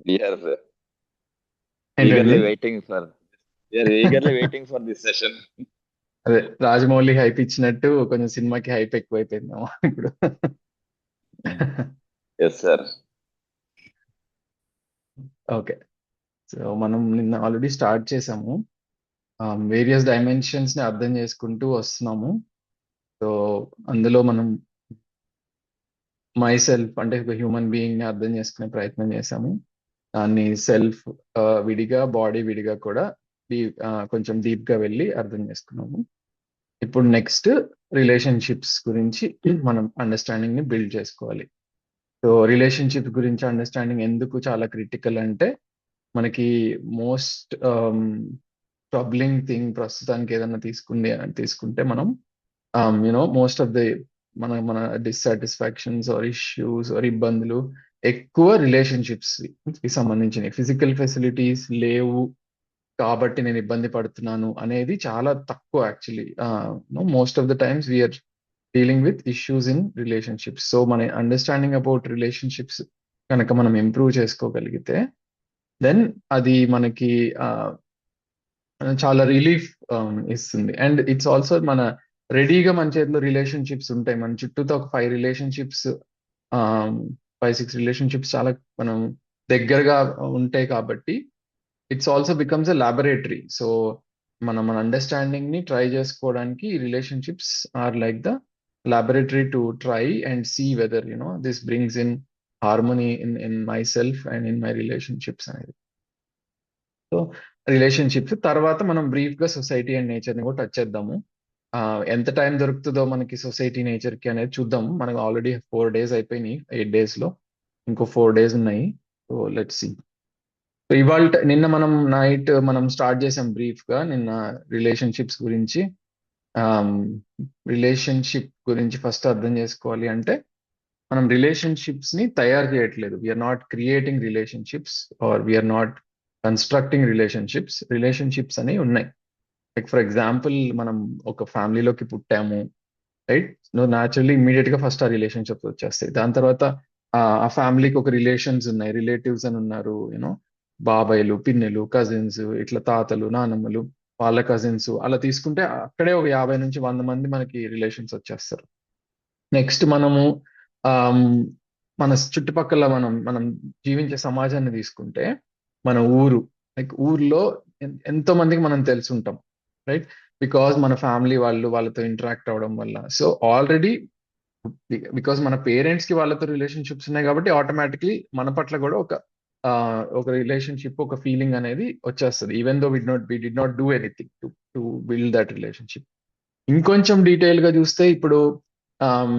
We are ఏంటండి? eagerly waiting for we are eagerly waiting for this session. అదే Rajamouli hype ఇచ్చినట్టు కొంచెం సినిమాకి హైప్ ఎక్కువైపోయిందేమో ఇప్పుడు. Yes, sir. ఓకే. సో మనం నిన్న ఆల్రెడీ స్టార్ట్ చేసాము. వేరియస్ డైమెన్షన్స్ ని అర్థం చేసుకుంటూ వస్తున్నాము. సో అందులో మనం మై సెల్ఫ్ అంటే ఒక హ్యూమన్ బీయింగ్ ని అర్థం చేసుకునే ప్రయత్నం చేసాము. దాన్ని సెల్ఫ్ విడిగా, బాడీ విడిగా కూడా కొంచెం డీప్ గా వెళ్ళి అర్థం చేసుకున్నాము. ఇప్పుడు నెక్స్ట్ రిలేషన్షిప్స్ గురించి మనం అండర్స్టాండింగ్ ని బిల్డ్ చేసుకోవాలి. సో రిలేషన్షిప్ గురించి అండర్స్టాండింగ్ ఎందుకు చాలా క్రిటికల్ అంటే, మనకి మోస్ట్ ట్రబ్లింగ్ థింగ్ ప్రస్తుతానికి ఏదైనా తీసుకుంటే మనం మోస్ట్ ఆఫ్ ది మన మన డిస్సాటిస్ఫాక్షన్స్ ఆర్ ఇష్యూస్ ఆర్ ఇబ్బందులు ఎక్కువ రిలేషన్షిప్స్ కి సంబంధించినవి. ఫిజికల్ ఫెసిలిటీస్ లేవు కాబట్టి నేను ఇబ్బంది పడుతున్నాను అనేది చాలా తక్కువ actually. Most of the times we're dealing with issues in relationships. So మన అండర్స్టాండింగ్ అబౌట్ రిలేషన్షిప్స్ కనుక మనం ఇంప్రూవ్ చేసుకోగలిగితే దెన్ అది మనకి చాలా రిలీఫ్ ఇస్తుంది. అండ్ ఇట్స్ ఆల్సో రెడీగా మన చేతిలో రిలేషన్షిప్స్ ఉంటాయి. మన చుట్టూతో ఒక 5 రిలేషన్షిప్స్, 5-6 రిలేషన్షిప్స్ చాలా మనం దగ్గరగా ఉంటాయి కాబట్టి it's also becomes a laboratory. So మన అండర్స్టాండింగ్ ని ట్రై చేసుకోవడానికి relationships are like the laboratory to try and see whether this brings in harmony in myself and in my relationships అనేది. సో రిలేషన్షిప్స్ తర్వాత మనం బ్రీఫ్ గా society and nature ని కూడా touch చేద్దాము. ఎంత టైం దొరుకుతుందో మనకి సొసైటీ నేచర్ కి అనేది చూద్దాము. మనకు ఆల్రెడీ 4 days అయిపోయినాయి 8 days లో. ఇంకో 4 days ఉన్నాయి. So let's see. సో నిన్న మనం నైట్ మనం స్టార్ట్ చేసాం బ్రీఫ్ గా నిన్న రిలేషన్షిప్స్ గురించి. రిలేషన్షిప్ గురించి ఫస్ట్ అర్థం చేసుకోవాలి అంటే, మనం రిలేషన్షిప్స్ ని తయారు చేయట్లేదు. We're not creating relationships or we're not constructing relationships. Relationships అనేవి ఉన్నాయి. లైక్ ఫర్ ఎగ్జాంపుల్, మనం ఒక ఫ్యామిలీలోకి పుట్టాము, రైట్? నువ్వు న్యాచురల్లీ ఇమీడియట్ గా ఫస్ట్ ఆ రిలేషన్షిప్స్ వచ్చేస్తాయి. దాని తర్వాత ఆ ఫ్యామిలీకి ఒక రిలేషన్స్ ఉన్నాయి, రిలేటివ్స్ అని ఉన్నారు, బాబాయ్లు, పిన్నెలు, కజిన్స్, ఇట్లా తాతలు, నానమ్మలు, వాళ్ళ కజిన్స్, అలా తీసుకుంటే అక్కడే ఒక 50 నుంచి 100 మంది మనకి రిలేషన్స్ వచ్చేస్తారు. నెక్స్ట్ మనము ఆమ్, మన చుట్టుపక్కల మనం మనం జీవించే సమాజాన్ని తీసుకుంటే, మన ఊరు, లైక్ ఊర్లో ఎంతో మందికి మనం తెలుసుంటాం, రైట్? బికాజ్ మన ఫ్యామిలీ వాళ్ళతో ఇంటరాక్ట్ అవ్వడం వల్ల. సో ఆల్రెడీ బికాజ్ మన పేరెంట్స్ కి వాళ్ళతో రిలేషన్షిప్స్ ఉన్నాయి కాబట్టి ఆటోమేటిక్లీ మన పట్ల కూడా ఒక రిలేషన్షిప్, ఒక ఫీలింగ్ అనేది వచ్చేస్తుంది. Even though did not do anything to build that relationship. ఇంకొంచెం డీటెయిల్ గా చూస్తే ఇప్పుడు ఆమ్,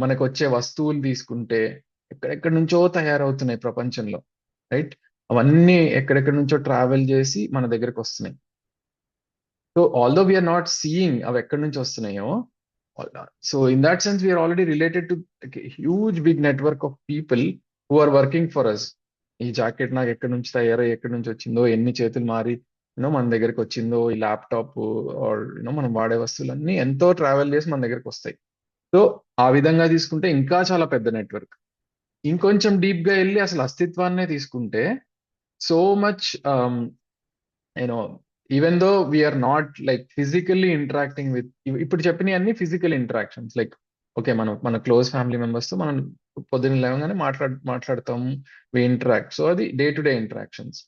మనకు వచ్చే వస్తువులు తీసుకుంటే ఎక్కడెక్కడి నుంచో తయారవుతున్నాయి ప్రపంచంలో, రైట్? అవన్నీ ఎక్కడెక్కడి నుంచో ట్రావెల్ చేసి మన దగ్గరకు వస్తున్నాయి. So although we're not seeing అవి ఎక్కడి నుంచి వస్తున్నాయో, so in that sense we're already related to huge big network of people who are working for us. ఈ జాకెట్ నాకు ఎక్కడి నుంచి తయారై ఎక్కడి నుంచి వచ్చిందో, ఎన్ని చేతులు మారి మన దగ్గరికి వచ్చిందో, ఈ ల్యాప్టాప్ ఆర్ మనం వాడే వస్తువులన్నీ ఎంతో ట్రావెల్ చేసి మన దగ్గరికి వస్తాయి. సో ఆ విధంగా తీసుకుంటే ఇంకా చాలా పెద్ద నెట్వర్క్. ఇంకొంచెం డీప్ గా వెళ్ళి అసలు అస్తిత్వాన్నే తీసుకుంటే, so much you know even though we're not like physically interacting with, ఇప్పుడు చెప్పిన అన్ని ఫిజికల్ ఇంటరాక్షన్స్. లైక్ ఓకే, మన క్లోజ్ ఫ్యామిలీ మెంబర్స్ తో మనం పొద్దున్న లేవగానే మాట్లాడతాము, వి ఇంటరాక్ట్. సో అది డే టు డే ఇంటరాక్షన్స్.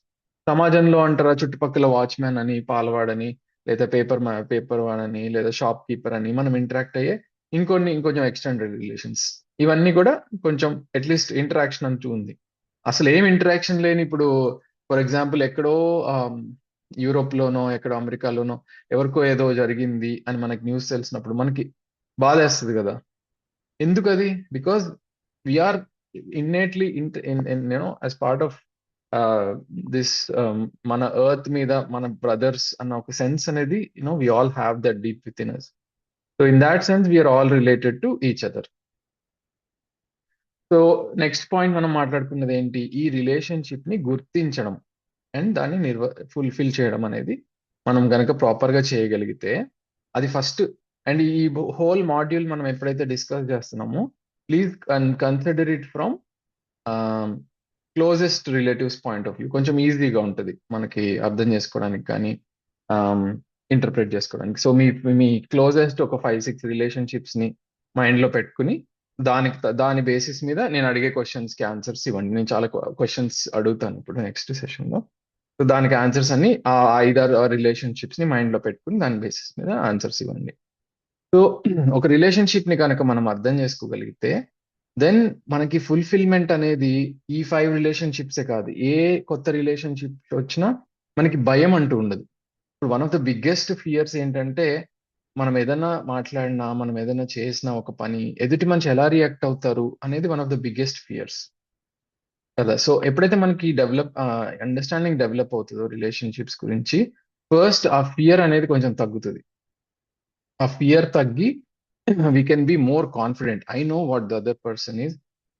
సమాజంలో అంటారా, చుట్టుపక్కల వాచ్మ్యాన్ అని, పాలవాడని, లేదా పేపర్ వాడని, లేదా షాప్ కీపర్ అని మనం ఇంటరాక్ట్ అయ్యే ఇంకొంచెం ఎక్స్టెండెడ్ రిలేషన్స్. ఇవన్నీ కూడా కొంచెం అట్లీస్ట్ ఇంటరాక్షన్ అంటూ ఉంది. అసలు ఏం ఇంటరాక్షన్ లేని ఇప్పుడు, ఫర్ ఎగ్జాంపుల్ ఎక్కడో యూరోప్ లోనో ఎక్కడో అమెరికాలోనో ఎవరికో ఏదో జరిగింది అని మనకి న్యూస్ తెలిసినప్పుడు మనకి బాధేస్తుంది కదా. ఎందుకు అది? Because we're innately as part of this, మన ఎర్త్ మీద మన బ్రదర్స్ అన్న ఒక సెన్స్ అనేది we all have that deep within us. So in that sense we're all related to each other. So next point మనం మాట్లాడుకున్నది ఏంటి? ఈ రిలేషన్షిప్ ని గుర్తించడం అండ్ దాన్ని ఫుల్ఫిల్ చేయడం అనేది మనం గనక ప్రాపర్ గా చేయగలిగితే అది ఫస్ట్. అండ్ ఈ హోల్ మాడ్యూల్ మనం ఎప్పుడైతే డిస్కస్ చేస్తున్నామో, please consider it from closest relatives point of view కొంచెం ఈజీగా ఉంటుంది మనకి అర్థం చేసుకోవడానికి కానీ ఇంటర్ప్రిట్ చేసుకోవడానికి. సో మీ క్లోజెస్ట్ ఒక 5-6 రిలేషన్షిప్స్ ని మైండ్ లో పెట్టుకుని దాని బేసిస్ మీద నేను అడిగే క్వశ్చన్స్ కి ఆన్సర్స్ ఇవ్వండి. నేను చాలా క్వశ్చన్స్ అడుగుతాను ఇప్పుడు నెక్స్ట్ సెషన్ లో. సో దానికి ఆన్సర్స్ అన్ని ఆ 5-6 రిలేషన్షిప్స్ ని మైండ్ లో పెట్టుకుని దాని బేసిస్ మీద ఆన్సర్స్ ఇవ్వండి. సో ఒక రిలేషన్షిప్ ని కనుక మనం అర్థం చేసుకోగలిగితే దెన్ మనకి ఫుల్ఫిల్మెంట్ అనేది ఈ 5 రిలేషన్షిప్సే కాదు, ఏ కొత్త రిలేషన్షిప్ వచ్చినా మనకి భయం అంటూ ఉండదు. ఇప్పుడు one of the biggest fears ఏంటంటే మనం ఏదైనా మాట్లాడినా మనం ఏదైనా చేసినా ఒక పని ఎదుటి మనిషి ఎలా రియాక్ట్ అవుతారు అనేది one of the biggest fears కదా. సో ఎప్పుడైతే మనకి అండర్స్టాండింగ్ డెవలప్ అవుతుందో రిలేషన్షిప్స్ గురించి, ఫస్ట్ ఆ ఫియర్ అనేది కొంచెం తగ్గుతుంది. ఆ ఫియర్ తగ్గి we can be more confident, I know what the other person is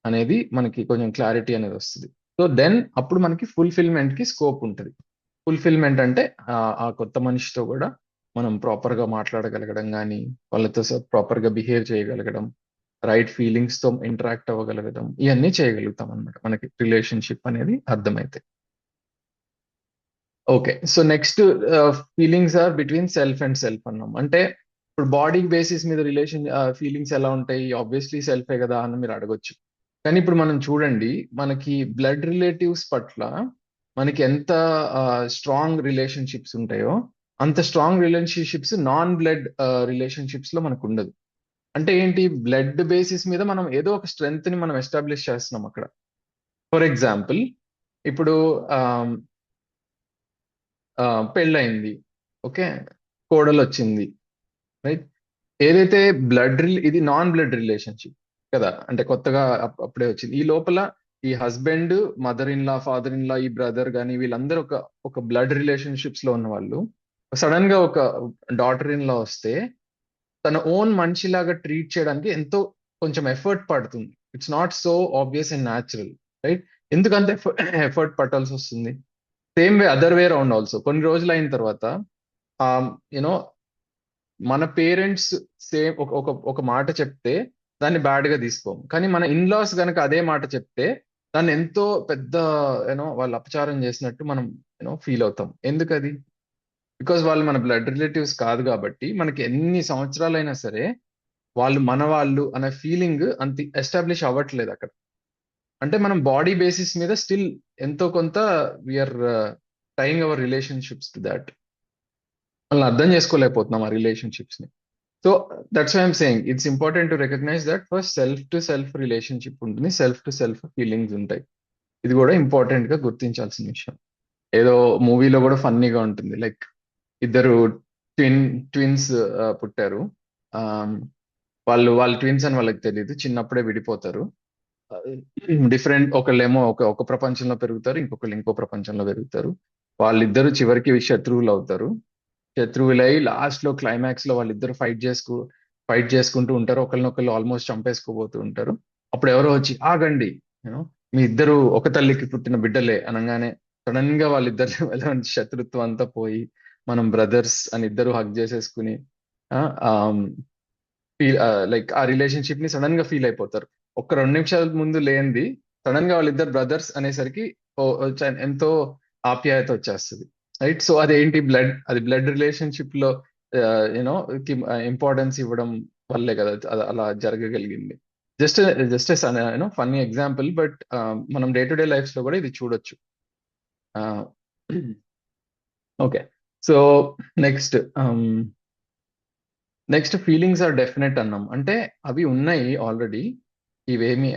అనేది మనకి కొంచెం క్లారిటీ అనేది వస్తుంది. సో దెన్ అప్పుడు మనకి ఫుల్ఫిల్మెంట్ కి స్కోప్ ఉంటుంది. ఫుల్ఫిల్మెంట్ అంటే ఆ కొత్త మనిషితో కూడా మనం ప్రాపర్ గా మాట్లాడగలగడం కానీ, వాళ్ళతో ప్రాపర్ గా బిహేవ్ చేయగలగడం, రైట్ ఫీలింగ్స్ తో ఇంటరాక్ట్ అవ్వగలగడం, ఇవన్నీ చేయగలుగుతాం అన్నమాట మనకి రిలేషన్షిప్ అనేది అర్థమైతే. Okay, so next feelings are between self and self అన్నాం. అంటే ఇప్పుడు బాడీ బేసిస్ మీద ఫీలింగ్స్ ఎలా ఉంటాయి, ఆబ్వియస్లీ సెల్ఫే కదా అని మీరు అడగొచ్చు. కానీ ఇప్పుడు మనం చూడండి, మనకి బ్లడ్ రిలేటివ్స్ పట్ల మనకి ఎంత స్ట్రాంగ్ రిలేషన్షిప్స్ ఉంటాయో అంత strong relationships non blood relationships లో మనకు ఉండదు. అంటే ఏంటి, బ్లడ్ బేసిస్ మీద మనం ఏదో ఒక స్ట్రెంగ్త్ ని మనం ఎస్టాబ్లిష్ చేస్తున్నాం అక్కడ. ఫర్ ఎగ్జాంపుల్, ఇప్పుడు పెళ్ళయింది, ఓకే, కోడలు వచ్చింది, రైట్. ఏదైతే ఇది నాన్ బ్లడ్ రిలేషన్షిప్ కదా, అంటే కొత్తగా అప్పుడే వచ్చింది. ఈ లోపల ఈ husband, mother in law, father in law, ఈ బ్రదర్ కానీ వీళ్ళందరూ ఒక బ్లడ్ రిలేషన్షిప్స్ లో ఉన్న వాళ్ళు సడన్ గా ఒక డాటర్ ఇన్ లా వస్తే తన ఓన్ మనిషిలాగా ట్రీట్ చేయడానికి ఎంతో కొంచెం ఎఫర్ట్ పడుతుంది. It's not so obvious and natural, right. ఎందుకంత ఎఫర్ట్ పట్టాల్సి వస్తుంది? Same way other way round also. కొన్ని రోజులు అయిన తర్వాత యూనో మన పేరెంట్స్ సేమ్ ఒక మాట చెప్తే దాన్ని బ్యాడ్ గా తీసుకోము, కానీ మన ఇన్లాస్ గనక అదే మాట చెప్తే దాన్ని ఎంతో పెద్ద వాళ్ళు అపచారం చేసినట్టు మనం ఫీల్ అవుతాం. ఎందుకది? బికాజ్ వాళ్ళు మన బ్లడ్ రిలేటివ్స్ కాదు కాబట్టి మనకి ఎన్ని సంవత్సరాలైనా సరే వాళ్ళు మన వాళ్ళు అనే ఫీలింగ్ అంత ఎస్టాబ్లిష్ అవ్వట్లేదు అక్కడ. అంటే మనం బాడీ బేసిస్ మీద స్టిల్ ఎంతో కొంత we're tying our relationships to that. వాళ్ళని అర్థం చేసుకోలేకపోతున్నాం ఆ రిలేషన్షిప్స్ ని. So that's why I'm saying it's important to recognise that first self to self relationship ఉంటుంది, సెల్ఫ్ టు సెల్ఫ్ ఫీలింగ్స్ ఉంటాయి. ఇది కూడా ఇంపార్టెంట్ గా గుర్తించాల్సిన విషయం. ఏదో మూవీలో కూడా ఫన్నీగా ఉంటుంది, లైక్ ఇద్దరు ట్విన్స్ పుట్టారు. వాళ్ళు ట్విన్స్ అని వాళ్ళకి తెలియదు, చిన్నప్పుడే విడిపోతారు. డిఫరెంట్, ఒకళ్ళేమో ఒక ప్రపంచంలో పెరుగుతారు, ఇంకొకళ్ళు ఇంకో ప్రపంచంలో పెరుగుతారు. వాళ్ళిద్దరు చివరికి శత్రువులు అవుతారు. శత్రువులై లాస్ట్ లో క్లైమాక్స్ లో వాళ్ళిద్దరు ఫైట్ చేసుకుంటూ ఉంటారు, ఒకరినొకళ్ళు ఆల్మోస్ట్ చంపేసుకోబోతూ ఉంటారు. అప్పుడు ఎవరో వచ్చి ఆగండి, మీ ఇద్దరు ఒక తల్లికి పుట్టిన బిడ్డలే అనగానే సడన్ గా వాళ్ళిద్దరు శత్రుత్వం అంతా పోయి మనం బ్రదర్స్ అని ఇద్దరు హగ్ చేసేసుకుని ఫీల్ లైక్ ఆ రిలేషన్షిప్ ని సడన్ గా ఫీల్ అయిపోతారు. ఒక 2 నిమిషాల ముందు లేనిది సడన్ గా వాళ్ళిద్దరు బ్రదర్స్ అనేసరికి ఎంతో ఆప్యాయత వచ్చేస్తుంది, రైట్. సో అదేంటి, అది బ్లడ్ రిలేషన్షిప్ లో యూనో ఇంపార్టెన్స్ ఇవ్వడం వల్లే కదా అది అలా జరగగలిగింది. Just just funny example, but మనం డే టు డే లైఫ్ లో కూడా ఇది చూడొచ్చు. Okay, so next feelings are definite అన్నాం. అంటే అవి ఉన్నాయి ఆల్రెడీ, ఇవేమి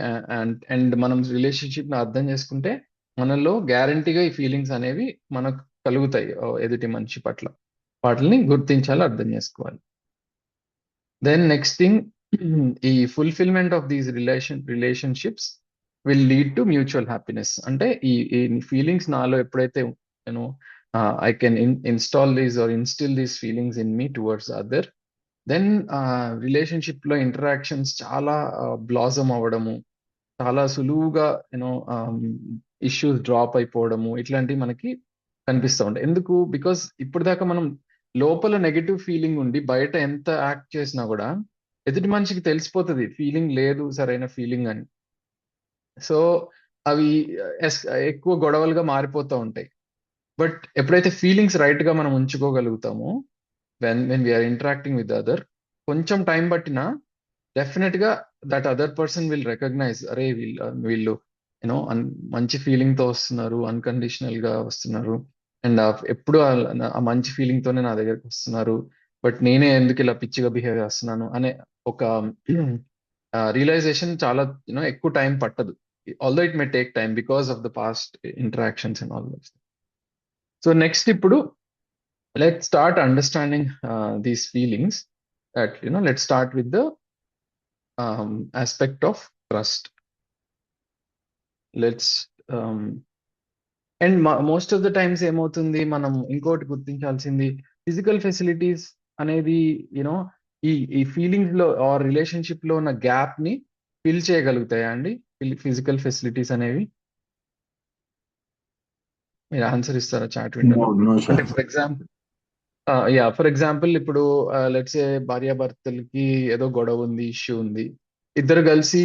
అండ్ మనం రిలేషన్షిప్ ని అర్థం చేసుకుంటే మనలో గ్యారంటీగా ఈ ఫీలింగ్స్ అనేవి మనకు కలుగుతాయి ఎదుటి మనిషి పట్ల. వాటిని గుర్తించాలి, అర్థం చేసుకోవాలి. దెన్ నెక్స్ట్ థింగ్, ఈ fulfilment of these relationships will lead to mutual happiness. అంటే ఈ ఫీలింగ్స్ నాలో ఎప్పుడైతే you know I can install or instil these feelings in me towards other, then relationship లో ఇంటరాక్షన్స్ చాలా బ్లాజమ్ అవ్వడము, చాలా సులువుగా ఇష్యూస్ డ్రాప్ అయిపోవడము, ఇట్లాంటివి మనకి కనిపిస్తూ ఉంటాయి. ఎందుకు? బికాస్ ఇప్పుడు దాకా మనం లోపల నెగటివ్ ఫీలింగ్ ఉండి బయట ఎంత యాక్ట్ చేసినా కూడా ఎదుటి మనిషికి తెలిసిపోతుంది ఫీలింగ్ లేదు, సరైన ఫీలింగ్ అని. సో అవి ఎక్కువ గొడవలుగా మారిపోతూ ఉంటాయి. బట్ ఎప్పుడైతే ఫీలింగ్స్ రైట్ గా మనం ఉంచుకోగలుగుతామో, when we are interacting with other, కొంచెం టైం పట్టినా డెఫినెట్ గా that other person will recognize, అరే వీళ్ళు యూనో మంచి ఫీలింగ్ తో వస్తున్నారు, అన్కండిషనల్ గా వస్తున్నారు, అండ్ ఎప్పుడు ఆ మంచి ఫీలింగ్ తోనే నా దగ్గరికి వస్తున్నారు, బట్ నేనే ఎందుకు ఇలా పిచ్చిగా బిహేవ్ చేస్తున్నాను అనే ఒక రియలైజేషన్ చాలా ఎక్కువ టైం పట్టదు. Although it may take time because of the past interactions and all those. So next ఇప్పుడు let's start understanding these feelings. That let's start with the aspect of trust. Let's um, and most of the times ఏమవుతుంది, మనం ఇంకోటి గుర్తించాల్సింది, physical facilities అనేది you know ఈ feelings లో are relationship లో ఉన్న gap ని ఫిల్ చేయగలుగుతాయా అండి? ఫిజికల్ ఫెసిలిటీస్ అనేవి మీరు ఆన్సర్ ఇస్తారా చాట్ No, విండోలో? no, అంటే sir. ఫర్ ఎగ్జాంపుల్ ఇప్పుడు లెట్స్ ఏ భార్యాభర్తలకి ఏదో గొడవ ఉంది, ఇష్యూ ఉంది, ఇద్దరు కలిసి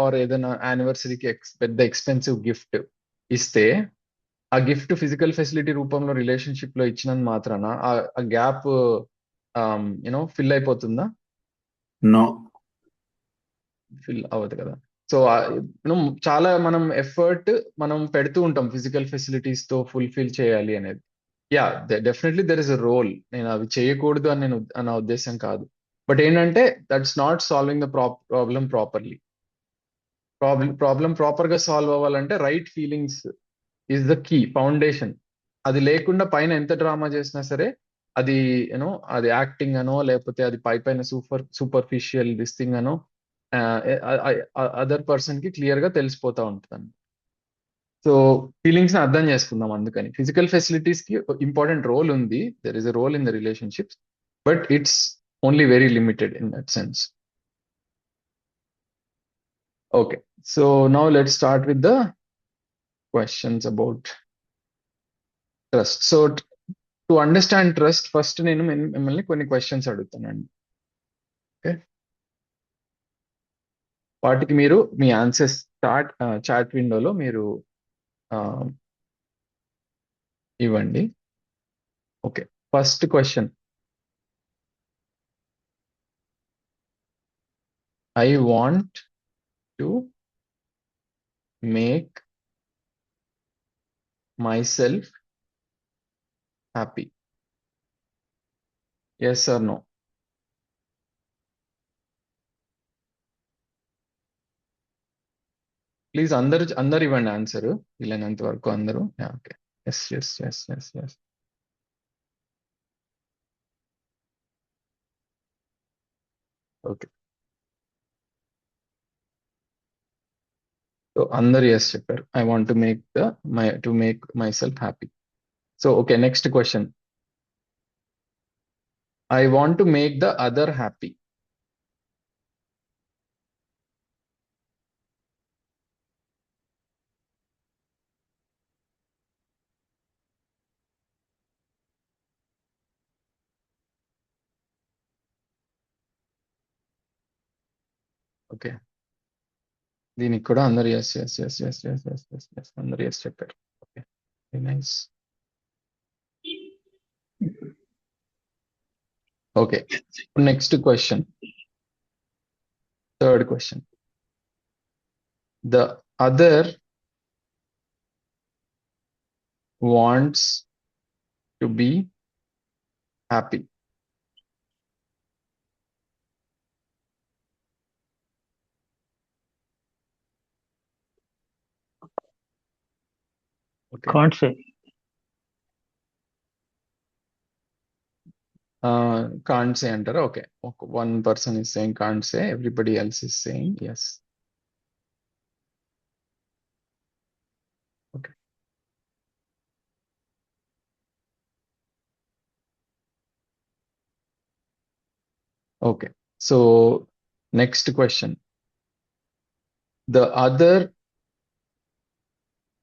ఆర్ ఏదైనా యానివర్సరీకి పెద్ద ఎక్స్పెన్సివ్ గిఫ్ట్ ఇస్తే, ఆ గిఫ్ట్ ఫిజికల్ ఫెసిలిటీ రూపంలో రిలేషన్షిప్ లో ఇచ్చినంత మాత్రాన ఆ గ్యాప్ ఫిల్ అయిపోతుందా? No. ఫిల్ అవ్వదు కదా. సో చాలా మనం ఎఫర్ట్ మనం పెడుతూ ఉంటాం ఫిజికల్ ఫెసిలిటీస్ తో ఫుల్ఫిల్ చేయాలి అనేది. Yeah, definitely there is a role. నేను అవి చేయకూడదు అని నా ఉద్దేశం కాదు. బట్ ఏంటంటే that's not solving the problem properly. Problem proper గా సాల్వ్ అవ్వాలంటే right feelings is the key foundation. అది లేకుండా పైన ఎంత డ్రామా చేసినా సరే, అది అది యాక్టింగ్ అనో లేకపోతే అది పైన సూపర్ఫిషియల్ దిస్ థింగ్ అనో అదర్ పర్సన్ కి క్లియర్ గా తెలిసిపోతా ఉంటుంది. సో ఫీలింగ్స్ ని అర్థం చేసుకుందాం. అందుకని ఫిజికల్ ఫెసిలిటీస్ కి ఇంపార్టెంట్ రోల్ ఉంది, there is a role in the relationships, but it's only very limited in that sense. Okay, so now let's start with the questions about trust. So to understand trust, first నేను మిమ్మల్ని కొన్ని questions అడుగుతానండి. Okay, వాటికి మీరు మీ answers chat విండోలో మీరు ఇవ్వండి. Okay, first question, I want to make myself happy. Yes or no? Please అందరు ఇవ్వండి ఆన్సర్, వీలైనంత వరకు అందరూ. Okay, yes yes yes yes yes. Okay, so అందరు ఎస్ చెప్పారు. I want to make myself happy. So okay, next question, I want to make the other happy. Okay, దీనికి కూడా అందరు yes yes yes yes yes yes yes yes అందరు yes చెప్పారు. Okay, nice. Okay, next question, third question, the other wants to be happy. Okay. Can't say. Can't say అంటారా? Okay, one person is saying can't say, everybody else is saying yes. Okay. Okay, so next question, the other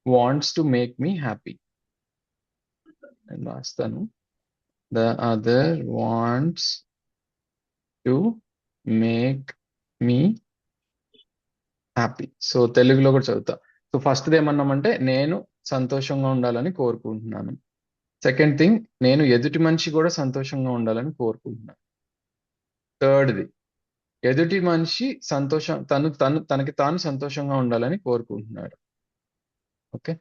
wants to make me happy. And రాస్తాను, the other wants to make me happy. So తెలుగులో కూడా చదువుతా. So first ఏమన్నామంటే నేను సంతోషంగా ఉండాలని కోరుకుంటున్నాను. Second thing, నేను ఎదుటి మనిషి కూడా సంతోషంగా ఉండాలని కోరుకుంటున్నాను. థర్డ్ది, ఎదుటి మనిషి తనకి తాను సంతోషంగా ఉండాలని కోరుకుంటున్నాడు. ఓకే.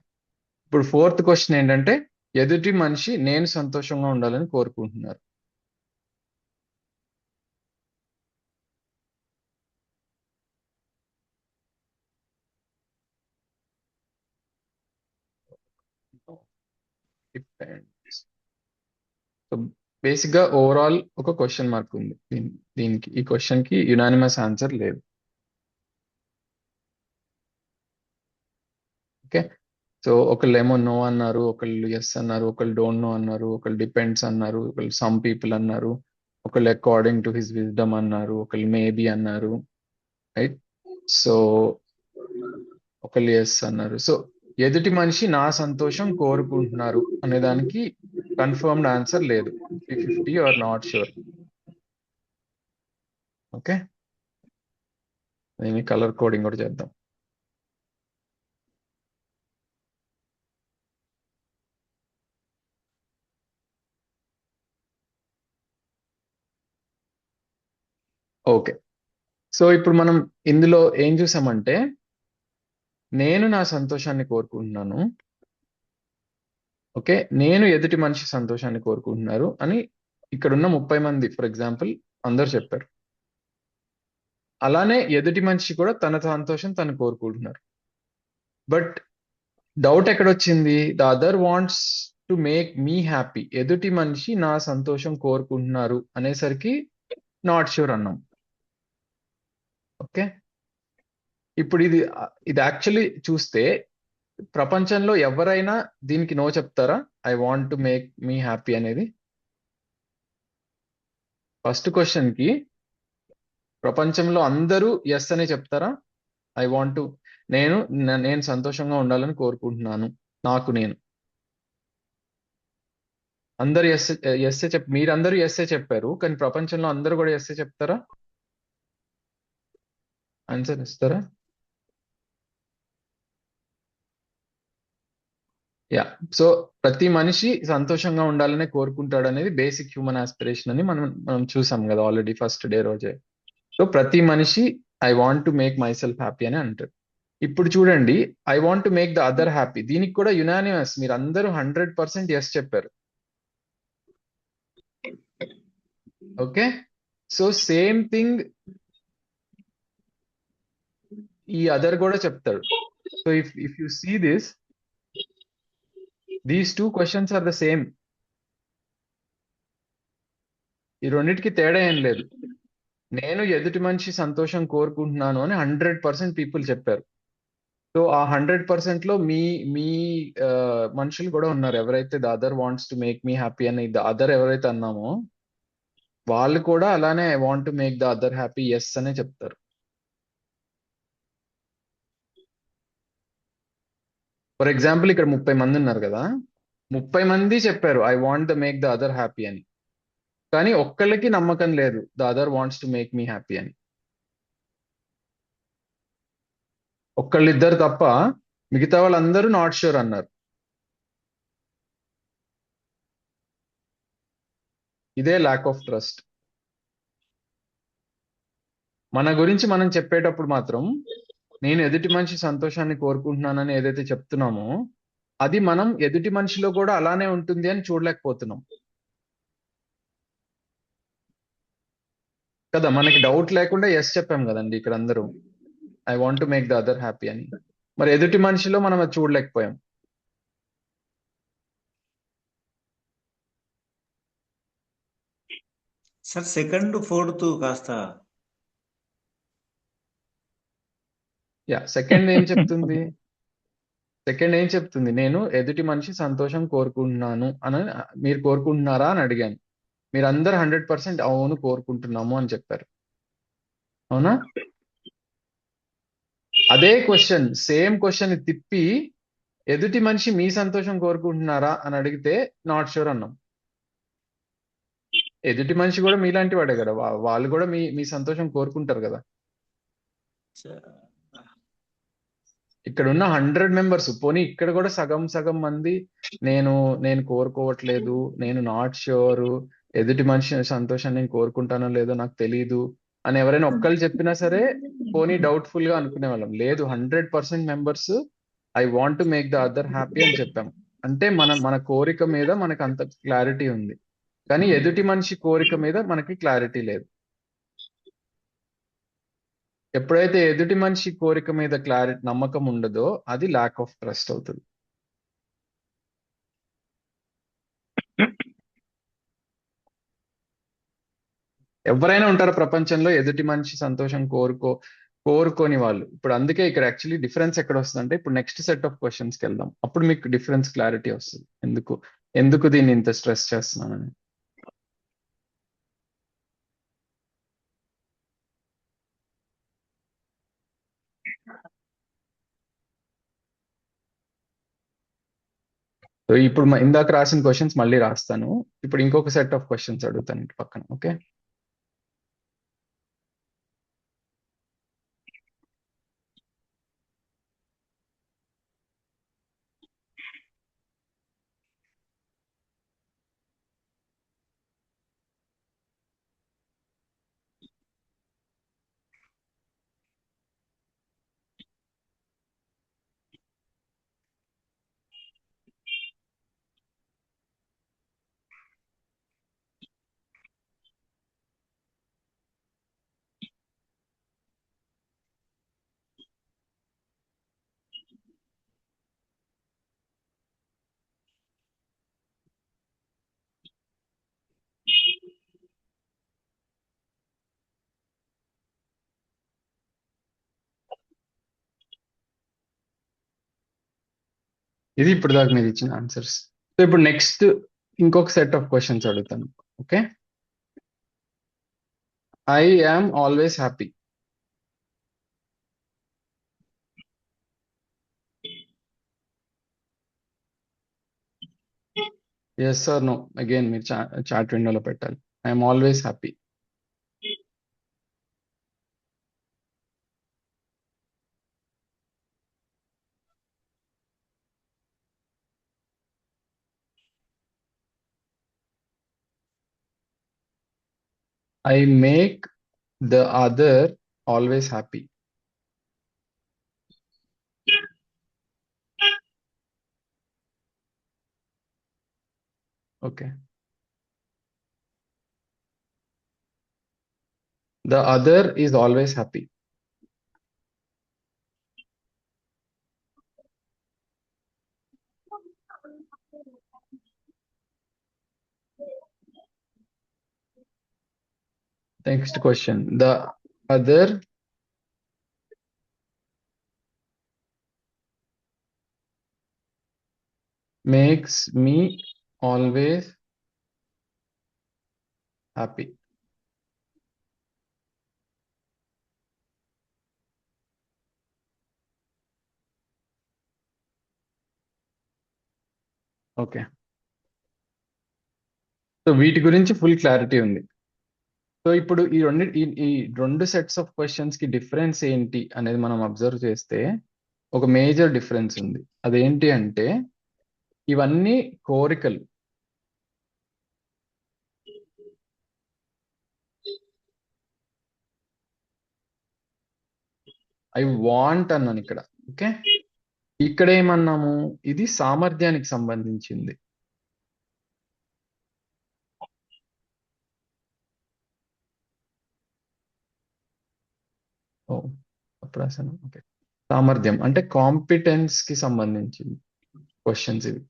ఇప్పుడు ఫోర్త్ క్వశ్చన్ ఏంటంటే ఎదుటి మనిషి నేను సంతోషంగా ఉండాలని కోరుకుంటున్నారు. Depends. సో బేసిక్ గా ఓవరాల్ ఒక క్వశ్చన్ మార్క్ ఉంది దీనికి. ఈ క్వశ్చన్ కి యునానిమస్ ఆన్సర్ లేదు. ఓకే. సో ఒకళ్ళు ఏమో నో అన్నారు, ఒకళ్ళు ఎస్ అన్నారు, ఒకళ్ళు డోంట్ నో అన్నారు, ఒకళ్ళు డిపెండ్స్ అన్నారు, ఒకళ్ళు సమ్ పీపుల్ అన్నారు, ఒకళ్ళు అకార్డింగ్ టు హిస్ విజ్డమ్ అన్నారు, ఒకళ్ళు మేబీ అన్నారు, రైట్. సో ఒకళ్ళు ఎస్ అన్నారు. సో ఎదుటి మనిషి నా సంతోషం కోరుకుంటున్నారు అనే దానికి కన్ఫర్మ్డ్ ఆన్సర్ లేదు. 50-50 ఆర్ నాట్ షూర్. ఓకే. దీన్ని కలర్ కోడింగ్ కూడా చేద్దాం. ఓకే. సో ఇప్పుడు మనం ఇందులో ఏం చూసామంటే నేను నా సంతోషాన్ని కోరుకుంటున్నాను, ఓకే, నేను ఎదుటి మనిషి సంతోషాన్ని కోరుకుంటున్నారు అని ఇక్కడున్న 30 మంది ఫర్ ఎగ్జాంపుల్ అందరు చెప్పారు. అలానే ఎదుటి మనిషి కూడా తన సంతోషం తను కోరుకుంటున్నారు. బట్ డౌట్ ఎక్కడొచ్చింది? The other wants to make me happy. ఎదుటి మనిషి నా సంతోషం కోరుకుంటున్నారు అనేసరికి నాట్ షూర్ అన్నాం. ఓకే. ఇప్పుడు ఇది యాక్చువల్లీ చూస్తే ప్రపంచంలో ఎవరైనా దీనికి నో చెప్తారా? I want to make me happy అనేది. ఫస్ట్ క్వశ్చన్ కి ప్రపంచంలో అందరూ ఎస్ అనే చెప్తారా? ఐ వాంట్ టు, నేను సంతోషంగా ఉండాలని కోరుకుంటున్నాను నేను. అందరు ఎస్ మీరందరూ ఎస్ చెప్పారు, కానీ ప్రపంచంలో అందరూ కూడా ఎస్ చెప్తారా? ఆన్సర్ ఇస్తారా? యా. సో ప్రతి మనిషి సంతోషంగా ఉండాలనే కోరుకుంటాడు అనేది బేసిక్ హ్యూమన్ ఆస్పిరేషన్ అని మనం చూసాం కదా ఆల్రెడీ ఫస్ట్ డే రోజే. సో ప్రతి మనిషి I want to make myself happy అని అంటారు. ఇప్పుడు చూడండి, I want to make the other happy, దీనికి కూడా యునానిమస్ మీరు అందరూ 100% ఎస్ చెప్పారు. ఓకే. సో సేమ్ థింగ్ ఈ అదర్ కూడా చెప్తాడు. So if you see these two questions are the same. ఈ రెండింటికి తేడా ఏం లేదు. నేను ఎదుటి మనిషి సంతోషం కోరుకుంటున్నాను అని 100% పీపుల్ చెప్పారు. సో ఆ 100% లో మీ మీ మనుషులు కూడా ఉన్నారు. ఎవరైతే the other wants to make me happy అని ద అదర్ ఎవరైతే అన్నామో వాళ్ళు కూడా అలానే I want to make the other happy yes అనే చెప్తారు. ఫర్ ఎగ్జాంపుల్ ఇక్కడ 30 మంది ఉన్నారు కదా, 30 మంది చెప్పారు I want the make the other happy అని, కానీ ఒక్కళ్ళకి నమ్మకం లేదు the other wants to make me happy అని. ఒక్కళ్ళిద్దరు తప్ప మిగతా వాళ్ళందరూ నాట్ షూర్ అన్నారు. ఇదే ల్యాక్ ఆఫ్ ట్రస్ట్. మన గురించి మనం చెప్పేటప్పుడు మాత్రం నేను ఎదుటి మనిషి సంతోషాన్ని కోరుకుంటున్నానని ఏదైతే చెప్తున్నామో అది మనం ఎదుటి మనిషిలో కూడా అలానే ఉంటుంది అని చూడలేకపోతున్నాం కదా. మనకి డౌట్ లేకుండా ఎస్ చెప్పాం కదండి ఇక్కడ అందరూ I want to make the other happy అని. మరి ఎదుటి మనిషిలో మనం అది చూడలేకపోయాం. సార్ సెకండ్ ఫోర్త్ కాస్త సెకండ్ ఏం చెప్తుంది? నేను ఎదుటి మనిషి సంతోషం కోరుకుంటున్నాను అని మీరు కోరుకుంటున్నారా అని అడిగాను. మీరందరూ 100% అవును కోరుకుంటున్నాము అని చెప్పారు. అవునా? అదే క్వశ్చన్, సేమ్ క్వశ్చన్ తిప్పి ఎదుటి మనిషి మీ సంతోషం కోరుకుంటున్నారా అని అడిగితే నాట్ షూర్ అన్నాం. ఎదుటి మనిషి కూడా మీలాంటి వాడే కదా, వాళ్ళు కూడా మీ సంతోషం కోరుకుంటారు కదా. ఇక్కడ ఉన్న 100 మెంబర్స్ పోనీ ఇక్కడ కూడా సగం సగం మంది నేను నేను కోరుకోవట్లేదు, నేను నాట్ ష్యూర్, ఎదుటి మనిషి సంతోషాన్ని నేను కోరుకుంటానో లేదో నాకు తెలియదు అని ఎవరైనా ఒక్కళ్ళు చెప్పినా సరే పోనీ డౌట్ఫుల్ గా అనుకునే వాళ్ళం. లేదు, 100% members I want to make the other happy అని చెప్పాం. అంటే మన కోరిక మీద మనకు అంత క్లారిటీ ఉంది, కానీ ఎదుటి మనిషి కోరిక మీద మనకి క్లారిటీ లేదు. ఎప్పుడైతే ఎదుటి మనిషి కోరిక మీద నమ్మకం ఉండదో అది ల్యాక్ ఆఫ్ ట్రస్ట్ అవుతుంది. ఎవరైనా ఉంటారు ప్రపంచంలో ఎదుటి మనిషి సంతోషం కోరుకోని వాళ్ళు. ఇప్పుడు అందుకే ఇక్కడ యాక్చువల్లీ డిఫరెన్స్ ఎక్కడ వస్తుందంటే, ఇప్పుడు నెక్స్ట్ సెట్ ఆఫ్ క్వశ్చన్స్కి వెళ్దాం, అప్పుడు మీకు డిఫరెన్స్ క్లారిటీ వస్తుంది ఎందుకు దీన్ని ఇంత స్ట్రెస్ చేస్తున్నానని. సో ఇప్పుడు ఇందాక రాసిన క్వశ్చన్స్ మళ్ళీ రాస్తాను. ఇప్పుడు ఇంకొక సెట్ ఆఫ్ క్వశ్చన్స్ అడుగుతాను ఇటు పక్కన. ఓకే, ఇది ఇప్పుడు దాకా మీరు ఇచ్చిన ఆన్సర్స్. సో ఇప్పుడు నెక్స్ట్ ఇంకొక సెట్ ఆఫ్ క్వశ్చన్స్ అడుగుతాను. Okay, I am always happy. Yes or no, again మీరు చాట్ విండోలో పెట్టాలి. I'm always happy. I make the other always happy. Okay, the other is always happy. Next question. The other makes me always happy. Okay, so వీటి గురించి full clarity ఉంది. సో ఇప్పుడు ఈ రెండు సెట్స్ ఆఫ్ క్వశ్చన్స్ కి డిఫరెన్స్ ఏంటి అనేది మనం అబ్జర్వ్ చేస్తే ఒక మేజర్ డిఫరెన్స్ ఉంది. అదేంటి అంటే ఇవన్నీ కోరికలు. ఐ వాంట్ అన్నాను ఇక్కడ. ఓకే, ఇక్కడ ఏమన్నాము, ఇది సామర్థ్యానికి సంబంధించింది. ఓ అప్రాసన. ఓకే, సామర్థ్యం అంటే కాంపిటెన్స్ కి సంబంధించింది క్వశ్చన్స్ ఇవి.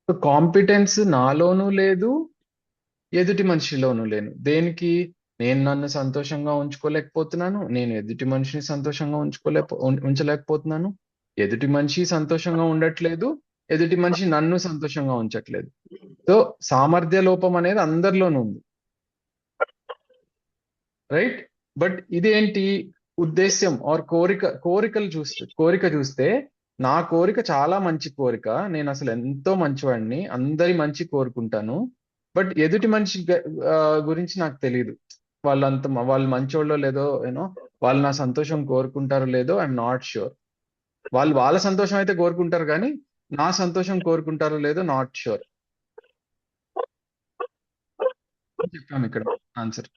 సో కాంపిటెన్స్ నాలోనూ లేదు, ఎదుటి మనిషిలోనూ లేను. దేనికి? నేను నన్ను సంతోషంగా ఉంచుకోలేకపోతున్నాను, నేను ఎదుటి మనిషిని సంతోషంగా ఉంచలేకపోతున్నాను, ఎదుటి మనిషి సంతోషంగా ఉండట్లేదు, ఎదుటి మనిషి నన్ను సంతోషంగా ఉంచట్లేదు. సో సామర్థ్య లోపం అనేది అందరిలోనూ ఉంది, రైట్? బట్ ఇదేంటి ఉద్దేశ్యం ఆర్ కోరిక చూస్తే నా కోరిక చాలా మంచి కోరిక, నేను అసలు ఎంతో మంచివాడిని, అందరి మంచి కోరుకుంటాను. బట్ ఎదుటి మనిషి గురించి నాకు తెలియదు, వాళ్ళు మంచోళ్ళో లేదో, వాళ్ళు నా సంతోషం కోరుకుంటారో లేదో ఐఎమ్ నాట్ ష్యూర్. వాళ్ళు వాళ్ళ సంతోషం అయితే కోరుకుంటారు, కానీ నా సంతోషం కోరుకుంటారో లేదో నాట్ షూర్. చెప్పాము ఇక్కడ ఆన్సర్.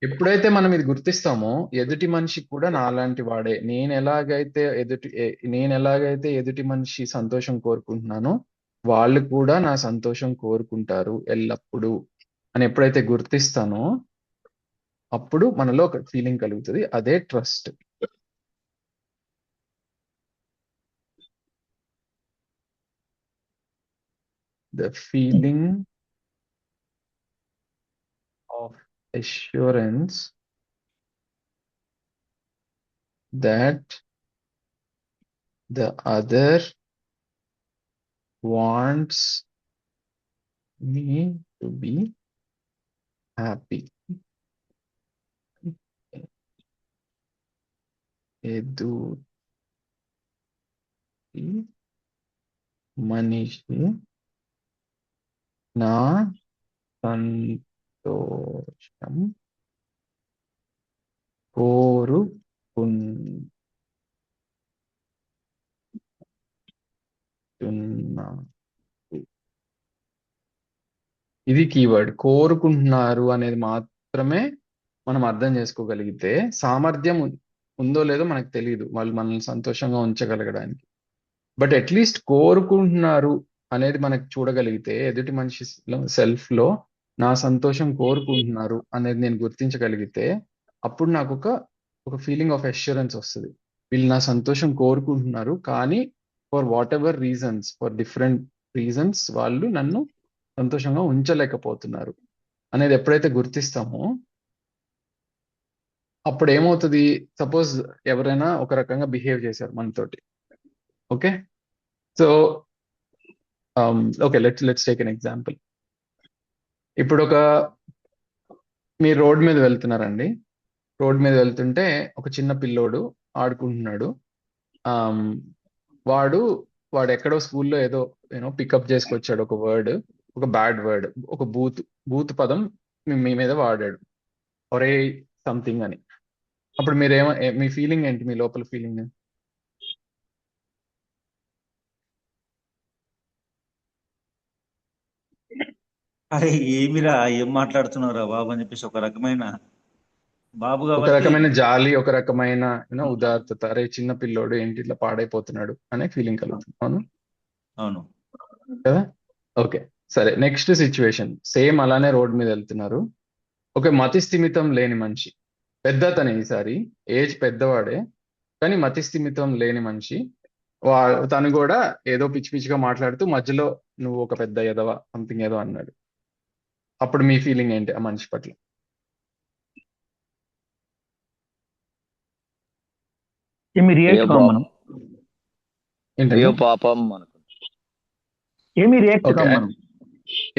ఎప్పుడైతే మనం ఇది గుర్తిస్తామో ఎదుటి మనిషి కూడా నాలాంటి వాడే, నేను ఎలాగైతే ఎదుటి మనిషి సంతోషం కోరుకుంటున్నానో వాళ్ళు కూడా నా సంతోషం కోరుకుంటారు ఎల్లప్పుడూ అని ఎప్పుడైతే గుర్తిస్తానో అప్పుడు మనలో ఒక ఫీలింగ్ కలుగుతుంది, అదే trust. The feeling of assurance that the other wants me to be happy. ఎదుటి మనిషి నా సంతోషం కోరుకుంటున్నారు. ఇది కీవర్డ్. కోరుకుంటున్నారు అనేది మాత్రమే మనం అర్థం చేసుకోగలిగితే, సామర్థ్యం ఉందో లేదో మనకు తెలియదు వాళ్ళు మనల్ని సంతోషంగా ఉంచగలగడానికి. బట్ అట్లీస్ట్ కోరుకుంటున్నారు అనేది మనకు చూడగలిగితే, ఎదుటి మనిషి సెల్ఫ్ లో నా సంతోషం కోరుకుంటున్నారు అనేది నేను గుర్తించగలిగితే, అప్పుడు నాకు ఒక ఫీలింగ్ ఆఫ్ అష్యూరెన్స్ వస్తుంది. వీళ్ళు నా సంతోషం కోరుకుంటున్నారు, కానీ for what ever reasons, for different reasons వాళ్ళు నన్ను సంతోషంగా ఉంచలేకపోతున్నారు అనేది ఎప్పుడైతే గుర్తిస్తామో అప్పుడు ఏమవుతుంది, సపోజ్ ఎవరైనా ఒక రకంగా బిహేవ్ చేశారు మనతోటి, okay. So okay, let's take an example. ఇప్పుడు మీరు రోడ్ మీద వెళ్తున్నారండి. రోడ్ మీద వెళ్తుంటే ఒక చిన్న పిల్లోడు ఆడుకుంటున్నాడు. వాడు ఎక్కడో స్కూల్లో ఏదో పికప్ చేసుకొచ్చాడు ఒక బ్యాడ్ వర్డ్, ఒక బూత్ పదం మీ మీద వాడాడు, ఒరే సంథింగ్ అని. అప్పుడు మీ ఫీలింగ్ ఏంటి, మీ లోపల ఫీలింగ్? అరే ఏమిరా ఏం మాట్లాడుతున్నారా బాబు అని చెప్పేసి ఒక రకమైన బాబు ఒక కాబట్టి రకమైన జాలి, ఒక రకమైన ఉదాత్తత, అరే చిన్న పిల్లోడు ఏంటి ఇట్లా పాడైపోతున్నాడు అనే ఫీలింగ్ కలుగుతుంది. అవును అవును. కదా? ఓకే, సరే. నెక్స్ట్ సిచ్యువేషన్ సేమ్ అలానే రోడ్ మీద వెళ్తున్నారు. ఒక మతి స్థిమితం లేని మనిషి, పెద్దతనే, ఈసారి ఏజ్ పెద్దవాడే కానీ మతి స్థిమితం లేని మనిషి. తను కూడా ఏదో పిచ్చి పిచ్చిగా మాట్లాడుతూ మధ్యలో నువ్వు ఒక పెద్ద ఎదవ సంథింగ్ ఏదో అన్నాడు. అప్పుడు మీ ఫీలింగ్ ఏంటి ఆ మనిషి పట్ల? ఏమి రియాక్ట్ కాము మనం. ఏంటండి? అయ్యో పాపం అనుకుంటా. ఏమి రియాక్ట్ ఓకే, కాము మనం.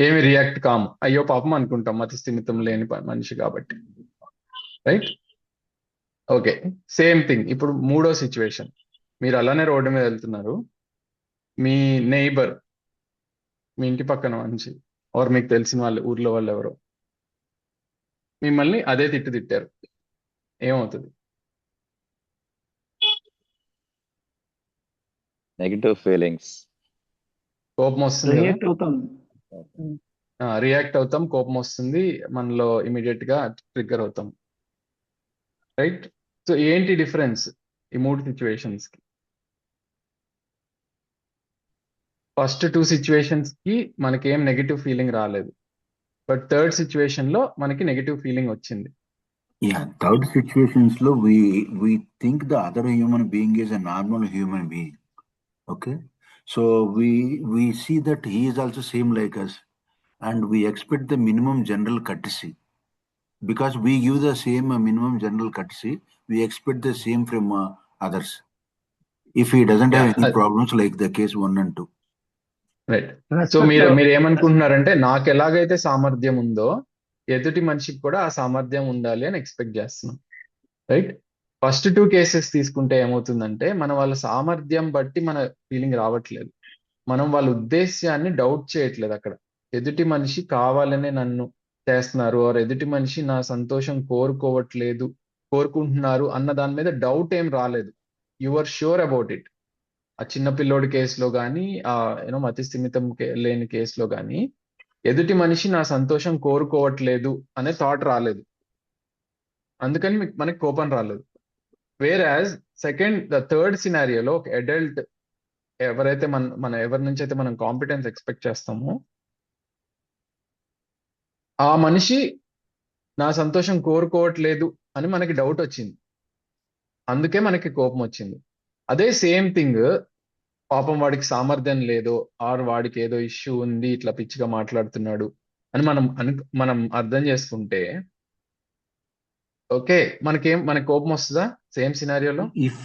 ఏమి రియాక్ట్ కాము, అయ్యో పాపం అనుకుంటాం, మతి స్థిమితం లేని మనిషి కాబట్టి, రైట్? Okay, same thing. ఇప్పుడు మూడో సిచ్యువేషన్, మీరు అలానే రోడ్డు మీద వెళ్తున్నారు. మీ నైబర్, మీ ఇంటి పక్కన మనిషి ఆర్ మీకు తెలిసిన వాళ్ళు, ఊర్లో వాళ్ళు ఎవరో మిమ్మల్ని అదే తిట్టారు. ఏమవుతుంది? Negative feelings. కోపం వస్తుంది కదా? రియాక్ట్ అవుతాం. రియాక్ట్ అవుతాం, కోపం వస్తుంది, మనలో ఇమీడియట్ గా ట్రిగ్గర్ అవుతాం, రైట్? సో ఏంటి డిఫరెన్స్ ఈ మూడు సిచ్యువేషన్స్ కి? ఫస్ట్ టూ సిచ్యువేషన్స్ కి మనకేం నెగటివ్ ఫీలింగ్ రాలేదు, బట్ థర్డ్ సిచ్యువేషన్ లో మనకి నెగటివ్ ఫీలింగ్ వచ్చింది. Yeah, third situations lo we think the other human being is a normal human being. Okay, so we see that he is also same like us, and we expect the minimum general courtesy. Because we give the same minimum general courtesy, we expect the same from others. If he doesn't have any problems like the case 1 and 2. Right. So మీరు ఏమనుకుంటున్నారంటే, నాకు ఎలాగైతే సామర్థ్యం ఉందో ఎదుటి మనిషికి కూడా ఆ సామర్థ్యం ఉండాలి అని ఎక్స్పెక్ట్ చేస్తున్నాం, రైట్? ఫస్ట్ టూ కేసెస్ తీసుకుంటే ఏమవుతుందంటే, మనం వాళ్ళ సామర్థ్యం బట్టి మన ఫీలింగ్ రావట్లేదు, మనం వాళ్ళ ఉద్దేశ్యాన్ని డౌట్ చేయట్లేదు. అక్కడ ఎదుటి మనిషి కావాలనే నన్ను చేస్తున్నారు, ఆర్ ఎదుటి మనిషి నా సంతోషం కోరుకుంటున్నారు అన్న దాని మీద డౌట్ ఏం రాలేదు. You are sure about it. ఆ చిన్న పిల్లోడి కేసులో కానీ మతి స్థిమితం లేని కేసులో కానీ ఎదుటి మనిషి నా సంతోషం కోరుకోవట్లేదు అనే థాట్ రాలేదు. అందుకని మనకి కోపం రాలేదు. వేరాజ్ థర్డ్ సినారియోలో ఒక అడల్ట్ ఎవరైతే ఎవరి నుంచి అయితే మనం కాంపిటెన్స్ ఎక్స్పెక్ట్ చేస్తామో ఆ మనిషి నా సంతోషం కోరుకోవట్లేదు అని మనకి డౌట్ వచ్చింది. అందుకే మనకి కోపం వచ్చింది. అదే సేమ్ థింగ్ పాపం వాడికి సామర్థ్యం లేదో ఆర్ వాడికి ఏదో ఇష్యూ ఉంది, ఇట్లా పిచ్చిగా మాట్లాడుతున్నాడు అని మనం అర్థం చేసుకుంటే ఓకే, మనకి కోపం వస్తుందా same సినారియోలో? If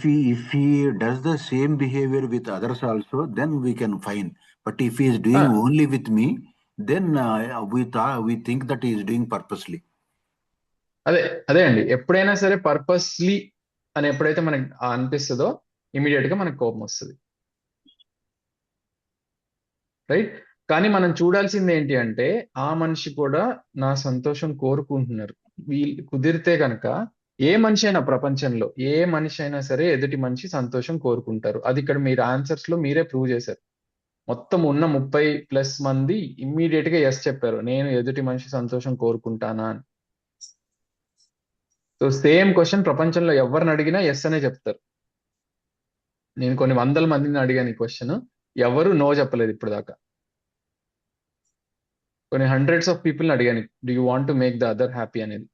he does the same behavior with others also, then we can fine. But if he is doing only with me, then we think that he is doing purposely. అదే అండి, ఎప్పుడైనా సరే purposely అని ఎప్పుడైతే మనకి అనిపిస్తుందో immediate గా మనకు కోపం వస్తుంది, రైట్? కానీ మనం చూడాల్సింది ఏంటి అంటే ఆ మనిషి కూడా నా సంతోషం కోరుకుంటున్నారు. వీళ్ళు కుదిరితే కనుక ఏ మనిషి అయినా ప్రపంచంలో ఏ మనిషి అయినా సరే ఎదుటి మనిషి సంతోషం కోరుకుంటారు. అది ఇక్కడ మీరు ఆన్సర్స్ లో మీరే ప్రూవ్ చేశారు. మొత్తం ఉన్న 30+ మంది ఇమ్మీడియట్ గా ఎస్ చెప్పారు, నేను ఎదుటి మనిషి సంతోషం కోరుకుంటానా అని. సో సేమ్ క్వశ్చన్ ప్రపంచంలో ఎవరిని అడిగినా ఎస్ అనే చెప్తారు. నేను కొన్ని 100 మందిని అడిగాను ఈ క్వశ్చన్, ఎవరు నో చెప్పలేదు ఇప్పుడు దాకా. కొన్ని హండ్రెడ్స్ ఆఫ్ పీపుల్ని అడిగాను, do you want to make the other happy అనేది.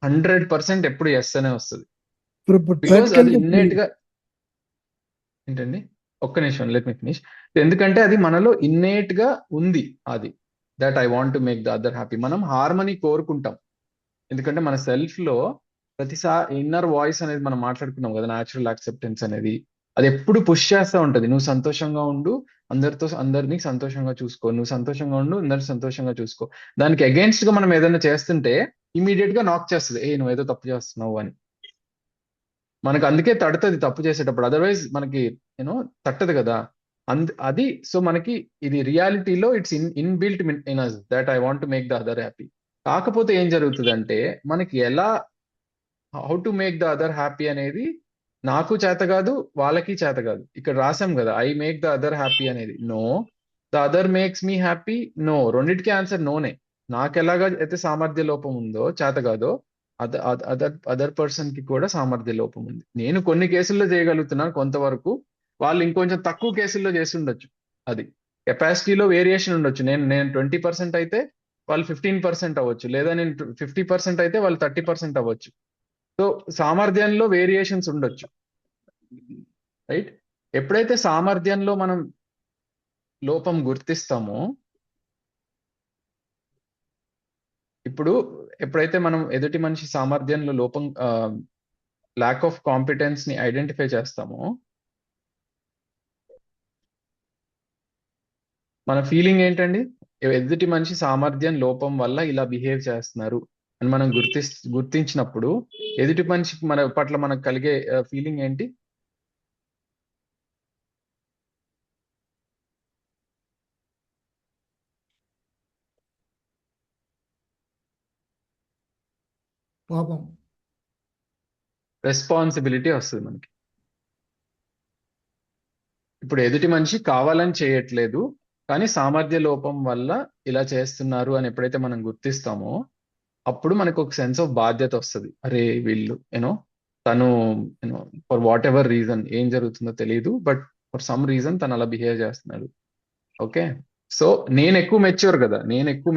100% ఎప్పుడు ఎస్ అనే వస్తుంది. బికాజ్ అది ఇన్నేట్ గా ఏంటండి, ఒక్క నిమిషం లెట్ మీ ఫినిష్. ఎందుకంటే అది మనలో ఇన్నేట్ గా ఉంది, అది that I want to make the other happy. మనం హార్మనీ కోరుకుంటాం, ఎందుకంటే మన సెల్ఫ్ లో ప్రతిసారి ఇన్నర్ వాయిస్ అనేది మనం మాట్లాడుకున్నాం కదా, న్యాచురల్ యాక్సెప్టెన్స్ అనేది, అది ఎప్పుడు పుష్ చేస్తూ ఉంటది. నువ్వు సంతోషంగా ఉండు, అందరినీ సంతోషంగా చూసుకో, నువ్వు సంతోషంగా ఉండు, అందరిని సంతోషంగా చూసుకో. దానికి అగేన్స్ట్ గా మనం ఏదైనా చేస్తుంటే ఇమీడియట్ గా నాక్ చేస్తుంది, నువ్వు ఏదో తప్పు చేస్తున్నావు అని. మనకు అందుకే తడుతుంది తప్పు చేసేటప్పుడు, అదర్వైజ్ మనకి తట్టదు కదా. అది సో మనకి ఇది రియాలిటీలో it's inbuilt in us that I want to make the other happy. కాకపోతే ఏం జరుగుతుంది అంటే మనకి how to make the other happy అనేది నాకు చేత కాదు, వాళ్ళకి చేత కాదు. ఇక్కడ రాసాం కదా, I make the other happy అనేది. No, the other makes me happy. No, రెండింటికి ఆన్సర్ నోనే. నాకు ఎలాగా అయితే సామర్థ్య లోపం ఉందో, చేత కాదో, అదర్ పర్సన్ కి కూడా సామర్థ్య లోపం ఉంది. నేను కొన్ని కేసుల్లో చేయగలుగుతున్నాను కొంతవరకు, వాళ్ళు ఇంకొంచెం తక్కువ కేసుల్లో చేసి ఉండొచ్చు. అది కెపాసిటీలో వేరియేషన్ ఉండొచ్చు. నేను 20% అయితే వాళ్ళు 15% అవ్వచ్చు, లేదా నేను 50% అయితే వాళ్ళు 30% అవ్వచ్చు. సో సామర్థ్యంలో వేరియేషన్స్ ఉండొచ్చు, రైట్? ఎప్పుడైతే సామర్థ్యంలో మనం లోపం గుర్తిస్తామో, ఇప్పుడు ఎప్పుడైతే మనం ఎదుటి మనిషి సామర్థ్యంలో లోపం ల్యాక్ ఆఫ్ కాంపిటెన్స్ ని ఐడెంటిఫై చేస్తామో, మన ఫీలింగ్ ఏంటండి? ఎదుటి మనిషి సామర్థ్యం లోపం వల్ల ఇలా బిహేవ్ చేస్తున్నారు అని మనం గుర్తించినప్పుడు ఎదుటి మనిషికి మన పట్ల మనకు కలిగే ఫీలింగ్ ఏంటి? పాపం, రెస్పాన్సిబిలిటీ వస్తుంది మనకి. ఇప్పుడు ఎదుటి మనిషి కావాలని చేయట్లేదు, కానీ సామర్థ్య లోపం వల్ల ఇలా చేస్తున్నారు అని ఎప్పుడైతే మనం గుర్తిస్తామో అప్పుడు మనకు ఒక సెన్స్ ఆఫ్ బాధ్యత వస్తుంది. అరే వీళ్ళు తను ఫర్ వాట్ ఎవర్ రీజన్, ఏం జరుగుతుందో తెలియదు, బట్ ఫర్ సమ్ రీజన్ తను అలా బిహేవ్ చేస్తున్నాడు. ఓకే, సో నేను ఎక్కువ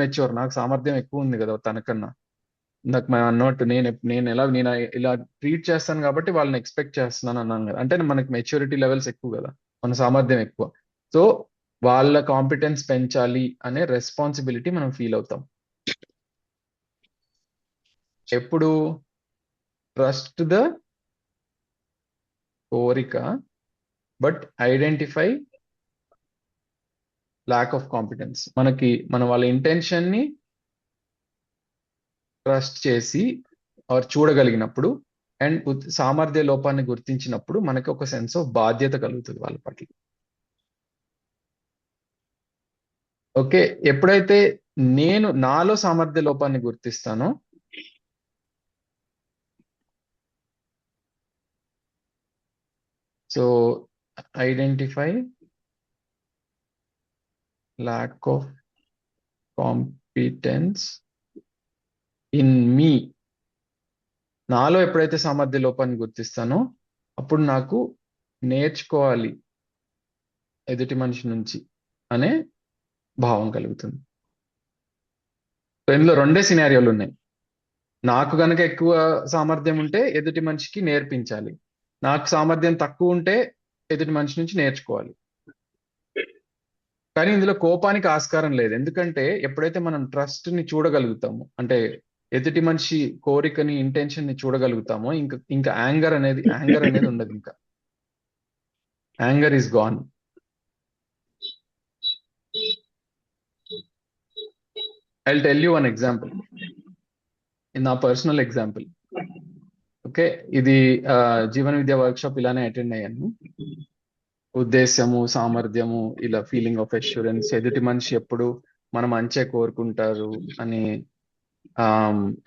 మెచ్యూర్, నాకు సామర్థ్యం ఎక్కువ ఉంది కదా తనకన్నా. నాకు అన్నట్టు నేను ఇలా ట్రీట్ చేస్తాను కాబట్టి వాళ్ళని ఎక్స్పెక్ట్ చేస్తున్నాను అన్నాను కదా. అంటే మనకి మెచ్యూరిటీ లెవెల్స్ ఎక్కువ కదా, మన సామర్థ్యం ఎక్కువ. సో వాళ్ళ కాంపిటెన్స్ పెంచాలి అనే రెస్పాన్సిబిలిటీ మనం ఫీల్ అవుతాం. ఎప్పుడు? ట్రస్ట్ ద కోరిక, but identify lakh of competence. మన వాళ్ళ ఇంటెన్షన్ ని ట్రస్ట్ చేసి చూడగలిగినప్పుడు అండ్ సామర్థ్య లోపాన్ని గుర్తించినప్పుడు మనకి ఒక సెన్స్ ఆఫ్ బాధ్యత కలుగుతుంది వాళ్ళ పట్ల. ఓకే, ఎప్పుడైతే నేను నాలో సామర్థ్య లోపాన్ని గుర్తిస్తానో so identify lack of competence in me. నాలో ఎప్పుడైతే సామర్థ్య లోపాన్ని గుర్తిస్తానో అప్పుడు నాకు నేర్చుకోవాలి ఎదుటి మనిషి నుంచి అనే భావం కలుగుతుంది. సో ఇందులో రెండే సినారియోలు ఉన్నాయి. నాకు గనక ఎక్కువ సామర్థ్యం ఉంటే ఎదుటి మనిషికి నేర్పించాలి, నాకు సామర్థ్యం తక్కువ ఉంటే ఎదుటి మనిషి నుంచి నేర్చుకోవాలి. కానీ ఇందులో కోపానికి ఆస్కారం లేదు, ఎందుకంటే ఎప్పుడైతే మనం ట్రస్ట్ ని చూడగలుగుతామో, అంటే ఎదుటి మనిషి కోరికని ఇంటెన్షన్ ని చూడగలుగుతామో ఇంకా యాంగర్ అనేది ఉండదు. ఇంకా anger is gone. I'll tell you one example. In నా పర్సనల్ ఎగ్జాంపుల్, ఓకే, ఇది జీవన విద్య వర్క్షాప్ ఇలానే అటెండ్ అయ్యాను. ఉద్దేశ్యము, సామర్థ్యము, ఇలా ఫీలింగ్ ఆఫ్ అష్యూరెన్స్, ఎదుటి మనిషి ఎప్పుడు మన మంచే కోరుకుంటారు అని,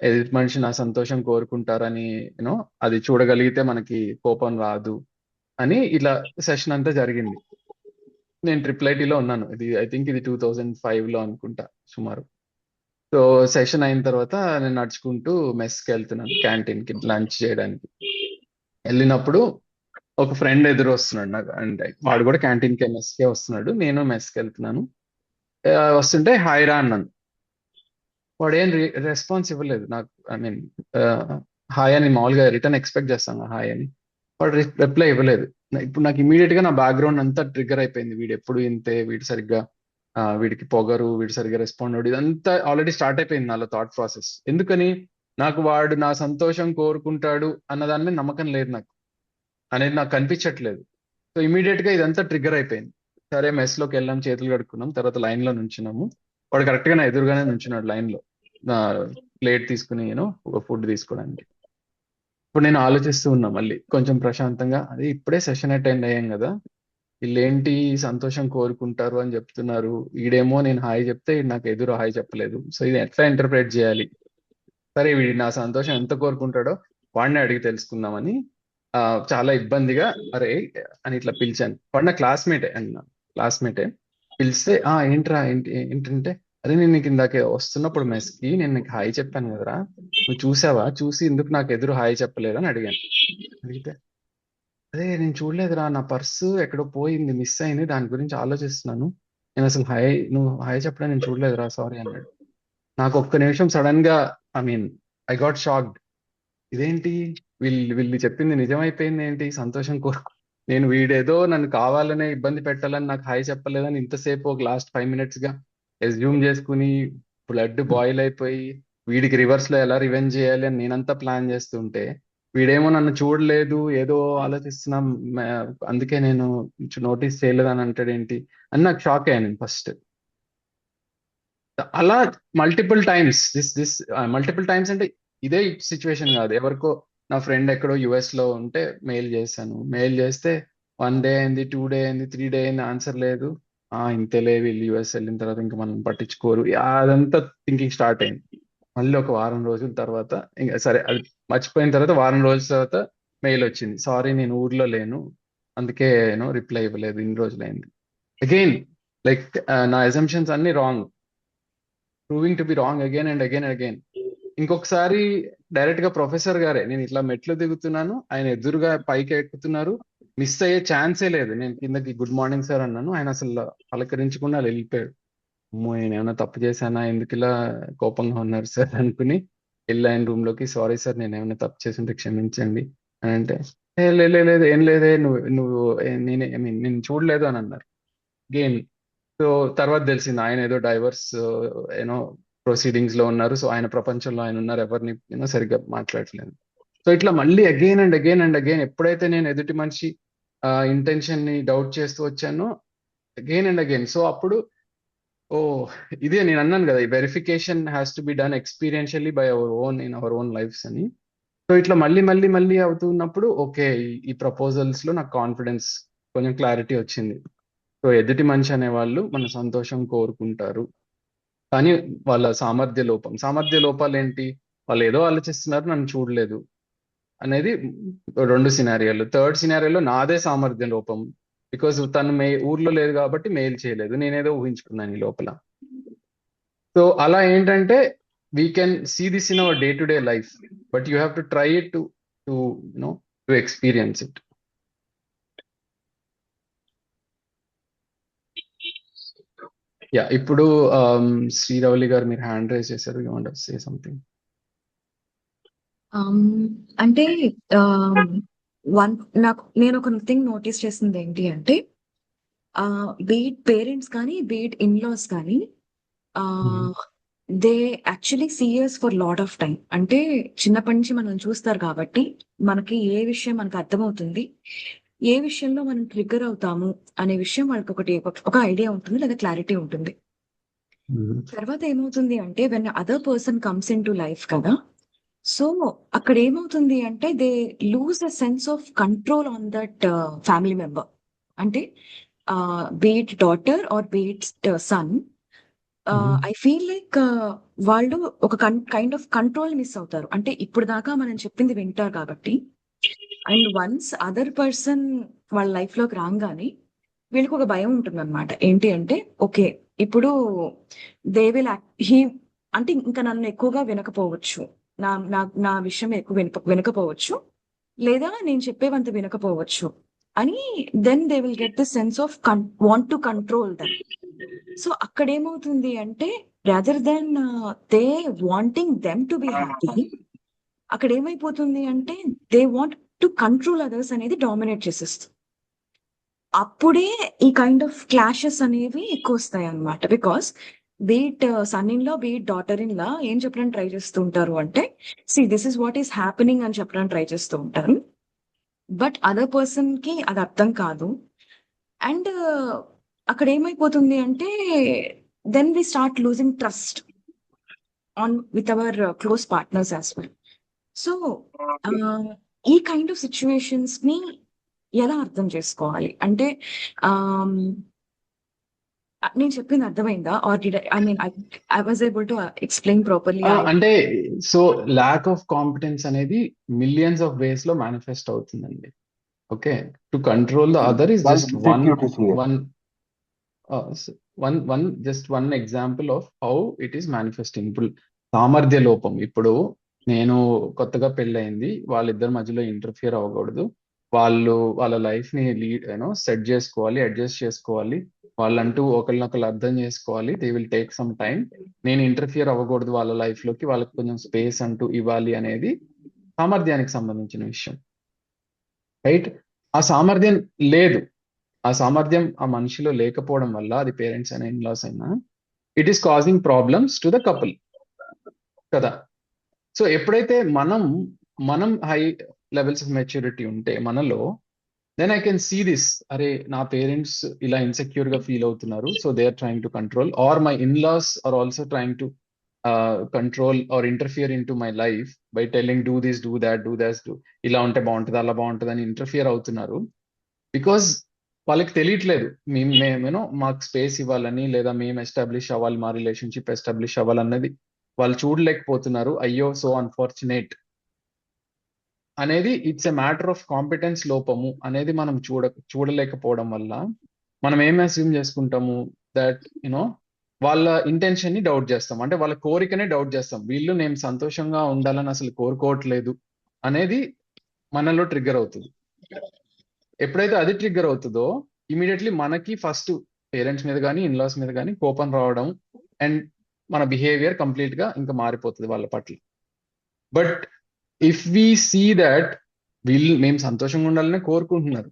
ఎదుటి మనిషి నా సంతోషం కోరుకుంటారని యూనో అది చూడగలిగితే మనకి కోపం రాదు అని ఇలా సెషన్ అంతా జరిగింది. నేను IIITలో ఉన్నాను. ఇది ఐ థింక్ ఇది 2005లో అనుకుంటా సుమారు. సో సెషన్ అయిన తర్వాత నేను నడుచుకుంటూ మెస్కి వెళ్తున్నాను, క్యాంటీన్కి లంచ్ చేయడానికి. వెళ్ళినప్పుడు ఒక ఫ్రెండ్ ఎదురు వస్తున్నాడు నాకు, అంటే వాడు కూడా క్యాంటీన్కి మెస్కే వస్తున్నాడు, నేను మెస్కి వెళ్తున్నాను. వస్తుంటే హాయ్ రా అన్నాను. వాడు ఏం రెస్పాన్స్ ఇవ్వలేదు నాకు. ఐ మీన్ హాయ్ అని మామూలుగా రిటర్న్ ఎక్స్పెక్ట్ చేస్తాను హాయ్ అని, వాడు రిప్లై ఇవ్వలేదు. ఇప్పుడు నాకు ఇమీడియట్ గా నా బ్యాక్గ్రౌండ్ అంతా ట్రిగ్గర్ అయిపోయింది. వీడు ఎప్పుడు ఇంతే, వీడు సరిగ్గా వీడికి పొగరు, వీడు సరిగ్గా రెస్పాండ్ అవ్వడు, ఇదంతా ఆల్రెడీ స్టార్ట్ అయిపోయింది నాలో థాట్ ప్రాసెస్. ఎందుకని? నాకు వాడు నా సంతోషం కోరుకుంటాడు అన్న దాని మీద నమ్మకం లేదు నాకు, అనేది నాకు కనిపించట్లేదు. సో ఇమీడియట్ గా ఇదంతా ట్రిగ్గర్ అయిపోయింది. సరే మెస్లోకి వెళ్ళాం, చేతులు కడుక్కున్నాం, తర్వాత లైన్ లో నుంచున్నాము. వాడు కరెక్ట్ గా నా ఎదురుగానే నుంచున్నాడు లైన్ లో, నా ప్లేట్ తీసుకుని ఒక ఫుడ్ తీసుకోవడానికి. ఇప్పుడు నేను ఆలోచిస్తూ ఉన్నా మళ్ళీ కొంచెం ప్రశాంతంగా, అదే ఇప్పుడే సెషన్ అటెండ్ అయ్యాం కదా, వీళ్ళేంటి సంతోషం కోరుకుంటారు అని చెప్తున్నారు, ఈడేమో నేను హాయ్ చెప్తే ఈడు నాకు ఎదురు హాయ్ చెప్పలేదు. సో ఇది ఎట్లా ఇంటర్ప్రేట్ చేయాలి? సరే వీడి నా సంతోషం ఎంత కోరుకుంటాడో వాడిని అడిగి తెలుసుకుందామని చాలా ఇబ్బందిగా అరే అని ఇట్లా పిలిచాను. వాడు నా క్లాస్మేటే పిలిస్తే ఏంట్రా ఏంటంటే, అరే నేను నీకు ఇందాక వస్తున్నప్పుడు మెస్కి నేను నీకు హాయ్ చెప్పాను కదరా, నువ్వు చూసావా, చూసి ఎందుకు నాకు ఎదురు హాయ్ చెప్పలేదు అని అడిగాను. అడిగితే అదే నేను చూడలేదురా, నా పర్సు ఎక్కడో పోయింది, మిస్ అయింది, దాని గురించి ఆలోచిస్తున్నాను, నేను అసలు నువ్వు హాయ్ చెప్పడం నేను చూడలేదురా, సారీ అన్నాడు. నాకు ఒక్క నిమిషం సడన్ గా ఐ గాట్ షాక్డ్. ఇదేంటి వీళ్ళు చెప్పింది నిజమైపోయింది ఏంటి? సంతోషం నేను వీడేదో నన్ను కావాలనే ఇబ్బంది పెట్టాలని నాకు హాయ్ చెప్పలేదని ఇంతసేపు ఒక లాస్ట్ 5 minutes గా ఎస్యూమ్ చేసుకుని బ్లడ్ బాయిల్ అయిపోయి వీడికి రివర్స్ లో ఎలా రివెంజ్ చేయాలి అని నేనంతా ప్లాన్ చేస్తుంటే, వీడేమో నన్ను చూడలేదు, ఏదో ఆలోచిస్తున్నా, అందుకే నేను నోటీస్ చేయలేదు అని అంటాడేంటి అని నాకు షాక్ అయ్యాను ఫస్ట్. అలా మల్టిపుల్ టైమ్స్ అంటే ఇదే సిచ్యువేషన్ కాదు, ఎవరికో నా ఫ్రెండ్ ఎక్కడో US లో ఉంటే మెయిల్ చేశాను, మెయిల్ చేస్తే 1 day అయింది, 2 day అయింది, 3 day అయింది, ఆన్సర్ లేదు. ఇంతేలే వీళ్ళు US వెళ్ళిన తర్వాత ఇంకా మనం పట్టించుకోరు, అదంతా థింకింగ్ స్టార్ట్ అయింది. మళ్ళీ ఒక వారం రోజుల తర్వాత ఇంకా సరే అది మర్చిపోయిన తర్వాత వారం రోజుల తర్వాత మెయిల్ వచ్చింది, సారీ నేను ఊర్లో లేను, అందుకే రిప్లై ఇవ్వలేదు, ఇన్ని రోజులైంది. అగైన్ లైక్ నా అజంప్షన్స్ అన్ని wrong, proving to be wrong again and again. ఇంకొకసారి డైరెక్ట్ గా ప్రొఫెసర్ గారే, నేను ఇట్లా మెట్లు దిగుతున్నాను, ఆయన ఎదురుగా పైకి ఎక్కుతున్నారు, మిస్ అయ్యే ఛాన్సే లేదు, నేను కిందకి గుడ్ మార్నింగ్ సార్ అన్నాను, ఆయన అసలు పలకరించకుండా అలా వెళ్ళిపోయాడు. అమ్మో నేను ఏమైనా తప్పు చేశానా, ఎందుకు ఇలా కోపంగా ఉన్నారు సార్ అనుకుని వెళ్ళాను రూమ్ లోకి. సారీ సార్ నేను ఏమైనా తప్పు చేస్తుంటే క్షమించండి అని అంటే, లేదు ఏం లేదే, నువ్వు నేను చూడలేదు అని అన్నారు. గేమ్. సో తర్వాత తెలిసింది ఆయన ఏదో డైవర్స్ ప్రొసీడింగ్స్ లో ఉన్నారు, సో ఆయన ప్రపంచంలో ఆయన ఉన్నారు, ఎవరిని సరిగ్గా మాట్లాడలేదు. సో ఇట్లా మళ్ళీ అగైన్ అండ్ అగైన్ ఎప్పుడైతే నేను ఎదుటి మనిషి ఇంటెన్షన్ ని డౌట్ చేస్తూ వచ్చానో అగైన్ అండ్ అగైన్, సో అప్పుడు ఇదే నేను అన్నాను కదా, verification has to be done experientially by our own lives అని. సో ఇట్లా మళ్ళీ అవుతున్నప్పుడు ఓకే, ఈ ప్రపోజల్స్ లో నాకు కాన్ఫిడెన్స్, కొంచెం క్లారిటీ వచ్చింది. సో ఎదుటి మనిషి అనే వాళ్ళు మన సంతోషం కోరుకుంటారు, కానీ వాళ్ళ సామర్థ్య లోపాలు ఏంటి? వాళ్ళు ఏదో ఆలోచిస్తున్నారు, నన్ను చూడలేదు, అనేది రెండు సినారియోలు. థర్డ్ సినారియోలో నాదే సామర్థ్యం లోపం, బికాజ్ తను ఊర్లో లేదు కాబట్టి మెయిల్ చేయలేదు, నేనేదో ఊహించుకున్నాను ఈ లోపల. సో అలా ఏంటంటే we can see this in our day to day life, but you have to try it to to experience it. Yeah, ఇప్పుడు శ్రీరవళి గారు మీరు హ్యాండ్ రైజ్ చేశారు, you want to say something. అంటే వన్ నేను ఒక థింగ్ నోటీస్ చేసింది ఏంటి అంటే, బీట్ పేరెంట్స్ కానీ బీట్ ఇన్లాస్ కానీ they actually seers for lot of time. అంటే చిన్నప్పటి నుంచి మనం చూస్తారు కాబట్టి మనకి ఏ విషయం మనకు అర్థమవుతుంది, ఏ విషయంలో మనం ట్రిగ్గర్ అవుతాము అనే విషయం వాళ్ళకి ఒక ఐడియా ఉంటుంది, లేదా క్లారిటీ ఉంటుంది. తర్వాత ఏమవుతుంది అంటే when other person comes in to life కదా, సో అక్కడ ఏమవుతుంది అంటే they lose a sense of control on that family member. అంటే be it daughter or be it son, I feel like వాళ్ళు ఒక కైండ్ ఆఫ్ కంట్రోల్ మిస్ అవుతారు. అంటే ఇప్పుడు దాకా మనం చెప్పింది వింటారు కాబట్టి, అండ్ వన్స్ అదర్ పర్సన్ వాళ్ళ లైఫ్ లోకి రాగానే వీళ్ళకి ఒక భయం ఉంటుంది అనమాట. ఏంటి అంటే ఓకే ఇప్పుడు దే విల్ అంటే ఇంకా నన్ను ఎక్కువగా వినకపోవచ్చు, నా విషయం ఎక్కువ వినకపోవచ్చు, లేదా నేను చెప్పేవంత వినకపోవచ్చు అని, then they will get the sense of want to control them. So అక్కడ ఏమవుతుంది అంటే rather than they wanting them to be happy, అక్కడ ఏమైపోతుంది అంటే they want to control others అనేది డామినేట్ చేసేస్తుంది. అప్పుడే ఈ కైండ్ ఆఫ్ క్లాషెస్ అనేవి ఎక్కువ వస్తాయి అన్నమాట. Because be it son in law be it daughter in law ఏం చెప్పడానికి ట్రై చేస్తూ ఉంటారు అంటే, see this is what is happening అని చెప్పడానికి ట్రై చేస్తూ ఉంటారు, బట్ అదర్ పర్సన్ కి అది అర్థం కాదు. అండ్ అక్కడ ఏమైపోతుంది అంటే then we start losing trust on with our close partners as well. So ఈ కైండ్ ఆఫ్ సిచ్యువేషన్స్ ని ఎలా అర్థం చేసుకోవాలి అంటే, నేను చెప్పింది అర్థమైందా? Or did I mean I was able to explain properly? అంటే సో ల్యాక్ ఆఫ్ కాంపిటెన్స్ అనేది మిలియన్స్ ఆఫ్ వేస్ లో మేనిఫెస్ట్ అవుతుందండి. Okay, to control the other is just one example of how it is manifesting. ఇప్పుడు సామర్థ్య లోపం, ఇప్పుడు నేను కొత్తగా పెళ్ళయింది, వాళ్ళిద్దరి మధ్యలో ఇంటర్ఫియర్ అవ్వకూడదు, వాళ్ళ లైఫ్ ని సెట్ చేసుకోవాలి, అడ్జస్ట్ చేసుకోవాలి, వాళ్ళంటూ ఒకరినొకరు అర్థం చేసుకోవాలి, they will take some time, నేను ఇంటర్ఫియర్ అవ్వకూడదు వాళ్ళ లైఫ్ లోకి, వాళ్ళకి కొంచెం స్పేస్ అంటూ ఇవ్వాలి అనేది సామర్థ్యానికి సంబంధించిన విషయం, రైట్? ఆ సామర్థ్యం లేదు, ఆ సామర్థ్యం ఆ మనిషిలో లేకపోవడం వల్ల, అది పేరెంట్స్ అయినా ఇన్లాస్ అయినా, it is causing problems to the couple కదా. సో ఎప్పుడైతే మనం హై లెవెల్స్ ఆఫ్ మెచ్యూరిటీ ఉంటే మనలో, then I can see this, అరే నా పేరెంట్స్ ఇలా ఇన్సెక్యూర్ గా ఫీల్ అవుతున్నారు, so they are trying to control, or my in-laws are also trying to control or interfere in to my life by telling do this, do that, do that, ఇలా ఉంటే బాగుంటుంది, అలా బాగుంటుంది అని interfere అవుతున్నారు. Because వాళ్ళకి తెలియట్లేదు మేమేనో మాకు స్పేస్ ఇవ్వాలని, లేదా మేము ఎస్టాబ్లిష్ అవ్వాలి, మా రిలేషన్షిప్ ఎస్టాబ్లిష్ అవ్వాలన్నది వాళ్ళు చూడలేకపోతున్నారు. అయ్యో సో అన్ఫార్చునేట్ అనేది, it's a matter of competence లోపము అనేది మనం చూడలేకపోవడం వల్ల మనం ఏం అస్యూమ్ చేసుకుంటాము, దట్ వాళ్ళ ఇంటెన్షన్ ని డౌట్ చేస్తాం, అంటే వాళ్ళ కోరికనే డౌట్ చేస్తాం, వీళ్ళు నేను సంతోషంగా ఉండాలని అసలు కోరుకోవట్లేదు అనేది మనలో ట్రిగ్గర్ అవుతుంది. ఎప్పుడైతే అది ట్రిగ్గర్ అవుతుందో ఇమీడియట్లీ మనకి ఫస్ట్ పేరెంట్స్ మీద కానీ ఇన్లాస్ మీద కానీ కోపం రావడం, అండ్ మన బిహేవియర్ కంప్లీట్ గా ఇంకా మారిపోతుంది వాళ్ళ పట్ల. But if we see that మేము సంతోషంగా ఉండాలని కోరుకుంటున్నారు,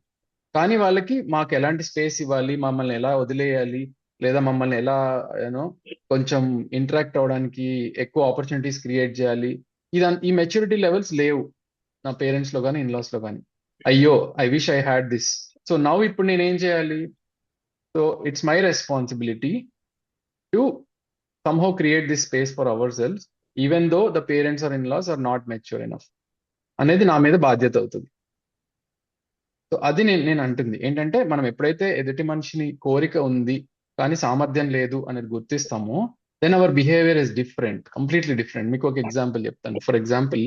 కానీ వాళ్ళకి మాకు ఎలాంటి స్పేస్ ఇవ్వాలి, మమ్మల్ని ఎలా వదిలేయాలి, లేదా మమ్మల్ని ఎలా కొంచెం ఇంటరాక్ట్ అవడానికి ఎక్కువ ఆపర్చునిటీస్ క్రియేట్ చేయాలి, ఈ మెచ్యూరిటీ లెవెల్స్ లేవు నా పేరెంట్స్ లో కానీ ఇన్లాస్ లో కానీ. అయ్యో I wish I had this, so now ఇప్పుడు నేనేం చేయాలి, so it's my responsibility to somehow create this space for ourselves even though the parents or in-laws are not mature enough అనేది నా మీద బాధ్యత అవుతుంది. సో అది నేను అంటుంది ఏంటంటే, మనం ఎప్పుడైతే ఎదుటి మనిషిని కోరిక ఉంది కానీ సామర్థ్యం లేదు అనేది గుర్తిస్తామో, then our behaviour is different, completely different. మీకు ఒక ఎగ్జాంపుల్ చెప్తాను. ఫర్ ఎగ్జాంపుల్,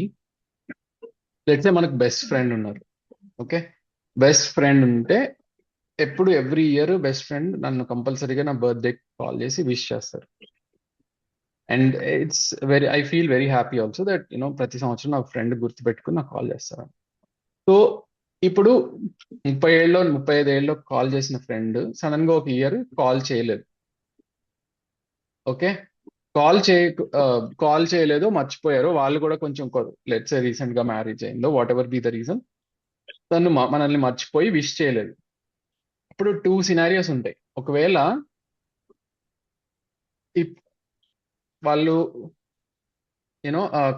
లెట్స్ సే మనకు బెస్ట్ ఫ్రెండ్ ఉన్నారు. ఓకే, బెస్ట్ ఫ్రెండ్ ఉంటే ఎప్పుడు ఎవ్రీ ఇయర్ బెస్ట్ ఫ్రెండ్ నన్ను కంపల్సరీగా నా బర్త్డే కాల్ చేసి విష్ చేస్తారు. And it's I feel very happy also that ప్రతి సంవత్సరం నా ఫ్రెండ్ గుర్తుపెట్టుకుని నాకు కాల్ చేస్తారు. సో ఇప్పుడు 35 ఏళ్ళలో కాల్ చేసిన ఫ్రెండ్ సడన్ గా ఒక ఇయర్ కాల్ చేయలేదు. ఓకే, కాల్ చేయలేదో మర్చిపోయారు, వాళ్ళు కూడా కొంచెం లెట్స్ రీసెంట్ గా మ్యారేజ్ అయిందో what ever be the reason, మనల్ని మర్చిపోయి విష్ చేయలేదు. ఇప్పుడు 2 సినారియోస్ ఉంటాయి. ఒకవేళ వాళ్ళు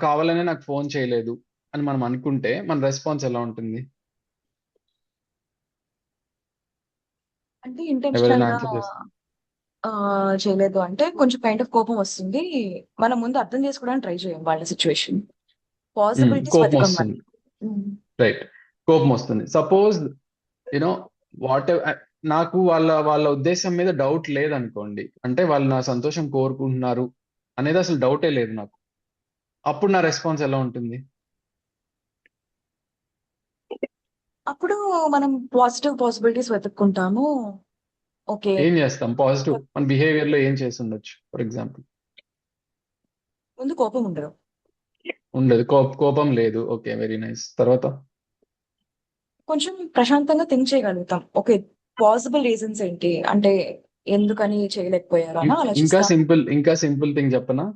కావాలనే నాకు ఫోన్ చేయలేదు అని మనం అనుకుంటే మన రెస్పాన్స్ ఎలా ఉంటుంది? అంటే ఇంటెన్షనల్ ఎవరైనా గా ఆన్సర్ చేస్తారు? చేయలేదు అంటే కొంచెం కైండ్ ఆఫ్ కోపం వస్తుంది. మనం ముందు అర్థం చేసుకోవడానికి ట్రై చేయం వాళ్ళ సిచ్యువేషన్, పాసిబిలిటీస్ కోపం వెతకం వస్తుంది, మనం. రైట్? కోపం వస్తుంది. సపోజ్ వాట్ నాకు వాళ్ళ ఉద్దేశం మీద డౌట్ లేదనుకోండి, అంటే వాళ్ళు నా సంతోషం కోరుకుంటున్నారు అనేది అసలు డౌటే లేదు నాకు, అప్పుడు నా రెస్పాన్స్ ఎలా ఉంటుంది? అప్పుడు మనం పాజిటివ్ పాసిబిలిటీస్ వెతుక్కుంటాము. ఓకే, ఏం చేస్తాం పాజిటివ్? మన బిహేవియర్ లో ఏం చేసి ఉండొచ్చు? ఫర్ ఎగ్జాంపుల్ ముందు కోపం ఉండదు. ఉండదు, కోపం లేదు. Okay, very nice. తర్వాత కొంచెం ప్రశాంతంగా థింక్ చేయగలుగుతాం. ఓకే, పాసిబుల్ రీజన్స్ ఏంటి, అంటే ఎందుకని చేయలేకపోయారు అని ఆలోచిస్తాం. ఇంకా సింపుల్ థింగ్ చెప్పనా?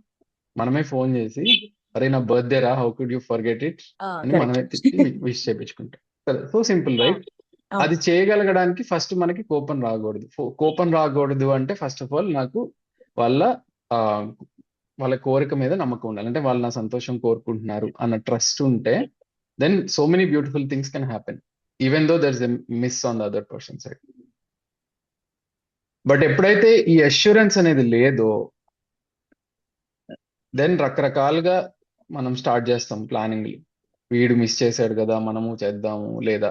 మనమే ఫోన్ చేసి అరే నా బర్త్డే రా, how could you forget it అని మనమే తిట్టి విష్ చేయించుకుంటాం. So simple, right? అది చేయగలగడానికి ఫస్ట్ మనకి కోపం రాకూడదు. కోపం రాకూడదు అంటే ఫస్ట్ ఆఫ్ ఆల్ నాకు వాళ్ళ కోరిక మీద నమ్మకం ఉండాలి. అంటే వాళ్ళు నా సంతోషం కోరుకుంటున్నారు అన్న ట్రస్ట్ ఉంటే then so many beautiful things can happen even though there is a miss on the other person side. But ఎప్పుడైతే ఈ అష్యూరెన్స్ అనేది లేదో దెన్ రకరకాలుగా మనం స్టార్ట్ చేస్తాం ప్లానింగ్. వీడు మిస్ చేశాడు కదా, మనము చేద్దాము, లేదా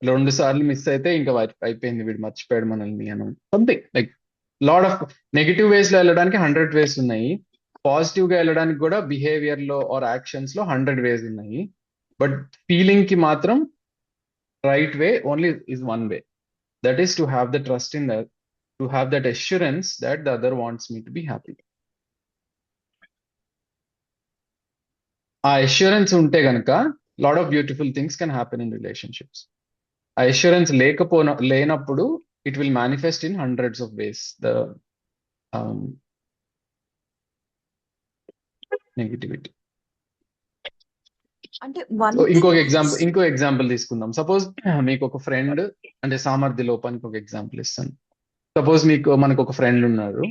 2 సార్లు మిస్ అయితే ఇంకా అయిపోయింది, వీడు మర్చిపోయాడు మనల్ని అని something like lot of negative ways లో వెళ్ళడానికి 100 వేస్ ఉన్నాయి. పాజిటివ్ గా వెళ్ళడానికి కూడా బిహేవియర్ లో ఆర్ యాక్షన్స్ లో 100 వేస్ ఉన్నాయి. బట్ ఫీలింగ్ కి మాత్రం right way only is one way, that is to have the trust in that, to have that assurance that the other wants me to be happy. ఆ assurance ఉంటే గనక lot of beautiful things can happen in relationships. ఆ assurance లేనప్పుడు it will manifest in hundreds of ways the negativity. అంటే ఇంకో example తీసుకుందాం. Suppose మీకు ఒక ఫ్రెండ్, అంటే సామర్థ్య లోపానికి ఒక ఎగ్జాంపుల్ ఇస్తాను. సపోజ్ మనకు ఒక ఫ్రెండ్ ఉన్నారు,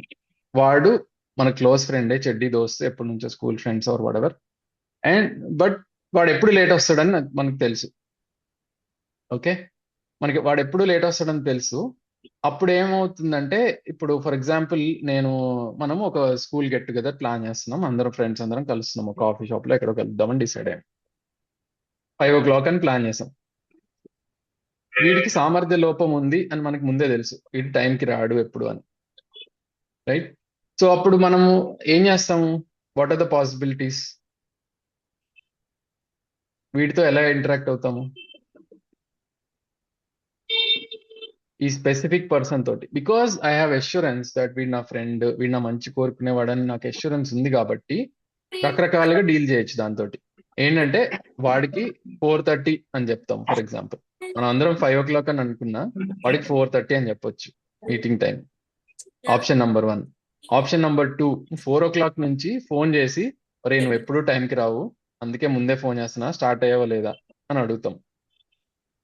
వాడు మన క్లోజ్ ఫ్రెండే, చెడ్డీ దోస్త్, ఎప్పటి నుంచో school friends or whatever. But వాడు ఎప్పుడు లేట్ వస్తాడని మనకు తెలుసు. ఓకే, వాడు ఎప్పుడు లేట్ వస్తాడని తెలుసు. అప్పుడు ఏమవుతుందంటే, ఇప్పుడు ఫర్ ఎగ్జాంపుల్ మనం ఒక స్కూల్ గెట్ టుగెదర్ ప్లాన్ చేస్తున్నాం, అందరం ఫ్రెండ్స్ అందరం కలుస్తున్నాం, ఒక కాఫీ షాప్ లో ఎక్కడో కలుద్దామని డిసైడ్ అయ్యాం. 5 o'clock అని ప్లాన్ చేసాం. వీడికి సామర్థ్య లోపం ఉంది అని మనకు ముందే తెలుసు, వీడి టైంకి రాడు ఎప్పుడు అని, రైట్? సో అప్పుడు మనము ఏం చేస్తాము? What are the possibilities? వీటితో ఎలా ఇంటరాక్ట్ అవుతాము? ఈ స్పెసిఫిక్ పర్సన్ తోటి, because I have assurance that వీడు నా ఫ్రెండ్, వీడు నా మంచి కోరుకునేవాడని నాకు అష్యూరెన్స్ ఉంది కాబట్టి రకరకాలుగా డీల్ చేయొచ్చు దాంతో. ఏంటంటే వాడికి 4:30 అని చెప్తాం. ఫర్ ఎగ్జాంపుల్ మనం అందరం 5 o'clock అని అనుకున్నా, వాడికి 4:30 అని చెప్పొచ్చు meeting time. Option number 1. Option number 2, 4 o'clock నుంచి ఫోన్ చేసి ఒరే నువ్వు ఎప్పుడు టైంకి రావు, అందుకే ముందే ఫోన్ చేస్తున్నా, స్టార్ట్ అయ్యావా లేదా అని అడుగుతాం.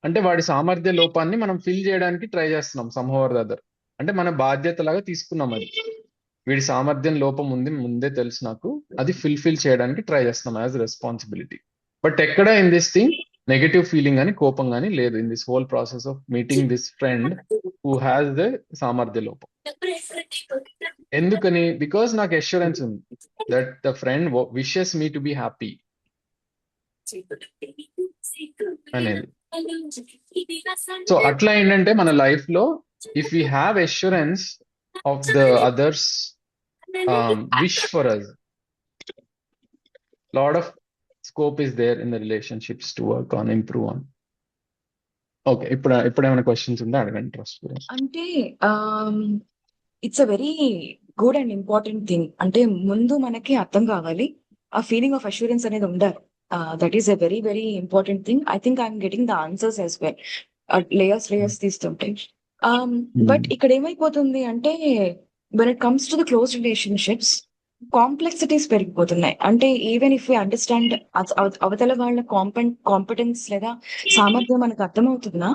అంటే వాడి సామర్థ్య లోపాన్ని మనం ఫిల్ చేయడానికి ట్రై చేస్తున్నాం సమ్హౌ ఆర్ ద అదర్. అంటే మన బాధ్యత లాగా తీసుకున్నాం అది. వీడి సామర్థ్యం లోపం ఉంది ముందే తెలుసు నాకు, అది ఫిల్ చేయడానికి ట్రై చేస్తున్నాం యాజ్ రెస్పాన్సిబిలిటీ. బట్ ఎక్కడ in this thing negative feeling అని, కోపం కానీ లేదు in this whole process of meeting this friend who has the సామర్థ్య లోపం. ఎందుకని? బికాస్ నాకు అష్యూరెన్స్ ఉంది that the friend wishes me to be happy అనేది. సో అట్లా ఏంటంటే మన లైఫ్ లో if we have assurance of the others wish for us, lot of scope is there in the relationships to work on, improve on. Okay, ఇప్పుడు ఏమైనా questions ఉంటే అడగండి trust గురించి. అంటే it's a very good and important thing. అంటే ముందు మనకి అర్థం కావాలి, ఆ ఫీలింగ్ ఆఫ్ అష్యూరెన్స్ అనేది ఉండాలి. That is a very very important thing. I think I'm getting the answers as well, layers తీస్తుంటే. బట్ ఇక్కడ ఏమైపోతుంది అంటే, when it comes to the close relationships, complexities పెరిగిపోతున్నాయి. అంటే ఈవెన్ ఇఫ్ వి అండర్స్టాండ్ అవతల వాళ్ళ కాంపిటెన్స్ లేదా సామర్థ్యం మనకు అర్థమవుతుందా,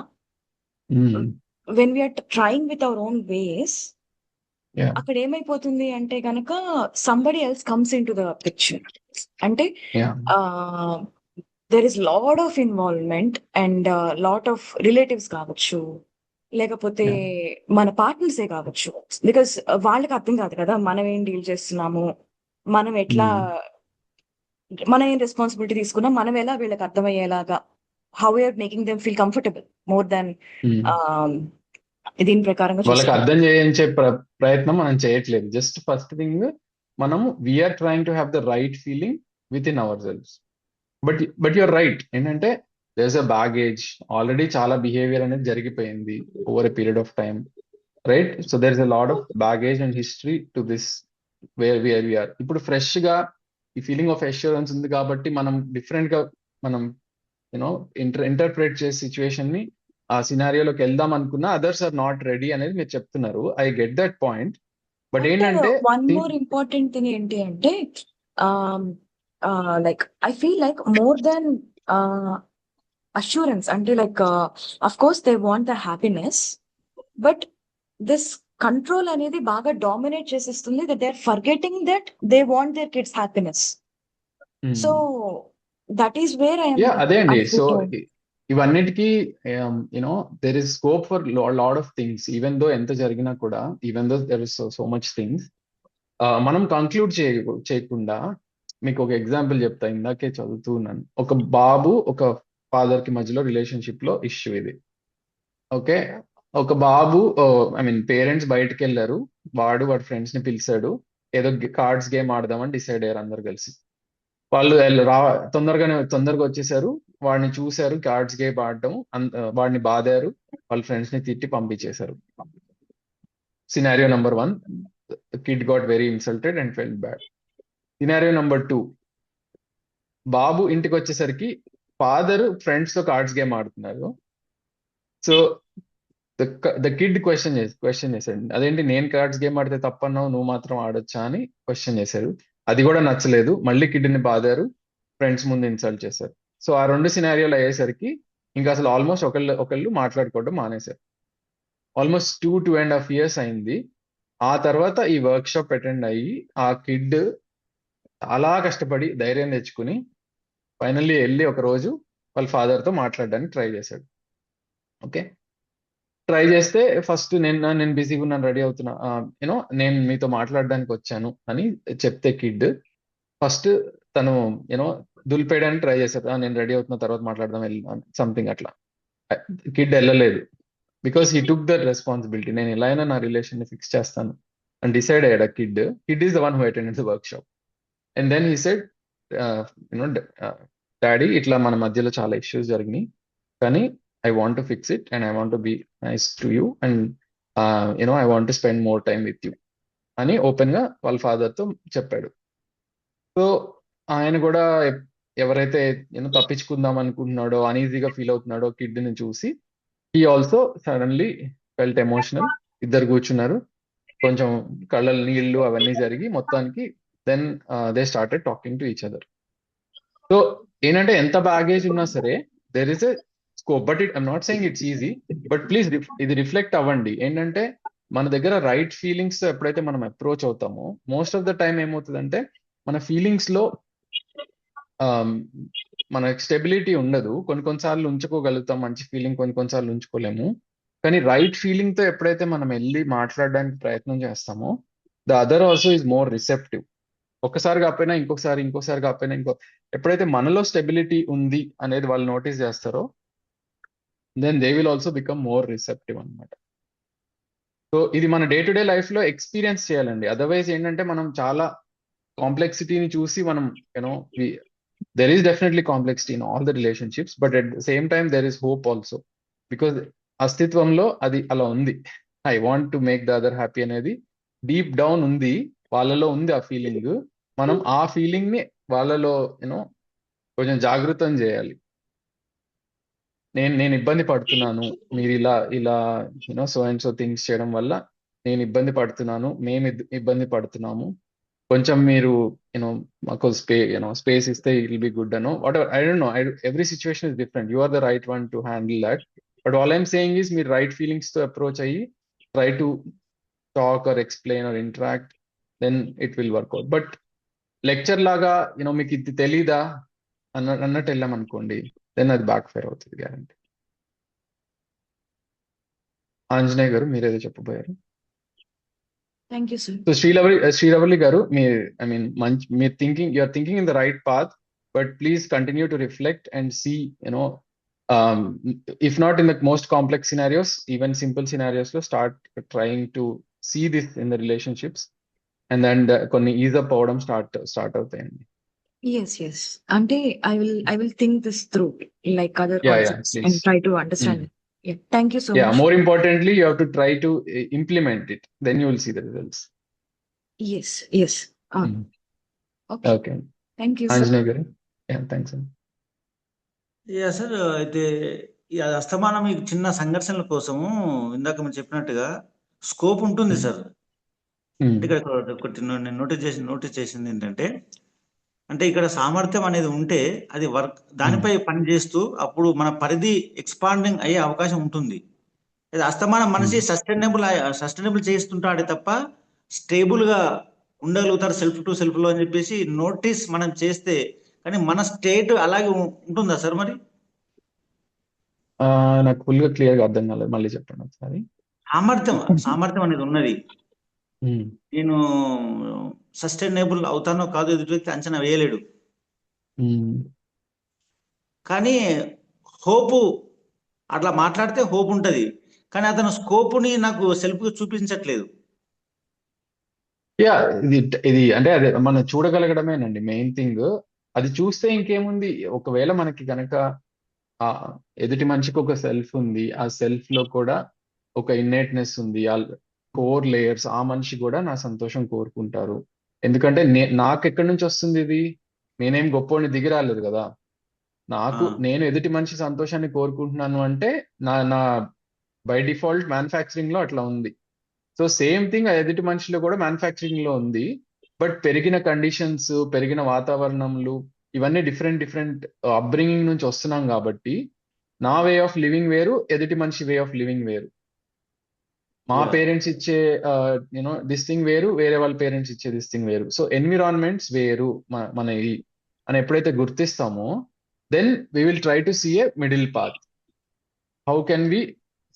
when we are trying with our own ways, Yeah. అక్కడ ఏమైపోతుంది అంటే కనుక somebody else comes in to the picture. అంటే Yeah. There is lot of involvement and lot of relatives కావచ్చు, లేకపోతే మన పార్ట్నర్సే కావచ్చు. బికాస్ వాళ్ళకి అర్థం కాదు కదా మనం ఏం డీల్ చేస్తున్నాము, మనం ఎట్లా, మనం ఏం రెస్పాన్సిబిలిటీ తీసుకున్నాం, మనం ఎలా వీళ్ళకి అర్థమయ్యేలాగా, how are making them feel comfortable more than దీని ప్రకారంగా వాళ్ళకి చూసుకుంటాం. అర్థం చేయించే ప్రయత్నం మనం చేయట్లేదు. జస్ట్ ఫస్ట్ థింగ్ మనం we are trying to have the right feeling with in our selves. But your right, ఏంటంటే దేర్స్ అ బ్యాగేజ్, ఆల్రెడీ చాలా బిహేవియర్ అనేది జరిగిపోయింది over a period of time, right? So there is a lot of baggage and history to this where we are. ఇప్పుడు fresh గా ఈ feeling of assurance ఉంది కాబట్టి మనం డిఫరెంట్ గా మనం యూనో ఇంటర్ప్రిట్ చేసే సిచ్యువేషన్ ని ఆ సినారియోలోకి వెళ్దాం అనుకున్నా అదర్స్ ఆర్ నాట్ రెడీ అనేది మీరు చెప్తున్నారు. I get that point. But ఏంటంటే వన్ మోర్ ఇంపార్టెంట్ థింగ్ ఏంటి అంటే, like I feel like more than assurance అంటే, like of course they want the happiness, but this control అనేది బాగా డామినేట్ చేసేస్తుంది. That they are forgetting that they want their kids happiness. So that is where I అదే అండి. So ఇవన్నిటికీ you know there is scope for lot of things, even though ఎంత జరిగినా కూడా, even though there is so much things మనం conclude చేయకుండా మీకు ఒక ఎగ్జాంపుల్ చెప్తా. ఇందాకే చదువుతూ ఉన్నాను, ఒక బాబు ఒక ఫాదర్ కి మధ్యలో రిలేషన్షిప్ లో ఇష్యూ ఇది. ఓకే, ఒక బాబు ఐ మీన్ పేరెంట్స్ బయటకు వెళ్ళారు, వాడి ఫ్రెండ్స్ ని పిలిచాడు, ఏదో కార్డ్స్ గేమ్ ఆడదామని డిసైడ్ అయ్యారు అందరు కలిసి. వాళ్ళు తొందరగా వచ్చేసారు, వాడిని చూశారు కార్డ్స్ గేమ్ ఆడటం, వాడిని బాదారు, వాళ్ళ ఫ్రెండ్స్ ని తిట్టి పంపించేశారు. Scenario number 1, kid got very insulted and felt bad. Scenario number 2, బాబు ఇంటికి వచ్చేసరికి ఫాదర్ ఫ్రెండ్స్ తో కార్డ్స్ గేమ్ ఆడుతున్నారు. సో ద కిడ్ క్వశ్చన్ చేశాడు, అదేంటి నేను కార్డ్స్ గేమ్ ఆడితే తప్పన్నావు, నువ్వు మాత్రం ఆడొచ్చా అని క్వశ్చన్ చేశారు. అది కూడా నచ్చలేదు, మళ్ళీ కిడ్ని బాదారు, ఫ్రెండ్స్ ముందు ఇన్సల్ట్ చేశారు. సో ఆ 2 సినారియోలు అయ్యేసరికి ఇంకా అసలు ఆల్మోస్ట్ ఒకళ్ళు మాట్లాడుకోవడం మానేశారు. ఆల్మోస్ట్ 2.5 years అయింది. ఆ తర్వాత ఈ వర్క్ షాప్ అటెండ్ అయ్యి ఆ కిడ్ చాలా కష్టపడి ధైర్యం తెచ్చుకుని ఫైనల్లీ వెళ్ళి ఒక రోజు వాళ్ళ ఫాదర్ తో మాట్లాడడానికి ట్రై చేశాడు. ఓకే, ట్రై చేస్తే ఫస్ట్ నేను బిజీగా ఉన్నాను, రెడీ అవుతున్నా, యూనో నేను మీతో మాట్లాడడానికి వచ్చాను అని చెప్తే కిడ్ ఫస్ట్ తను యూనో దులిపేయడానికి ట్రై చేశారు, నేను రెడీ అవుతున్న తర్వాత మాట్లాడదాం సంథింగ్ అట్లా. కిడ్ వెళ్ళలేదు, because he took the responsibility, నేను ఎలా అయినా నా రిలేషన్ ని ఫిక్స్ చేస్తాను అని డిసైడ్ అయ్యాడు. Kid is the one who attended the work. And then he said, you know daddy ఇట్లా మన మధ్యలో చాలా ఇష్యూస్ జరిగినాయి, కానీ I want to fix it and I want to be nice to you and you know I want to spend more time with you అని open గా వాళ్ళ father తో చెప్పాడు. సో ఆయన కూడా ఎవరైతే యూనో తప్పించుకుందాం అనుకుంటున్నాడో, అనీజీగా ఫీల్ అవుతున్నాడో కిడ్ ని చూసి he also suddenly felt emotional. ఇద్దరు కూర్చున్నారు, కొంచెం కళ్ళ నీళ్లు అవన్నీ జరిగి మొత్తానికి then they started talking to each other. So ఏంటంటే ఎంత బ్యాగేజ్ ఉన్నా సరే there is a scope, but I'm not saying it's easy, but please ఇది రిఫ్లెక్ట్ అవ్వండి. ఏంటంటే మన దగ్గర రైట్ ఫీలింగ్స్ ఎప్పుడైతే మనం అప్రోచ్ అవుతామో మోస్ట్ ఆఫ్ ద టైం ఏమవుతుందంటే మన ఫీలింగ్స్ లో మనకి స్టెబిలిటీ ఉండదు. కొన్నిసార్లు ఉంచుకోగలుగుతాం మంచి ఫీలింగ్, కొన్నిసార్లు ఉంచుకోలేము. కానీ రైట్ ఫీలింగ్ తో ఎప్పుడైతే మనం వెళ్ళి మాట్లాడడానికి ప్రయత్నం చేస్తామో the other also is more receptive. ఒక్కసారి కాకపోయినా ఇంకోసారి కాకపోయినా ఎప్పుడైతే మనలో స్టెబిలిటీ ఉంది అనేది వాళ్ళు నోటీస్ చేస్తారో then they will also become more receptive అన్నమాట. సో ఇది మన డే టు డే లైఫ్ లో ఎక్స్పీరియన్స్ చేయాలండి. అదర్వైజ్ ఏంటంటే మనం చాలా కాంప్లెక్సిటీని చూసి మనం you know there is definitely complexity in all the relationships, but at the same time there is hope also, because అస్తిత్వంలో అది అలా ఉంది. I want to make the other happy అనేది డీప్ డౌన్ ఉంది, వాళ్ళలో ఉంది ఆ ఫీలింగ్. మనం ఆ ఫీలింగ్ ని వాళ్ళలో యూనో కొంచెం జాగృతం చేయాలి. నేను ఇబ్బంది పడుతున్నాను, మీరు ఇలా ఇలా you know so and so things చేయడం వల్ల నేను ఇబ్బంది పడుతున్నాను, మేము ఇబ్బంది పడుతున్నాము, కొంచెం మీరు యూనో మాకు స్పేస్ ఇస్తే ఇట్ విల్ బి గుడ్ అనో whatever. I don't know, every situation is different. You are the right one to handle that. But all I'm saying is మీరు రైట్ ఫీలింగ్స్ తో అప్రోచ్ అయ్యి try to talk or explain or interact, then it will work out. బట్ lecture లాగా you know మీకు ఇది తెలీదా అన్నట్టు వెళ్ళామనుకోండి, దెన్ అది బ్యాక్ ఫైర్ అవుతుంది గ్యారంటీ. ఆంజనేయ గారు మీరేదో చెప్పబోయారు. Thank you sir. So Sriravali గారు, మీరు thinking, you're thinking in the right path, but please continue to reflect and see you know if not in the most complex scenarios, even simple scenarios లో start trying to see this in the relationships, and then కొన్ని ease up అవ్వడం start అవుతాయండి. Yes. అంటే I will think this through, like other Yeah, concepts, and please. try to understand it. Yeah. Thank you so Yeah, much. more importantly, you have to try to implement it. Then you will see the results. Yes. Mm. Okay. Okay. Thank you, sir. Anjane garu. Yeah, thanks. Yeah sir, అయితే ఈ అస్తమానం ఈ చిన్న సంఘర్షణల కోసము ఇందాక మీరు చెప్పినట్టుగా scope ఉంటుంది సార్. అంటే ఇక్కడ ఒకటి నేను నోటీస్ చేసింది ఏంటంటే, అంటే ఇక్కడ సామర్థ్యం అనేది ఉంటే అది వర్క్ దానిపై పని చేస్తూ అప్పుడు మన పరిధి ఎక్స్పాండింగ్ అయ్యే అవకాశం ఉంటుంది. ఇది అస్తమానం మనిషి సస్టైనబుల్ చేస్తుంటాడే తప్ప స్టేబుల్ గా ఉండగలుగుతారు సెల్ఫ్ టు సెల్ఫ్ లో అని చెప్పేసి నోటీస్ మనం చేస్తే, కానీ మన స్టేట్ అలాగే ఉంటుందా సార్ మరి? నాకు ఫుల్ గా క్లియర్ గా అర్థం కాలేదు, మళ్ళీ చెప్పండి ఒకసారి. సామర్థ్యం అనేది ఉన్నది. నేను సస్టైనబుల్ అవుతానో కాదు ఎదుటి వ్యక్తి అంచనా వేయలేడు, కానీ హోపు అట్లా మాట్లాడితే హోప్ ఉంటది, కానీ అతను స్కోపుని నాకు సెల్ఫ్ గా చూపించట్లేదు. యా, ఇది అంటే అదే మనం చూడగలగడమేనండి మెయిన్ థింగ్. అది చూస్తే ఇంకేముంది, ఒకవేళ మనకి గనక ఆ ఎదుటి మనిషికి ఒక సెల్ఫ్ ఉంది, ఆ సెల్ఫ్ లో కూడా ఒక ఇన్నేట్నెస్ ఉంది, ఆ కోర్ లేయర్స్, ఆ మనిషి కూడా నా సంతోషం కోరుకుంటారు. ఎందుకంటే నాకు ఎక్కడి నుంచి వస్తుంది ఇది, నేనేం గొప్పని దిగి రాలేదు కదా. నేను ఎదుటి మనిషి సంతోషాన్ని కోరుకుంటున్నాను అంటే నా బై డిఫాల్ట్ మ్యానుఫ్యాక్చరింగ్ లో అట్లా ఉంది. సో సేమ్ థింగ్ ఆ ఎదుటి మనిషిలో కూడా మ్యానుఫ్యాక్చరింగ్ లో ఉంది. బట్ పెరిగిన కండిషన్స్, పెరిగిన వాతావరణంలు, ఇవన్నీ డిఫరెంట్ అప్బ్రింగింగ్ నుంచి వస్తున్నాం కాబట్టి నా వే ఆఫ్ లివింగ్ వేరు, ఎదుటి మనిషి వే ఆఫ్ లివింగ్ వేరు. మా పేరెంట్స్ ఇచ్చే దిస్ థింగ్ వేరు, వేరే వాళ్ళ పేరెంట్స్ ఇచ్చే దిస్ థింగ్ వేరు. సో ఎన్విరాన్మెంట్స్ వేరు మన అని ఎప్పుడైతే గుర్తిస్తామో, then we will try to see a middle path. How can we,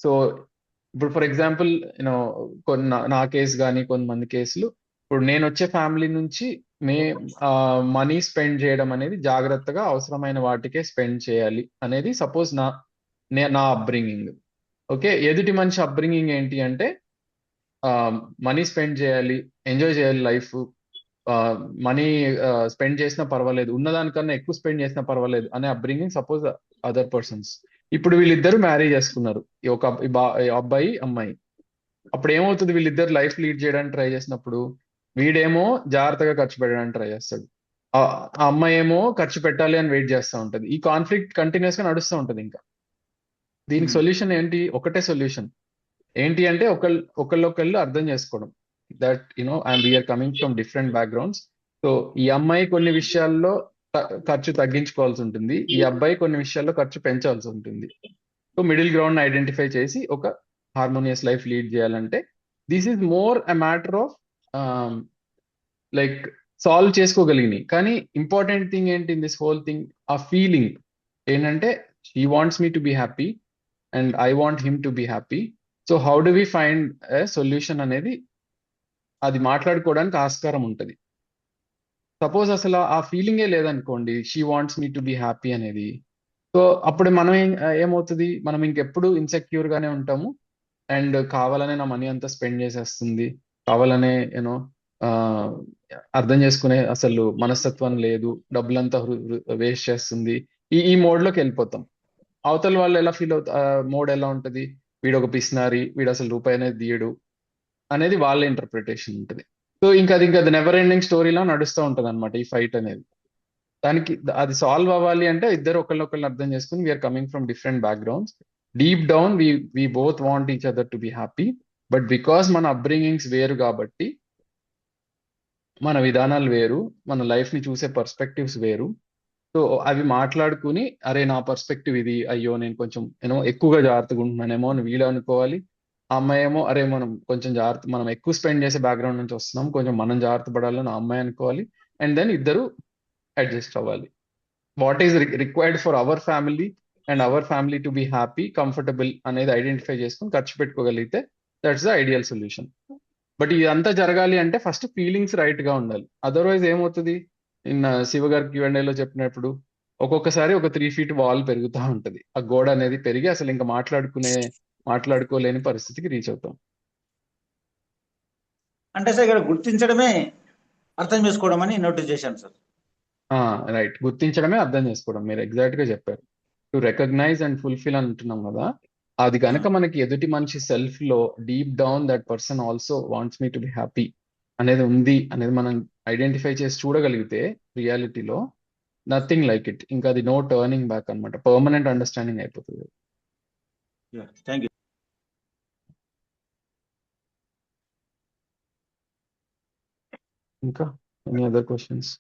so ఇప్పుడు ఫర్ ఎగ్జాంపుల్ నా కేసు కానీ కొంతమంది కేసులు, ఇప్పుడు నేను వచ్చే ఫ్యామిలీ నుంచి మనీ స్పెండ్ చేయడం అనేది జాగ్రత్తగా అవసరమైన వాటికే స్పెండ్ చేయాలి అనేది సపోజ్ నా అప్బ్రింగింగ్. ఓకే, ఎదుటి మనిషి అప్బ్రింగింగ్ ఏంటి అంటే మనీ స్పెండ్ చేయాలి, ఎంజాయ్ చేయాలి లైఫ్, మనీ స్పెండ్ చేసినా పర్వాలేదు, ఉన్నదానికన్నా ఎక్కువ స్పెండ్ చేసినా పర్వాలేదు అనే అప్బ్రింగింగ్ సపోజ్ అదర్ పర్సన్స్. ఇప్పుడు వీళ్ళిద్దరు మ్యారేజ్ చేసుకున్నారు, ఒక అబ్బాయి అమ్మాయి. అప్పుడు ఏమవుతుంది, వీళ్ళిద్దరు లైఫ్ లీడ్ చేయడానికి ట్రై చేసినప్పుడు వీడేమో జాగ్రత్తగా ఖర్చు పెట్టడానికి ట్రై చేస్తాడు, ఆ అమ్మాయి ఏమో ఖర్చు పెట్టాలి అని వెయిట్ చేస్తూ ఉంటది. ఈ కాన్ఫ్లిక్ట్ కంటిన్యూస్ గా నడుస్తూ ఉంటది. ఇంకా దీనికి సొల్యూషన్ ఏంటి, ఒకటే సొల్యూషన్ ఏంటి అంటే ఒకళ్ళొకళ్ళు అర్థం చేసుకోవడం, that we are coming from different backgrounds. So ఈ అమ్మాయి కొన్ని విషయాల్లో ఖర్చు తగ్గించుకోవాల్సి ఉంటుంది, ఈ అబ్బాయి కొన్ని విషయాల్లో ఖర్చు పెంచాల్సి ఉంటుంది. సో మిడిల్ గ్రౌండ్ ఐడెంటిఫై చేసి ఒక హార్మోనియస్ లైఫ్ లీడ్ చేయాలంటే this is more a matter of like solve చేసుకోగలిగినాయి. కానీ ఇంపార్టెంట్ థింగ్ ఏంటి ఇన్ దిస్ హోల్ థింగ్, ఆ ఫీలింగ్ ఏంటంటే he wants me to be happy and I want him to be happy. So how do we find a solution అనేది అది మాట్లాడుకోవడానికి ఆస్కారం ఉంటుంది. సపోజ్ అసలు ఆ ఫీలింగే లేదనుకోండి, she wants me to be happy అనేది, సో అప్పుడు మనం ఏమవుతుంది, మనం ఇంకెప్పుడు ఇన్సెక్యూర్ గానే ఉంటాము. అండ్ కావాలనే నా మనీ అంతా స్పెండ్ చేసేస్తుంది, కావాలనే అర్థం చేసుకునే అసలు మనస్తత్వం లేదు, డబ్బులంతా వేస్ట్ చేస్తుంది, ఈ మోడ్లోకి వెళ్ళిపోతాం. అవతల వాళ్ళు ఎలా ఫీల్ అవుతా, మోడ్ ఎలా ఉంటది, వీడు ఒక పిసినారి, వీడు అసలు రూపాయి అనేది తీయడు అనేది వాళ్ళ ఇంటర్ప్రిటేషన్ ఉంటుంది. సో ఇంకా అది నెవర్ ఎండింగ్ స్టోరీలా నడుస్తూ ఉంటది అనమాట ఈ ఫైట్ అనేది. దానికి అది సాల్వ్ అవ్వాలి అంటే ఇద్దరు ఒకళ్ళొకళ్ళు అర్థం చేసుకుని we are coming from different backgrounds, deep down we both want each other to be happy, but because మన అప్బ్రింగింగ్స్ వేరు కాబట్టి, మన విధానాలు వేరు, మన లైఫ్ ని చూసే పర్స్పెక్టివ్స్ వేరు. సో అవి మాట్లాడుకుని, అరే నా పర్స్పెక్టివ్ ఇది, అయ్యో నేను కొంచెం ఎక్కువగా జాగ్రత్తగా ఉంటున్నానేమో అని వీడు అనుకోవాలి. ఆ అమ్మాయి ఏమో, అరే మనం కొంచెం జాగ్రత్త, మనం ఎక్కువ స్పెండ్ చేసే బ్యాక్గ్రౌండ్ నుంచి వస్తున్నాం, కొంచెం మనం జాగ్రత్త పడాలని ఆ అమ్మాయి అనుకోవాలి. అండ్ దెన్ ఇద్దరు అడ్జస్ట్ అవ్వాలి. What is required for our family and our family to be happy, comfortable అనేది ఐడెంటిఫై చేసుకుని ఖర్చు పెట్టుకోగలిగితే that's the ideal solution. But ఇదంతా జరగాలి అంటే ఫస్ట్ ఫీలింగ్స్ రైట్ గా ఉండాలి. అదర్వైజ్ ఏమవుతుంది, నిన్న శివ గారు Q&A లో చెప్పినప్పుడు ఒక్కొక్కసారి ఒక 3 feet వాల్ పెరుగుతూ ఉంటది, ఆ గోడ అనేది పెరిగి అసలు ఇంకా మాట్లాడుకోలేని పరిస్థితికి రీచ్ అవుతాం. అంటే సార్ ఇక్కడ గుర్తించడమే అర్థం చేసుకోవడం అని నోటీస్ చేశాను సార్. రైట్, గుర్తించడమే అర్థం చేసుకోవడం, మీరు ఎగ్జాక్ట్ గా చెప్పారు. టు రికగ్నైజ్ అండ్ ఫుల్ఫిల్ అంటున్నాం కదా, అది కనుక మనకి ఎదుటి మనిషి సెల్ఫ్ లో deep down that person also wants me to be happy అనేది ఉంది అనేది మనం ఐడెంటిఫై చేసి చూడగలిగితే రియాలిటీలో నథింగ్ లైక్ ఇట్, ఇంకా అది నో టర్నింగ్ బ్యాక్ అన్నమాట, పర్మనెంట్ అండర్స్టాండింగ్ అయిపోతుంది. Thank you. ఇంకా ఎనీ అదర్ క్వశ్చన్స్?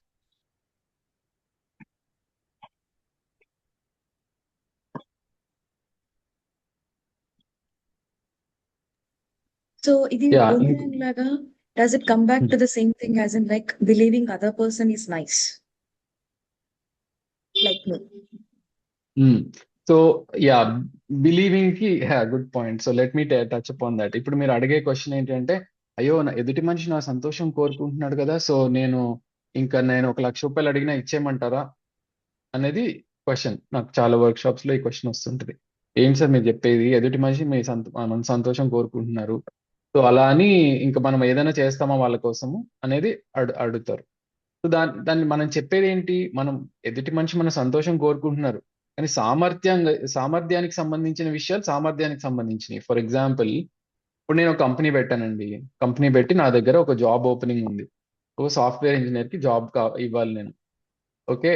సో ఇది Yeah, boomerang laga, does it come back to the same thing as in like believing other person is nice? Like me. So yeah, believing కి good point. So let me touch upon that. ఇప్పుడు మీరు అడిగే question ఏంటంటే, అయ్యో నా ఎదుటి మనిషి నా సంతోషం కోరుకుంటున్నాడు కదా, సో నేను 1,00,000 అడిగినా ఇచ్చేయమంటారా అనేది క్వశ్చన్. నాకు చాలా వర్క్ షాప్స్ లో ఈ క్వశ్చన్ వస్తుంటది. ఏంటి సార్ మీరు చెప్పేది, ఎదుటి మనిషి మన సంతోషం కోరుకుంటున్నారు, సో అలా అని ఇంకా మనం ఏదైనా చేస్తామా వాళ్ళ కోసము అనేది అడుగుతారు. సో దాన్ని మనం చెప్పేది ఏంటి, మనం ఎదుటి మనిషి మన సంతోషం కోరుకుంటున్నారు, కానీ సామర్థ్యానికి సంబంధించిన విషయాలు సామర్థ్యానికి సంబంధించినవి. ఫర్ ఎగ్జాంపుల్, ఇప్పుడు నేను ఒక కంపెనీ పెట్టానండి, కంపెనీ పెట్టి నా దగ్గర ఒక జాబ్ ఓపెనింగ్ ఉంది, ఒక సాఫ్ట్వేర్ ఇంజనీర్ కి జాబ్ ఇవ్వాలి నేను. ఓకే,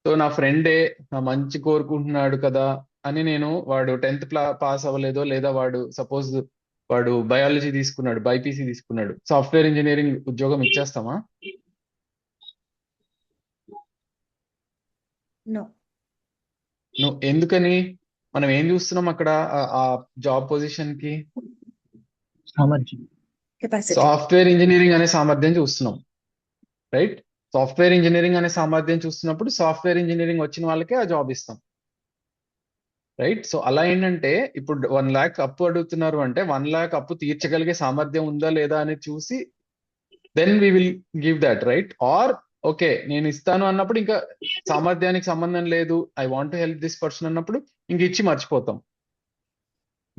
సో నా ఫ్రెండే నా మంచి కోరుకుంటున్నాడు కదా అని నేను, వాడు 10th పాస్ అవ్వలేదో, లేదా వాడు సపోజ్ వాడు బయాలజీ తీసుకున్నాడు, బైపీసీ తీసుకున్నాడు, సాఫ్ట్వేర్ ఇంజనీరింగ్ ఉద్యోగం ఇచ్చేస్తామా? No. ఎందుకని? మనం ఏం చూస్తున్నాం అక్కడ ఆ జాబ్ పొజిషన్ కి? సామర్థ్యం. Capacity. సాఫ్ట్వేర్ ఇంజనీరింగ్ అనే సామర్థ్యం చూస్తున్నాం, రైట్? సాఫ్ట్వేర్ ఇంజనీరింగ్ అనే సామర్థ్యం చూస్తున్నప్పుడు సాఫ్ట్వేర్ ఇంజనీరింగ్ వచ్చిన వాళ్ళకే ఆ జాబ్ ఇస్తాం, రైట్? సో అలా ఏంటంటే, ఇప్పుడు 1 lakh అప్పు అడుగుతున్నారు అంటే 1 lakh అప్పు తీర్చగలిగే సామర్థ్యం ఉందా లేదా అని చూసి then we will give that, right? Or okay నేను ఇస్తాను అన్నప్పుడు ఇంకా సామర్థ్యానికి సంబంధం లేదు, I want to help this person అన్నప్పుడు ఇంక ఇచ్చి మర్చిపోతాం.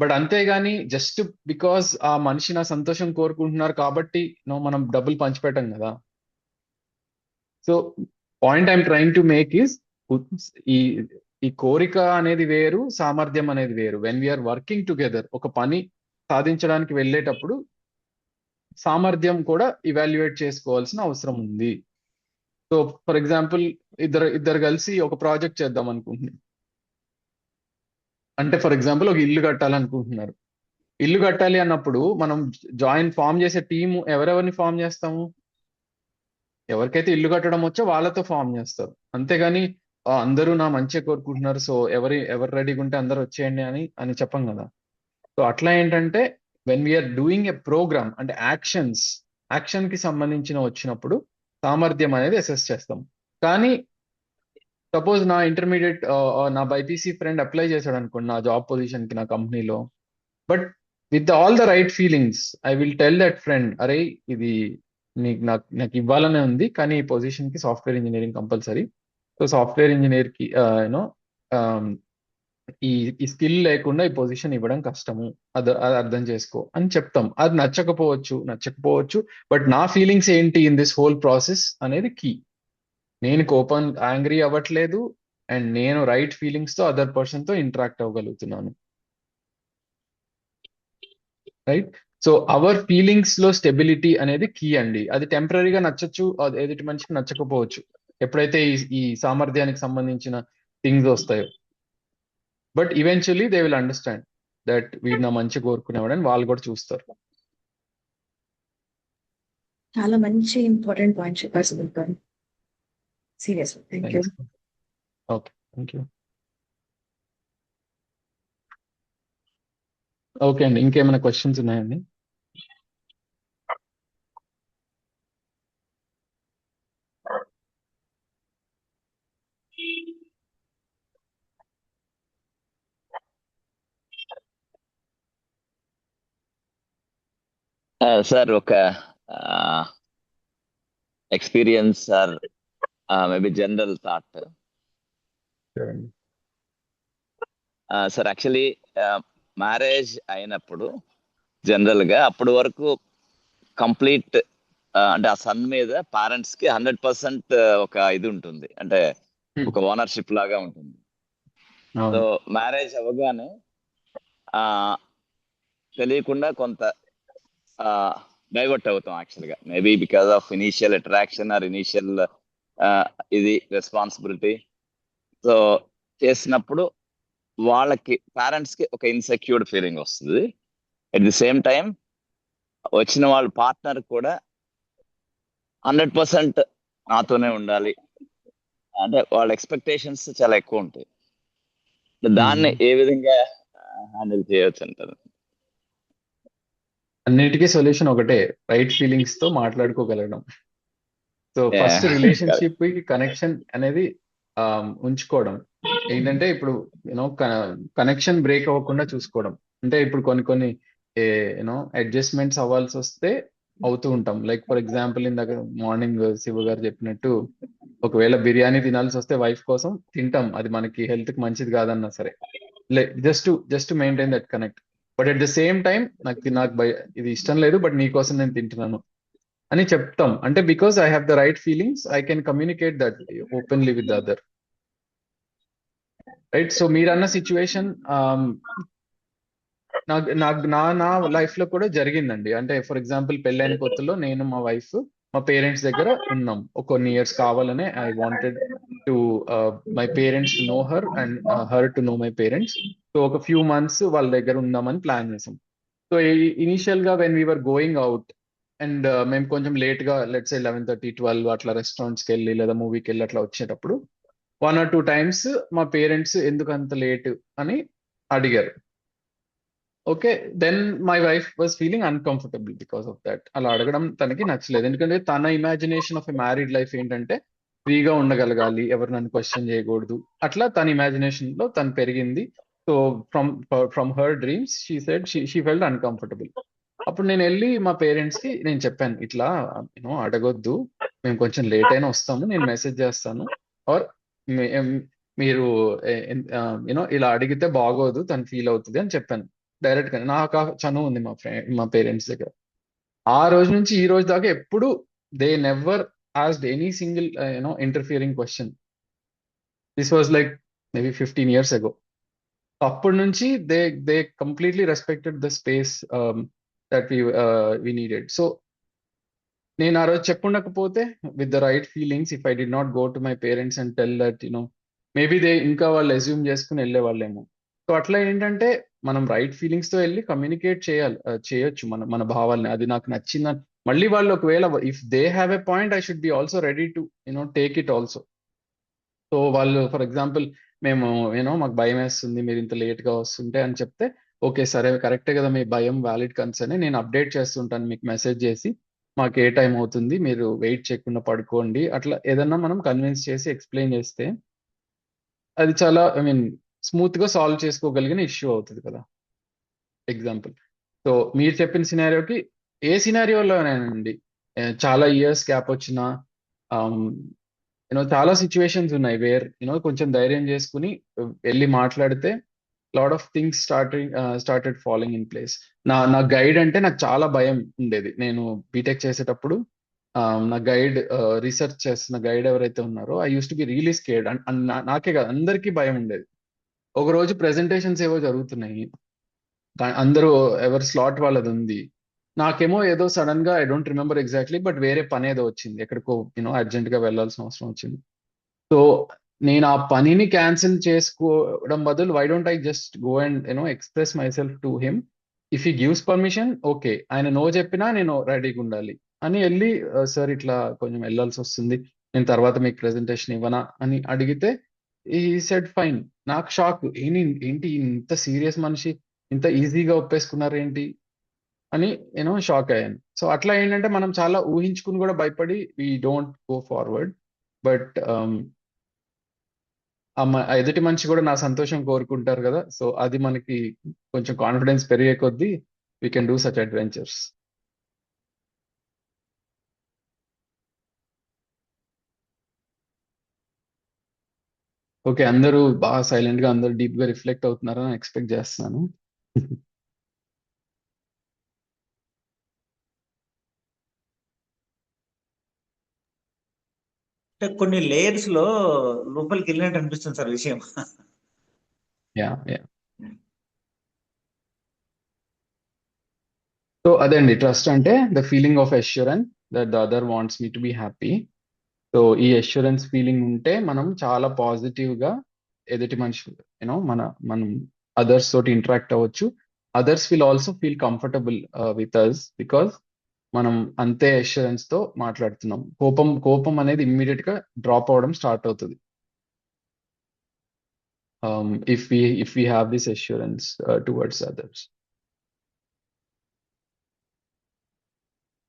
బట్ అంతేగాని జస్ట్ బికాస్ ఆ మనిషి నా సంతోషం కోరుకుంటున్నారు కాబట్టి మనం డబ్బులు పంచిపెట్టాం కదా. So point I'm trying to make is, ఈ కోరిక అనేది వేరు, సామర్థ్యం అనేది వేరు. వెన్ వీఆర్ వర్కింగ్ టుగెదర్, ఒక పని సాధించడానికి వెళ్ళేటప్పుడు సామర్థ్యం కూడా ఇవాల్యుయేట్ చేసుకోవాల్సిన అవసరం ఉంది. సో ఫర్ ఎగ్జాంపుల్, ఇద్దరు కలిసి ఒక ప్రాజెక్ట్ చేద్దాం అనుకుంటున్నారు అంటే, ఫర్ ఎగ్జాంపుల్ ఒక ఇల్లు కట్టాలనుకుంటున్నారు. ఇల్లు కట్టాలి అన్నప్పుడు మనం ఫామ్ చేసే టీము ఎవరెవరిని ఫామ్ చేస్తాము? ఎవరికైతే ఇల్లు కట్టడం వచ్చో వాళ్ళతో ఫామ్ చేస్తారు. అంతేగాని అందరూ నా మంచిగా కోరుకుంటున్నారు, సో ఎవరు రెడీగా ఉంటే అందరు వచ్చేయండి అని చెప్పం కదా. సో అట్లా ఏంటంటే, when we are doing a programme అంటే యాక్షన్ కి సంబంధించిన వచ్చినప్పుడు సామర్థ్యం అనేది అసెస్ చేస్తాం. కానీ సపోజ్ నా ఇంటర్మీడియట్ నా బైపీసీ ఫ్రెండ్ అప్లై చేశాడు అనుకోండి నా జాబ్ పొజిషన్ కి నా కంపెనీలో, but with all the right feelings I will tell that friend, అరే ఇది నాకు ఇవ్వాలనే ఉంది, కానీ ఈ పొజిషన్ కి software engineering compulsory. So software engineer కి ఈ ఈ స్కిల్ లేకుండా ఈ పొజిషన్ ఇవ్వడం కష్టము, అది అర్థం చేసుకో అని చెప్తాం. అది నచ్చకపోవచ్చు, బట్ నా ఫీలింగ్స్ ఏంటి ఇన్ దిస్ హోల్ ప్రాసెస్ అనేది కీ. నేను యాంగ్రీ అవ్వట్లేదు, అండ్ నేను రైట్ ఫీలింగ్స్ తో అదర్ పర్సన్ తో ఇంటరాక్ట్ అవ్వగలుగుతున్నాను, రైట్? సో అవర్ ఫీలింగ్స్ లో స్టెబిలిటీ అనేది కీ అండి. అది టెంపరీగా నచ్చచ్చు, అది ఎదుటి మనిషికి నచ్చకపోవచ్చు, ఎప్పుడైతే ఈ సామర్థ్యానికి సంబంధించిన థింగ్స్ వస్తాయో. But eventually they will understand that వీడు నా మంచి కోరుకునేవాడని వాళ్ళు కూడా చూస్తారు. చాలా మంచి ఇంపార్టెంట్ పాయింట్ చెప్పారు సునీల్ గారు. Serious thank you. Okay, thank you. Okay అండి, ఇంకేమైనా క్వశ్చన్స్ ఉన్నాయండి? సార్ ఒక experience sir, maybe general thought sir. Actually marriage అయినప్పుడు జనరల్ గా అప్పటి వరకు కంప్లీట్ అంటే ఆ సన్ మీద పేరెంట్స్ కి 100% ఒక ఇది ఉంటుంది, అంటే ఒక ఓనర్షిప్ లాగా ఉంటుంది. సో మ్యారేజ్ అవ్వగానే తెలియకుండా కొంత డైవర్ట్ అవుతాం యాక్చువల్గా, maybe because of initial attraction or initial ఇది రెస్పాన్సిబిలిటీ. సో చేసినప్పుడు వాళ్ళకి పేరెంట్స్ కి ఒక ఇన్సెక్యూర్డ్ ఫీలింగ్ వస్తుంది. అట్ ది సేమ్ టైం వచ్చిన వాళ్ళ పార్ట్నర్ కూడా 100% నాతోనే ఉండాలి అంటే వాళ్ళ ఎక్స్పెక్టేషన్స్ చాలా ఎక్కువ ఉంటాయి. దాన్ని ఏ విధంగా హ్యాండిల్ చేయొచ్చు అంటారు? అన్నిటికీ సొల్యూషన్ ఒకటే, రైట్ ఫీలింగ్స్ తో మాట్లాడుకోగలగడం. సో ఫస్ట్ రిలేషన్షిప్ కి కనెక్షన్ అనేది ఉంచుకోవడం ఏంటంటే, ఇప్పుడు యూనో కనెక్షన్ బ్రేక్ అవ్వకుండా చూసుకోవడం. అంటే ఇప్పుడు కొన్ని యూనో అడ్జస్ట్మెంట్స్ అవ్వాల్సి వస్తే అవుతూ ఉంటాం. లైక్ ఫర్ ఎగ్జాంపుల్ ఇందాక మార్నింగ్ శివ గారు చెప్పినట్టు, ఒకవేళ బిర్యానీ తినాల్సి వస్తే వైఫ్ కోసం తింటాం, అది మనకి హెల్త్ కి మంచిది కాదన్నా సరే, just maintain that connect. But at the same time నాకు ఇది ఇష్టం లేదు, బట్ నీ కోసం నేను తింటున్నాను అని చెప్తాం. అంటే because I have the right feelings, I can communicate that openly with the other, right? So మీరన్న సిచ్యువేషన్ నా లైఫ్ లో కూడా జరిగిందండి. అంటే ఫర్ ఎగ్జాంపుల్ పెళ్ళైన కొత్తలో నేను మా వైఫ్ మా పేరెంట్స్ దగ్గర ఉన్నాం కొన్ని ఇయర్స్ కావాలనే. I wanted to my parents to know her and her to know my parents. So ఒక ఫ్యూ మంత్స్ వాళ్ళ దగ్గర ఉందామని ప్లాన్ చేసాం. సో ఇనిషియల్ గా when we are going out and మేము కొంచెం లేట్ గా లెట్స్ 11:30, 12 అట్లా రెస్టారెంట్స్కి వెళ్ళి లేదా మూవీకి వెళ్ళి అట్లా వచ్చేటప్పుడు 1 or 2 times మా పేరెంట్స్ ఎందుకు అంత లేట్ అని అడిగారు. Okay, then my wife was feeling uncomfortable because of that. అలా అడగడం తనకి నచ్చలేదు, ఎందుకంటే తన imagination of a married life ఏంటంటే ఫ్రీగా ఉండగలగాలి, ఎవరు నన్ను క్వశ్చన్ చేయకూడదు, అట్లా తన ఇమాజినేషన్ లో తను పెరిగింది. So from her dreams she said she felt uncomfortable. అప్పుడు నేను వెళ్ళి మా పేరెంట్స్ కి నేను చెప్పాను, ఇట్లా యూనో అడగొద్దు, మేము కొంచెం లేట్ అయినా వస్తాము, నేను మెసేజ్ చేస్తాను, ఆర్ మీరు యూనో ఇలా అడిగితే బాగోదు, తను ఫీల్ అవుతుంది అని చెప్పాను డైరెక్ట్ గా. నాకు చనువు ఉంది మా పేరెంట్స్ దగ్గర. ఆ రోజు నుంచి ఈ రోజు దాకా ఎప్పుడు they never asked any single you know interfering question. This was like maybe 15 years ago. అప్పటి నుంచి they completely respected the space that we needed. So నేను ఆ రోజు చెప్పుండకపోతే with the right feelings, if I did not go to my parents and tell that you know, maybe ఇంకా వాళ్ళు assume చేసుకుని వెళ్ళేవాళ్ళేమో. So అట్లా ఏంటంటే మనం రైట్ ఫీలింగ్స్ తో వెళ్ళి కమ్యూనికేట్ చేయొచ్చు మన భావాల్ని. అది నాకు నచ్చింది మళ్ళీ వాళ్ళు ఒకవేళ if they have a point, I should be also ready to you know take it also. So వాళ్ళు ఫర్ ఎగ్జాంపుల్ మేము మాకు భయం వేస్తుంది మీరు ఇంత లేట్ గా వస్తుంటే అని చెప్తే, ఓకే సరే కరెక్టే కదా, మీ భయం వ్యాలిడ్ కన్సర్న్, నేను అప్డేట్ చేస్తుంటాను మీకు మెసేజ్ చేసి, మాకు ఏ టైం అవుతుంది మీరు వెయిట్ చేయకుండా పడుకోండి, అట్లా ఏదన్నా మనం కన్విన్స్ చేసి ఎక్స్ప్లెయిన్ చేస్తే అది చాలా స్మూత్ గా సాల్వ్ చేసుకోగలిగిన ఇష్యూ అవుతుంది కదా. ఎగ్జాంపుల్, సో మీరు చెప్పిన సినారియోకి ఏ సినారియోలోనేనండి చాలా ఇయర్స్ గ్యాప్ వచ్చినా చాలా సిచ్యువేషన్స్ ఉన్నాయి వేర్ కొంచెం ధైర్యం చేసుకుని వెళ్ళి మాట్లాడితే lot of things started following in place. నా గైడ్ అంటే నాకు చాలా భయం ఉండేది. నేను బీటెక్ చేసేటప్పుడు నా గైడ్, రీసెర్చ్ చేస్తున్న గైడ్ ఎవరైతే ఉన్నారో, I use to be really scared. నాకే కాదు, అందరికీ భయం ఉండేది. ఒక రోజు ప్రెజెంటేషన్స్ ఏవో జరుగుతున్నాయి, అందరూ ఎవరి స్లాట్ వాళ్ళది ఉంది. నాకేమో ఏదో సడన్ గా, I don't remember exactly, but వేరే పని ఏదో వచ్చింది, ఎక్కడికో అర్జెంట్ గా వెళ్ళాల్సిన అవసరం వచ్చింది. సో నేను ఆ పనిని క్యాన్సిల్ చేసుకోవడం బదులు, why don't I just go and express my self to him. If he gives permission, okay. ఆయన నో చెప్పినా నేను రెడీగా ఉండాలి అని వెళ్ళి, సార్ ఇట్లా కొంచెం వెళ్ళాల్సి వస్తుంది, నేను తర్వాత మీకు ప్రెజెంటేషన్ ఇవ్వనా అని అడిగితే, ఈ సెడ్ ఫైన్. నాకు షాక్, ఏంటి ఇంత సీరియస్ మనిషి ఇంత ఈజీగా ఒప్పేసుకున్నారు ఏంటి అని షాక్ అయ్యాను. సో అట్లా ఏంటంటే మనం చాలా ఊహించుకుని కూడా భయపడి we don't go forward. But ఎదుటి మనిషి కూడా నా సంతోషం కోరుకుంటారు కదా, సో అది మనకి కొంచెం కాన్ఫిడెన్స్ పెరిగే కొద్దీ we can do such adventures. Okay, అందరూ బాగా సైలెంట్ గా, అందరూ డీప్ గా రిఫ్లెక్ట్ అవుతున్నారని ఎక్స్పెక్ట్ చేస్తున్నాను. అంటే కొన్ని లేయర్స్ లో లోపలికి వెళ్ళినట్టు అనిపిస్తుంది సార్ విషయం. యా. సో అదే అండి ట్రస్ట్ అంటే, the feeling of assurance that the other wants me to be happy. So ఈ అష్యూరెన్స్ ఫీలింగ్ ఉంటే మనం చాలా పాజిటివ్ గా ఎదుటి మనిషి మనం అదర్స్ తోటి ఇంటరాక్ట్ అవ్వచ్చు. Others will also feel comfortable with us, because మనం అంతే అష్యూరెన్స్ తో మాట్లాడుతున్నాం. కోపం అనేది ఇమ్మీడియట్ గా డ్రాప్ అవడం స్టార్ట్ అవుతుంది if we have this assurance towards others.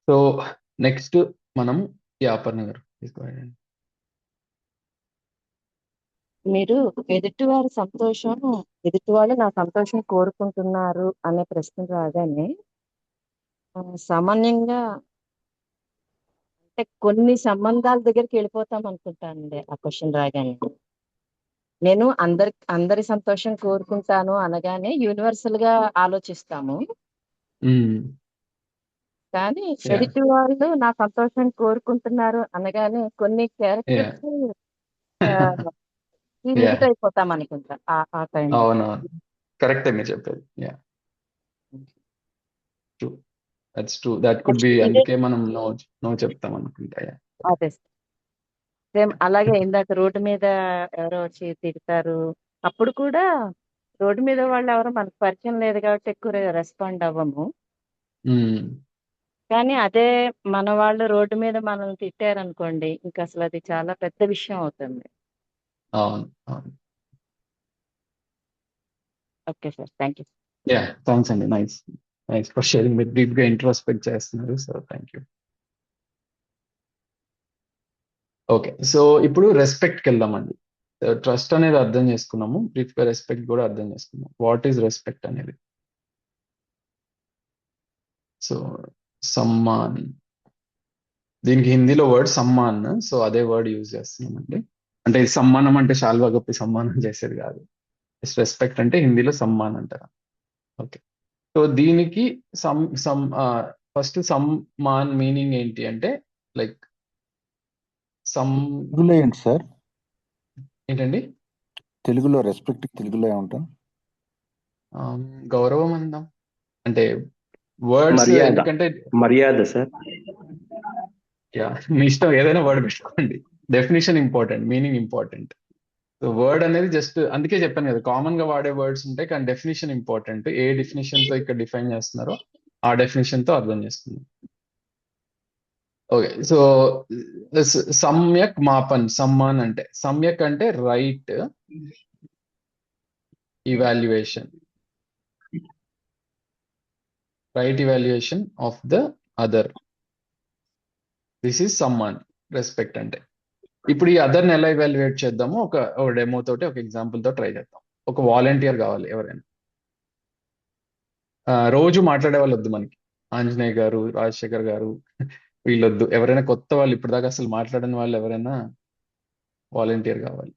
So next మనం అపర్ణ గారు తీసుకోండి. మీరు ఎదుటివారి సంతోషం, ఎదుటివాళ్ళు నా సంతోషం కోరుకుంటున్నారు అనే ప్రశ్న రాగానే సామాన్యంగా అంటే కొన్ని సంబంధాల దగ్గరికి వెళ్ళిపోతాం అనుకుంటానండి ఆ క్వశ్చన్ రాగానే. నేను అందరి సంతోషం కోరుకుంటాను అనగానే యూనివర్సల్ గా ఆలోచిస్తాము, కానీ ఎదుటి వాళ్ళు నా సంతోషం కోరుకుంటున్నారు అనగానే కొన్ని క్యారెక్టర్స్ లిమిట్ అయిపోతాం అనుకుంటా ఆ టైం. అవునవును, కరెక్టే మీరు చెప్పేది. That's true, that could be. అందుకే మనం నో చెప్తాం అనుకుంటా. అదే సేమ్ అలాగే ఇందాక రోడ్డు మీద ఎవరో వచ్చి తిడతారు, అప్పుడు కూడా రోడ్డు మీద వాళ్ళు ఎవరో మనకు పరిచయం లేదు కాబట్టి ఎక్కువ రెస్పాండ్ అవ్వము. కానీ అదే మన వాళ్ళు రోడ్డు మీద మనల్ని తిట్టారనుకోండి, ఇంకా అసలు అది చాలా పెద్ద విషయం అవుతుంది. అవును. Okay sir, thank you. Thanks అండి. Nice for sharing. మీరు డీప్ గా ఇంట్రోస్పెక్ట్ చేస్తున్నారు, so thank you. Okay, so ఇప్పుడు రెస్పెక్ట్కి వెళ్దామండి. ట్రస్ట్ అనేది అర్థం చేసుకున్నాము, బ్రీఫ్ గా రెస్పెక్ట్ కూడా అర్థం చేసుకున్నాం. వాట్ ఈజ్ రెస్పెక్ట్ అనేది? సో సమ్మాన్, దీనికి హిందీలో వర్డ్ సమ్మాన్, సో అదే వర్డ్ యూజ్ చేస్తున్నామండి. అంటే సమ్మానం అంటే శాల్వా గప్పి సమ్మానం చేసేది కాదు. రెస్పెక్ట్ అంటే హిందీలో సమ్మాన్ అంటారు. ఓకే, సో దీనికి ఫస్ట్ సమ్మాన్ మీనింగ్ ఏంటి అంటే, లైక్ తెలుగులో ఏంటి సార్? ఏంటండి తెలుగులో రెస్పెక్ట్ తెలుగులో ఏమంటాం? గౌరవం అందాం అంటే వర్డ్స్, ఎందుకంటే మర్యాద సార్. మీ ఇష్టం, ఏదైనా వర్డ్ పెట్టుకోండి. Definition important, meaning important. So word అనేది జస్ట్, అందుకే చెప్పాను కదా, కామన్ గా వాడే వర్డ్స్ ఉంటాయి, కానీ డెఫినేషన్ ఇంపార్టెంట్. ఏ డెఫినేషన్ తో ఇక్కడ డిఫైన్ చేస్తున్నారో ఆ డెఫినేషన్ తో అర్థం చేసుకుందాం. ఓకే, సో సమ్యక్ మాపన్, సమ్మాన్ అంటే, సమ్యక్ అంటే right evaluation of the other. This is Samman, respect అంటే. ఇప్పుడు ఈ అదర్ని ఎలా ఇవాల్యుయేట్ చేద్దామో ఒక డెమో తోటి, ఒక ఎగ్జాంపుల్ తో ట్రై చేద్దాం. ఒక వాలంటీర్ కావాలి ఎవరైనా. రోజు మాట్లాడే వాళ్ళు వద్దు మనకి, ఆంజనేయ గారు, రాజశేఖర్ గారు వీళ్ళొద్దు. ఎవరైనా కొత్త వాళ్ళు, ఇప్పుడు దాకా అసలు మాట్లాడని వాళ్ళు ఎవరైనా వాలంటీర్ కావాలి.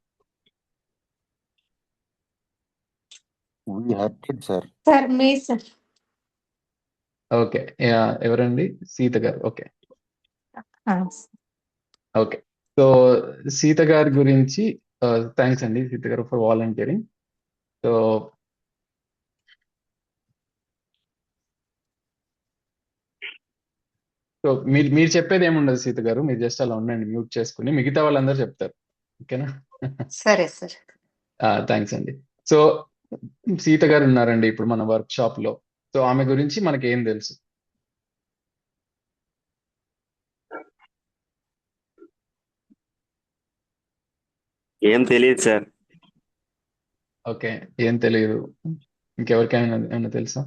We hurt it, sir. Sir me sir okay. ఎవరండి? సీత గారు. ఓకే. ఓకే. సో సీత గారి గురించి థ్యాంక్స్ అండి Sita garu for volunteering. So so మీరు చెప్పేది ఏముండదు సీత గారు, మీరు జస్ట్ అలా ఉండండి మ్యూట్ చేసుకుని, మిగతా వాళ్ళందరూ చెప్తారు. ఓకేనా? సరే సార్. థ్యాంక్స్ అండి. సో సీత గారు ఉన్నారండి ఇప్పుడు మన వర్క్ షాప్ లో. సో ఆమె గురించి మనకి ఏం తెలుసు? ఏం తెలియదు సార్. ఓకే, ఏం తెలియదు. ఇంకెవరికైనా ఏమైనా తెలుసా?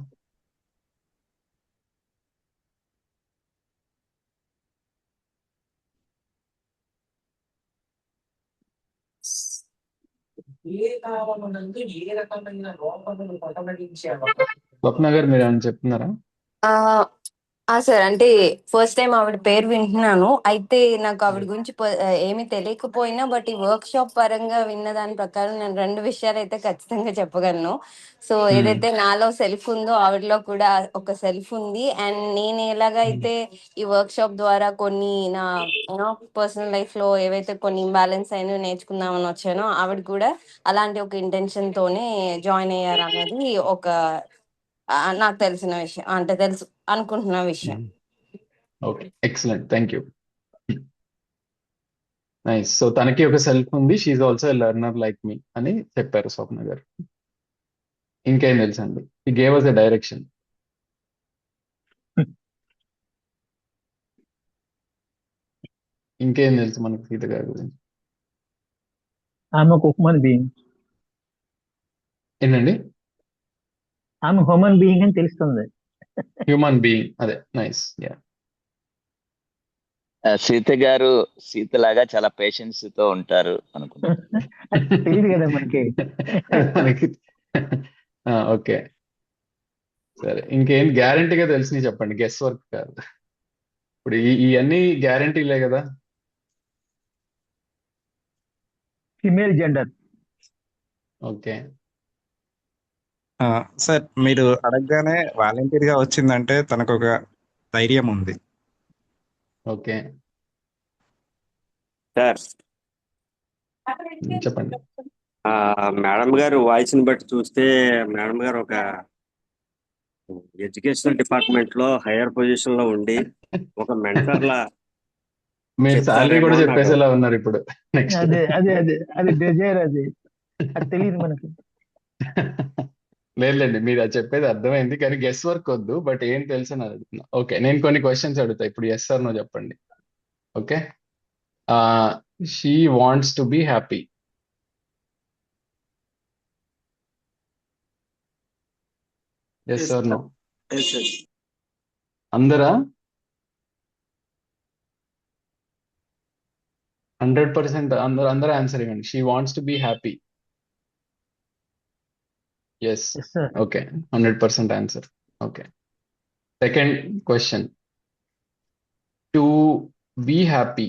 ఏ కాలమునందు ఏ రకమైన లోపములు కొనసాగించే స్వప్న గారు మీరు ఏమైనా చెప్తున్నారా? సార్ అంటే ఫస్ట్ టైం ఆవిడ పేరు వింటున్నాను. అయితే నాకు ఆవిడ గురించి ఏమీ తెలియకపోయినా బట్ ఈ వర్క్ షాప్ పరంగా విన్న దాని ప్రకారం నేను 2 విషయాలు అయితే ఖచ్చితంగా చెప్పగలను. సో ఏదైతే నాలో సెల్ఫ్ ఉందో ఆవిడలో కూడా ఒక సెల్ఫ్ ఉంది. అండ్ నేను ఎలాగైతే ఈ వర్క్ షాప్ ద్వారా కొన్ని నా పర్సనల్ లైఫ్ లో ఏవైతే కొన్ని ఇంబ్యాలెన్స్ అయినా నేర్చుకుందామని వచ్చానో ఆవిడ కూడా అలాంటి ఒక ఇంటెన్షన్ తోనే జాయిన్ అయ్యారు అనేది ఒక నాకు తెలిసిన విషయం, అంటే తెలుసు అనుకుంటున్న విషయం. Okay, excellent, thank you. Nice. So తనకి ఒక సెల్ఫ్ ఉంది, she's also a learner like me అని చెప్పారు స్వప్న గారు. ఇంకేం తెలుసండి? ఈ గేవ్ అస్ ఎ డైరెక్షన్. ఇంకేం తెలుసు మనకి సీత గారి గురించి? ఆమె ఒక హ్యూమన్ బీయింగ్. ఏంటండి? ఆమె హ్యూమన్ బీయింగ్ అని తెలుస్తుంది. హ్యూమన్ బీయింగ్, అదే, నైస్. యా. సీత గారు సీతలాగా చాలా పేషెన్స్ తో ఉంటారు అనుకుంటున్నాను. తెలియదు కదా మనకి. మనకి ఓకే, సరే. ఇంకేం గ్యారంటీగా తెలిసి చెప్పండి, గెస్ వర్క్ కాదు. ఇప్పుడు ఇవన్నీ గ్యారంటీలే కదా. Female gender. ఓకే. సార్ మీరు అడగగానే వాలంటీర్ గా వచ్చిందంటే తనకు ఒక ధైర్యం ఉంది. ఓకే, సార్ చెప్పండి. మేడం గారు వాయిస్ ని బట్టి చూస్తే మేడం గారు ఒక ఎడ్యుకేషనల్ డిపార్ట్మెంట్ లో హైయర్ పొజిషన్ లో ఉండి ఒక మెంటర్ లా మీరు శాలరీ కూడా చెప్తారేమో చెప్పేసేలా ఉన్నారు ఇప్పుడు. నెక్స్ట్ అదే అదే అదే అది డిజైర్, అది తెలియదు మనకి. లేదులేండి, మీరు అది చెప్పేది అర్థమైంది, కానీ గెస్ వర్క్ వద్దు. బట్ ఏం తెలుసు అని అడుగుతున్నా. ఓకే, నేను కొన్ని క్వశ్చన్స్ అడుగుతా ఇప్పుడు, ఎస్ ఆర్ నో చెప్పండి. Okay. She wants to be happy. Yes or no? అందరా 100% అందరూ ఆన్సర్ ఇవ్వండి. She wants to be happy. Yes. Yes, sir. Okay, 100% answer. Okay. Second question, to be happy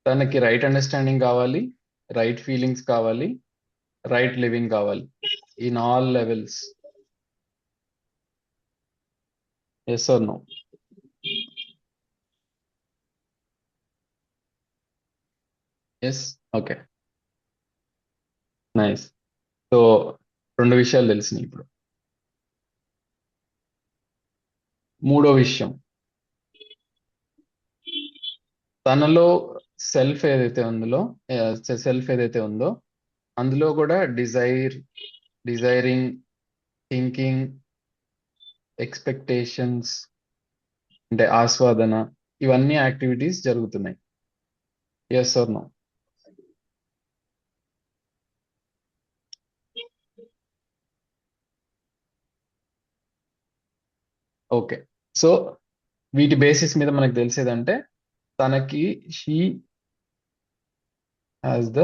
తనకి right understanding కావాలి, right feelings కావాలి, right living కావాలి, in all levels. Yes or no? Yes. Okay, nice. So 2 విషయాలు తెలిసినాయి ఇప్పుడు. మూడో విషయం, తనలో self ఏదైతే ఉందో అందులో కూడా డిజైరింగ్, థింకింగ్, ఎక్స్పెక్టేషన్స్ అంటే ఆస్వాదన, ఇవన్నీ యాక్టివిటీస్ జరుగుతున్నాయి. Yes or no? Okay. So వీటి బేసిస్ మీద మనకు తెలిసేదంటే తనకి she has the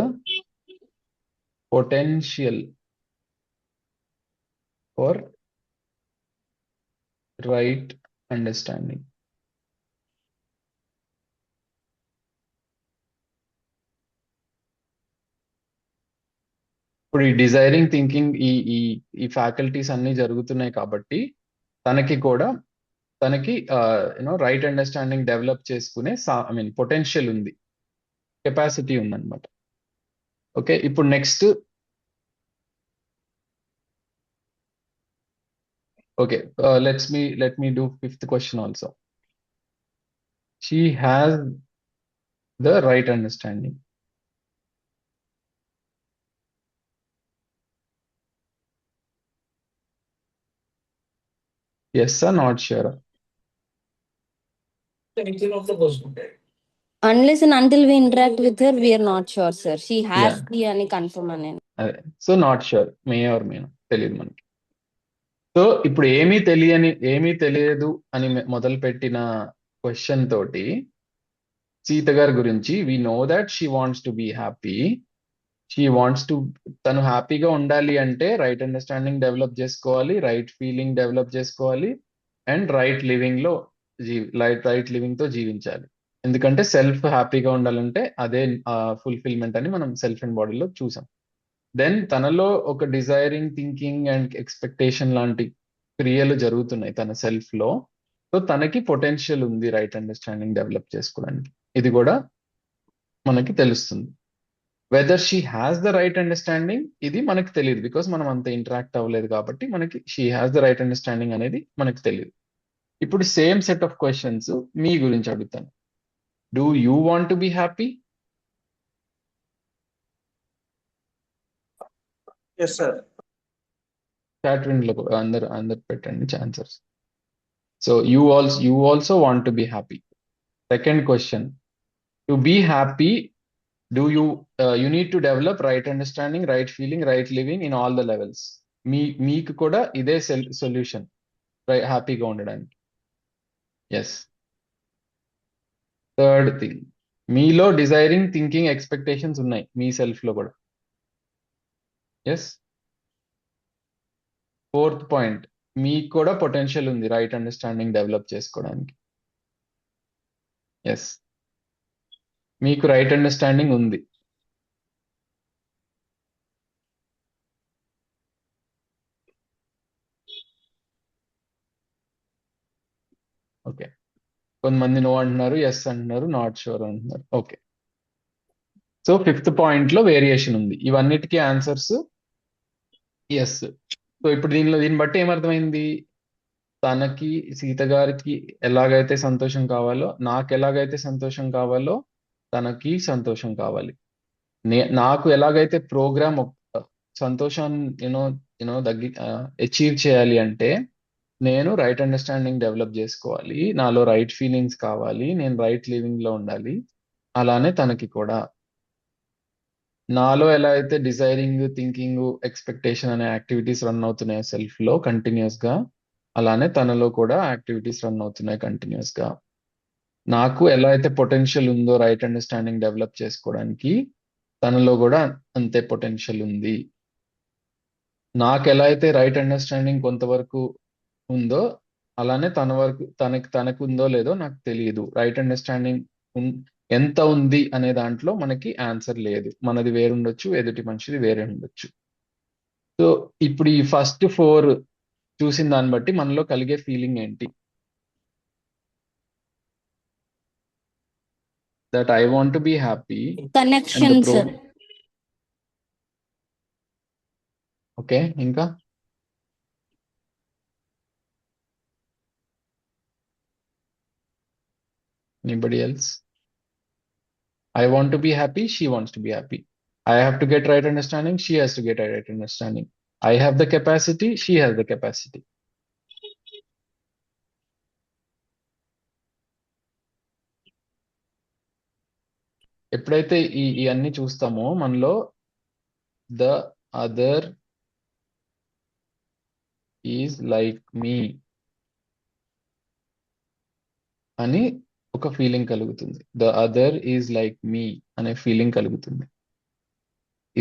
potential for right understanding. ఇప్పుడు ఈ డిజైరింగ్ థింకింగ్ ఈ ఈ ఈ ఫ్యాకల్టీస్ అన్ని జరుగుతున్నాయి కాబట్టి తనకి కూడా తనకి రైట్ అండర్స్టాండింగ్ డెవలప్ చేసుకునే ఐ మీన్ పొటెన్షియల్ ఉంది, కెపాసిటీ ఉందన్నమాట. ఓకే, ఇప్పుడు next. Okay, let me do fifth question also. She has the right understanding. Yes or not sure? Unless and until we interact with her, we are not sure, sir. She has Yeah. the అని confirm అని. అదే, so not sure, may or may తెలియదు మనకి. So ఇప్పుడు ఏమీ తెలియదు అని మొదలుపెట్టిన క్వశ్చన్ తోటి సీత గారి గురించి we know that she wants to be happy. తను హ్యాపీగా ఉండాలి అంటే రైట్ అండర్స్టాండింగ్ డెవలప్ చేసుకోవాలి, రైట్ ఫీలింగ్ డెవలప్ చేసుకోవాలి, అండ్ రైట్ లివింగ్ తో జీవించాలి. ఎందుకంటే సెల్ఫ్ హ్యాపీగా ఉండాలంటే అదే ఫుల్ఫిల్మెంట్ అని మనం సెల్ఫ్ అండ్ బాడీలో చూసాం. దెన్ తనలో ఒక డిజైరింగ్ థింకింగ్ అండ్ ఎక్స్పెక్టేషన్ లాంటి క్రియలు జరుగుతున్నాయి తన సెల్ఫ్ లో. సో తనకి పొటెన్షియల్ ఉంది రైట్ అండర్స్టాండింగ్ డెవలప్ చేసుకోవడానికి. ఇది కూడా మనకి తెలుస్తుంది. Whether she has the right understanding ఇది మనకి తెలియదు, బికాస్ మనం అంత ఇంటరాక్ట్ అవ్వలేదు కాబట్టి మనకి she has the right understanding అనేది మనకి తెలియదు. ఇప్పుడు సేమ్ సెట్ ఆఫ్ క్వశ్చన్స్ మీ గురించి అడుగుతాను. Do you want to be happy? Yes sir. Chat విండోలో అందరు పెట్టండి answers. So you also want to be happy. Second question, to be happy do you need to develop right understanding, right feeling, right living in all the levels. మీకు కూడా ఇదే solution హ్యాపీగా ఉండడానికి. Yes. Third thing, మీలో desiring thinking expectations ఉన్నాయి మీ self లో కూడా. Yes. Fourth point, మీకు కూడా పొటెన్షియల్ ఉంది రైట్ అండర్స్టాండింగ్ డెవలప్ చేసుకోవడానికి. ఎస్, మీకు రైట్ అండర్స్టాండింగ్ ఉంది. ఓకే, కొంతమంది నో అంటున్నారు, ఎస్ అంటున్నారు, నాట్ షూర్ అంటున్నారు. ఓకే, సో ఫిఫ్త్ పాయింట్ లో వేరియేషన్ ఉంది. ఇవన్నిటికీ ఆన్సర్స్ ఎస్. సో ఇప్పుడు దీన్ని బట్టి ఏమర్థమైంది, తనకి సీత గారికి ఎలాగైతే సంతోషం కావాలో, నాకు ఎలాగైతే సంతోషం కావాలో తనకి సంతోషం కావాలి. నాకు ఎలాగైతే ప్రోగ్రామ్ సంతోషాన్ని అచీవ్ చేయాలి అంటే నేను రైట్ అండర్స్టాండింగ్ డెవలప్ చేసుకోవాలి, నాలో రైట్ ఫీలింగ్స్ కావాలి, నేను రైట్ లివింగ్ లో ఉండాలి. అలానే తనకి కూడా నాలో ఎలా అయితే డిజైరింగ్ థింకింగ్ ఎక్స్పెక్టేషన్ అనే యాక్టివిటీస్ రన్ అవుతున్నాయో సెల్ఫ్ లో కంటిన్యూస్ గా, అలానే తనలో కూడా యాక్టివిటీస్ రన్ అవుతున్నాయి కంటిన్యూస్ గా. నాకు ఎలా అయితే పొటెన్షియల్ ఉందో రైట్ అండర్స్టాండింగ్ డెవలప్ చేసుకోవడానికి, తనలో కూడా అంతే పొటెన్షియల్ ఉంది. నాకు ఎలా అయితే రైట్ అండర్స్టాండింగ్ కొంతవరకు ఉందో అలానే తనకు ఉందో లేదో నాకు తెలియదు. రైట్ అండర్స్టాండింగ్ ఎంత ఉంది అనే దాంట్లో మనకి ఆన్సర్ లేదు. మనది వేరు ఉండొచ్చు, ఎదుటి మనిషిది వేరే ఉండొచ్చు. సో ఇప్పుడు ఈ ఫస్ట్ 4 చూసిన దాన్ని బట్టి మనలో కలిగే ఫీలింగ్ ఏంటి? That I want to be happy. Connection sir. Okay, ఇంకా anybody else? I want to be happy, she wants to be happy. I have to get right understanding, she has to get right understanding. I have the capacity, she has the capacity. ఎప్పుడైతే ఈ అన్ని చూస్తామో మనలో the other is like me అని ఒక feeling కలుగుతుంది. The other is like మీ అనే ఫీలింగ్ కలుగుతుంది.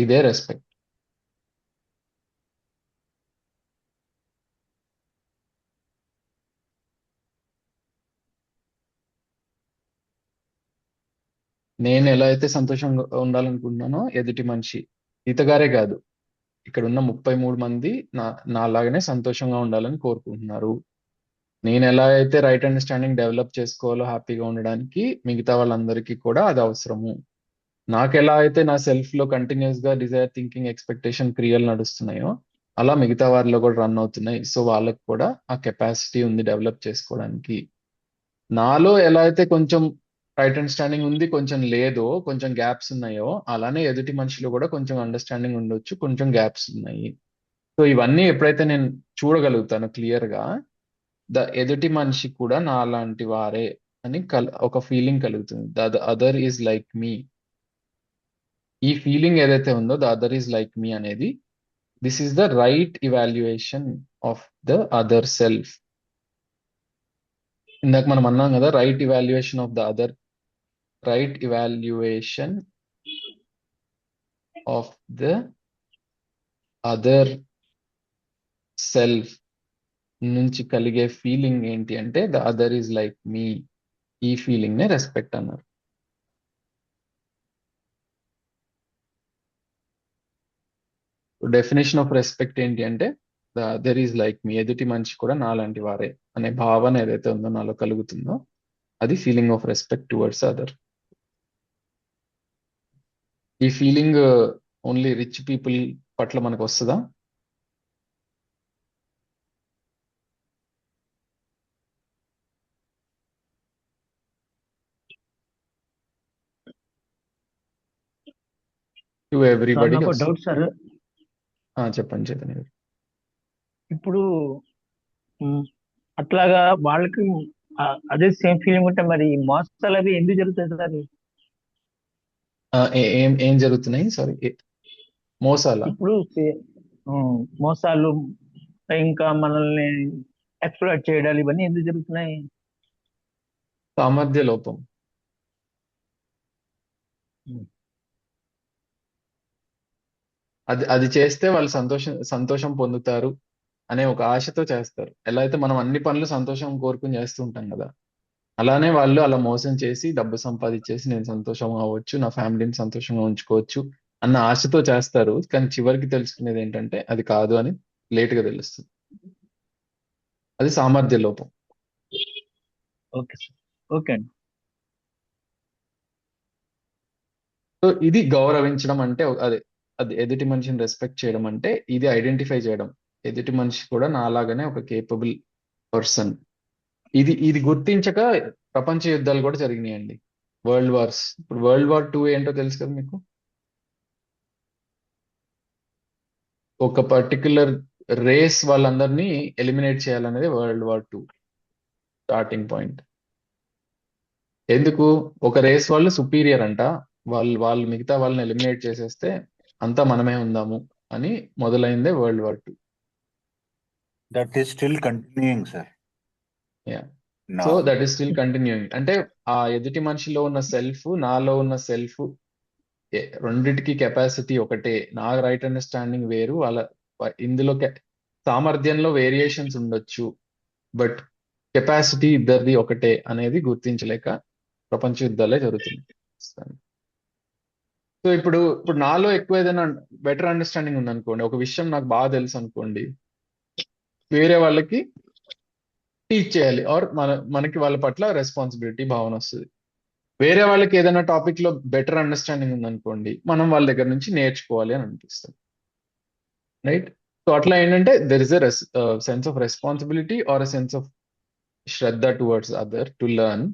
ఇదే రెస్పెక్ట్. నేను ఎలా అయితే సంతోషంగా ఉండాలనుకుంటున్నానో ఎదుటి మనిషి, ఈతగారే కాదు, ఇక్కడ ఉన్న 33 మంది నాలాగానే సంతోషంగా ఉండాలని కోరుకుంటున్నారు. నేను ఎలా అయితే రైట్ అండర్స్టాండింగ్ డెవలప్ చేసుకోవాలో హ్యాపీగా ఉండడానికి మిగతా వాళ్ళందరికీ కూడా అది అవసరము. నాకు ఎలా అయితే నా సెల్ఫ్ లో కంటిన్యూస్ గా డిజైర్ థింకింగ్ ఎక్స్పెక్టేషన్ క్రియలు నడుస్తున్నాయో అలా మిగతా వారిలో కూడా రన్ అవుతున్నాయి. సో వాళ్ళకి కూడా ఆ కెపాసిటీ ఉంది డెవలప్ చేసుకోవడానికి. నాలో ఎలా అయితే కొంచెం రైట్ అండర్స్టాండింగ్ ఉంది, కొంచెం లేదో, కొంచెం గ్యాప్స్ ఉన్నాయో, అలానే ఎదుటి మనిషిలో కూడా కొంచెం అండర్స్టాండింగ్ ఉండొచ్చు, కొంచెం గ్యాప్స్ ఉన్నాయి. సో ఇవన్నీ ఎప్పుడైతే నేను చూడగలుగుతాను క్లియర్ గా, ఎదుటి మనిషి కూడా నా లాంటి వారే అని ఒక ఫీలింగ్ కలుగుతుంది. ద అదర్ ఈజ్ లైక్ మీ. ఈ ఫీలింగ్ ఏదైతే ఉందో ద అదర్ ఈజ్ లైక్ మీ అనేది, this is the right evaluation of the other self. ఇందాక మనం అన్నాం కదా, right evaluation of the other, right evaluation of the other self నుంచి కలిగే ఫీలింగ్ ఏంటి అంటే ద అదర్ ఈజ్ లైక్ మీ. ఈ ఫీలింగ్ నే రెస్పెక్ట్ అన్నారు. డెఫినేషన్ ఆఫ్ రెస్పెక్ట్ ఏంటి అంటే ద అదర్ ఈజ్ లైక్ మీ, ఎదుటి మనిషి కూడా నాలాంటి వారే అనే భావన ఏదైతే ఉందో నాలో కలుగుతుందో అది feeling of respect towards other. ఈ ఫీలింగ్ ఓన్లీ రిచ్ పీపుల్ పట్ల మనకు వస్తుందా? టు సార్ ఎవ్రీబడి నాకు వస్తుంది. Doubt sir. చెప్పండి చైతన్య గారు. ఇప్పుడు అట్లాగా వాళ్ళకి అదే సేమ్ ఫీలింగ్ ఉంటే మరి మోసాలు అవి ఎందుకు జరుగుతాయి సార్? ఏం జరుగుతున్నాయి? సారీ, మోసాలా? ఇప్పుడు మోసాలు ఇంకా మనల్ని ఎక్స్ప్లాయిట్ చేయడాలు ఇవన్నీ ఎందుకు జరుగుతున్నాయి? సామర్థ్య లోపం. అది చేస్తే వాళ్ళు సంతోషం పొందుతారు అనే ఒక ఆశతో చేస్తారు. ఎలా అయితే మనం అన్ని పనులు సంతోషం కోరుకుని చేస్తూ ఉంటాం కదా, అలానే వాళ్ళు అలా మోసం చేసి డబ్బు సంపాదించేసి నేను సంతోషంగా అవ్వచ్చు, నా ఫ్యామిలీని సంతోషంగా ఉంచుకోవచ్చు అన్న ఆశతో చేస్తారు. కానీ చివరికి తెలుసుకునేది ఏంటంటే అది కాదు అని లేట్ గా తెలుస్తుంది. అది సామర్థ్య లోపం. Okay sir. ఓకే అండి. సో ఇది గౌరవించడం అంటే అది ఎదుటి మనిషిని రెస్పెక్ట్ చేయడం అంటే ఇది ఐడెంటిఫై చేయడం, ఎదుటి మనిషి కూడా నాలాగానే ఒక కేపబుల్ పర్సన్. ఇది గుర్తించక ప్రపంచ యుద్ధాలు కూడా జరిగినాయండి, వరల్డ్ వార్స్. ఇప్పుడు వరల్డ్ వార్ 2 ఏంటో తెలుసు కదా మీకు? ఒక పర్టికులర్ రేస్ వాళ్ళందరినీ ఎలిమినేట్ చేయాలనేది వరల్డ్ వార్ 2 స్టార్టింగ్ పాయింట్. ఎందుకు? ఒక రేస్ వాళ్ళు సుపీరియర్ అంట, వాళ్ళు మిగతా వాళ్ళని ఎలిమినేట్ చేసేస్తే అంతా మనమే ఉందాము అని మొదలైందే world war 2. That is still continuing, sir. Yeah. Now. So that is still continuing. అంటే ఆ ఎదుటి మనిషిలో ఉన్న సెల్ఫ్, నాలో ఉన్న సెల్ఫ్, రెండిటికి కెపాసిటీ ఒకటే. నా రైట్ అండర్స్టాండింగ్ వేరు, ఇందులో సామర్థ్యంలో వేరియేషన్స్ ఉండొచ్చు, బట్ కెపాసిటీ ఇద్దరిది ఒకటే అనేది గుర్తించలేక ప్రపంచ యుద్ధాలే జరుగుతుంది. సో ఇప్పుడు నాలో ఎక్కువ ఏదైనా బెటర్ అండర్స్టాండింగ్ ఉందనుకోండి, ఒక విషయం నాకు బాగా తెలుసు అనుకోండి, వేరే వాళ్ళకి టీచ్ చేయాలి, ఆర్ మనకి వాళ్ళ పట్ల రెస్పాన్సిబిలిటీ భావన వస్తుంది. వేరే వాళ్ళకి ఏదైనా టాపిక్ లో బెటర్ అండర్స్టాండింగ్ ఉందనుకోండి, మనం వాళ్ళ దగ్గర నుంచి నేర్చుకోవాలి అని అనిపిస్తుంది, రైట్? సో అట్లా ఏంటంటే there is a sense of responsibility or a sense of శ్రద్ధ towards other to learn,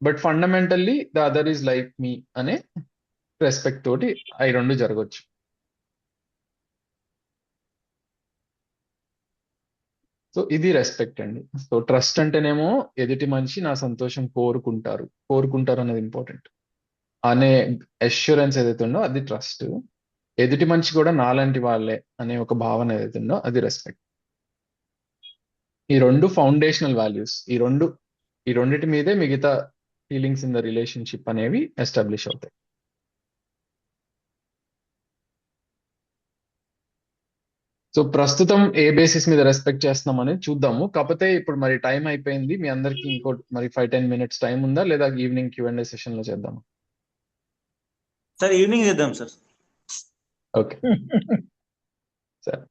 but fundamentally the other is like మీ అనే రెస్పెక్ట్ తోటి అవి రెండు జరగవచ్చు. సో ఇది రెస్పెక్ట్ అండి. సో ట్రస్ట్ అంటేనేమో ఎదుటి మనిషి నా సంతోషం కోరుకుంటారు అనేది ఇంపార్టెంట్ అనే అష్యూరెన్స్ ఏదైతే ఉందో అది ట్రస్ట్. ఎదుటి మనిషి కూడా నాలాంటి వాళ్ళే అనే ఒక భావన ఏదైతే ఉందో అది రెస్పెక్ట్. ఈ రెండు ఫౌండేషనల్ వాల్యూస్, ఈ రెండిటి మీదే మిగతా ఫీలింగ్స్ ఇన్ ద రిలేషన్షిప్ అనేవి ఎస్టాబ్లిష్ అవుతాయి. సో ప్రస్తుతం ఏ బేసిస్ మీద రెస్పెక్ట్ చేస్తున్నాం అనేది చూద్దాము. కాకపోతే ఇప్పుడు మరి టైం అయిపోయింది, మీ అందరికి ఇంకో మరి 5-10 minutes టైం ఉందా, లేదా ఈవినింగ్ Q&A సెషన్ లో చేద్దాము? సార్ ఈవినింగ్ చేద్దాం సార్. ఓకే. సరే.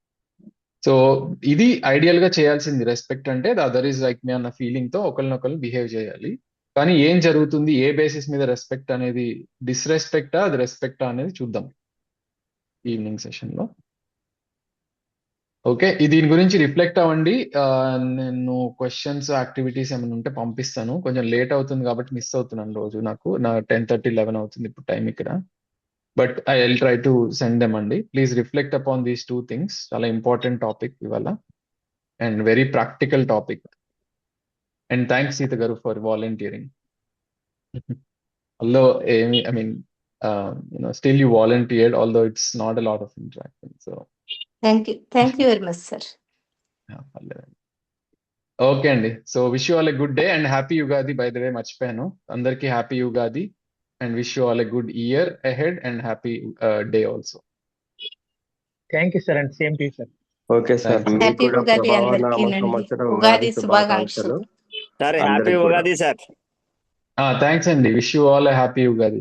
సో ఇది ఐడియల్ గా చేయాల్సింది. రెస్పెక్ట్ అంటే ద అదర్ ఇస్ లైక్ మీ అన్న ఫీలింగ్ తో ఒకరినొకరు బిహేవ్ చేయాలి. కానీ ఏం జరుగుతుంది, ఏ బేసిస్ మీద రెస్పెక్ట్ అనేది, డిస్రెస్పెక్టా అది రెస్పెక్టా అనేది చూద్దాం ఈవినింగ్ సెషన్ లో. ఓకే, దీని గురించి రిఫ్లెక్ట్ అవ్వండి. నేను క్వశ్చన్స్ యాక్టివిటీస్ ఏమైనా ఉంటే పంపిస్తాను. కొంచెం లేట్ అవుతుంది కాబట్టి మిస్ అవుతున్నాను రోజు. నా 10:30, 11 అవుతుంది ఇప్పుడు టైం ఇక్కడ. But I will try to send them అండి. Please reflect upon these 2 things. చాలా ఇంపార్టెంట్ టాపిక్ ఇవాళ and very practical topic. And thanks Seetha garu for volunteering. although I mean still you volunteered, although it's not a lot of interaction. So Thank you very much, sir. Okay అండి. So wish you all a good day and happy Ugadi. By the way మర్చిపోయాను, అందరికీ happy Ugadi and wish you all a good year ahead and happy day also. Thank you sir and same to sir. Okay sir, Thanks. మీకు happy కూడా ఉగాది ప్రభావ అందరికీ నామ నండి. సంవత్సరం ఉగాది ఉగాది శుభాకాంక్షలు. శుభాకాంక్షలు సార్ హ్యాపీ అందరికి కూడా. ఉగాది సార్. థ్యాంక్స్ అండి. Wish you all a happy Ugadi.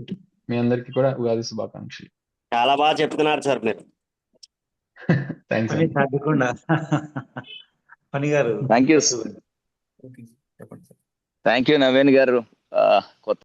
మీ అందరికీ కూడా ఉగాది శుభాకాంక్షలు. చాలా బాగా చెప్తున్నారు సార్ మీరు. థ్యాంక్స్ పని అండి. తగ్గకుండా పని గారు థ్యాంక్ యూ చెప్పండి సార్. థ్యాంక్ యూ నవీన్ గారు. కొత్త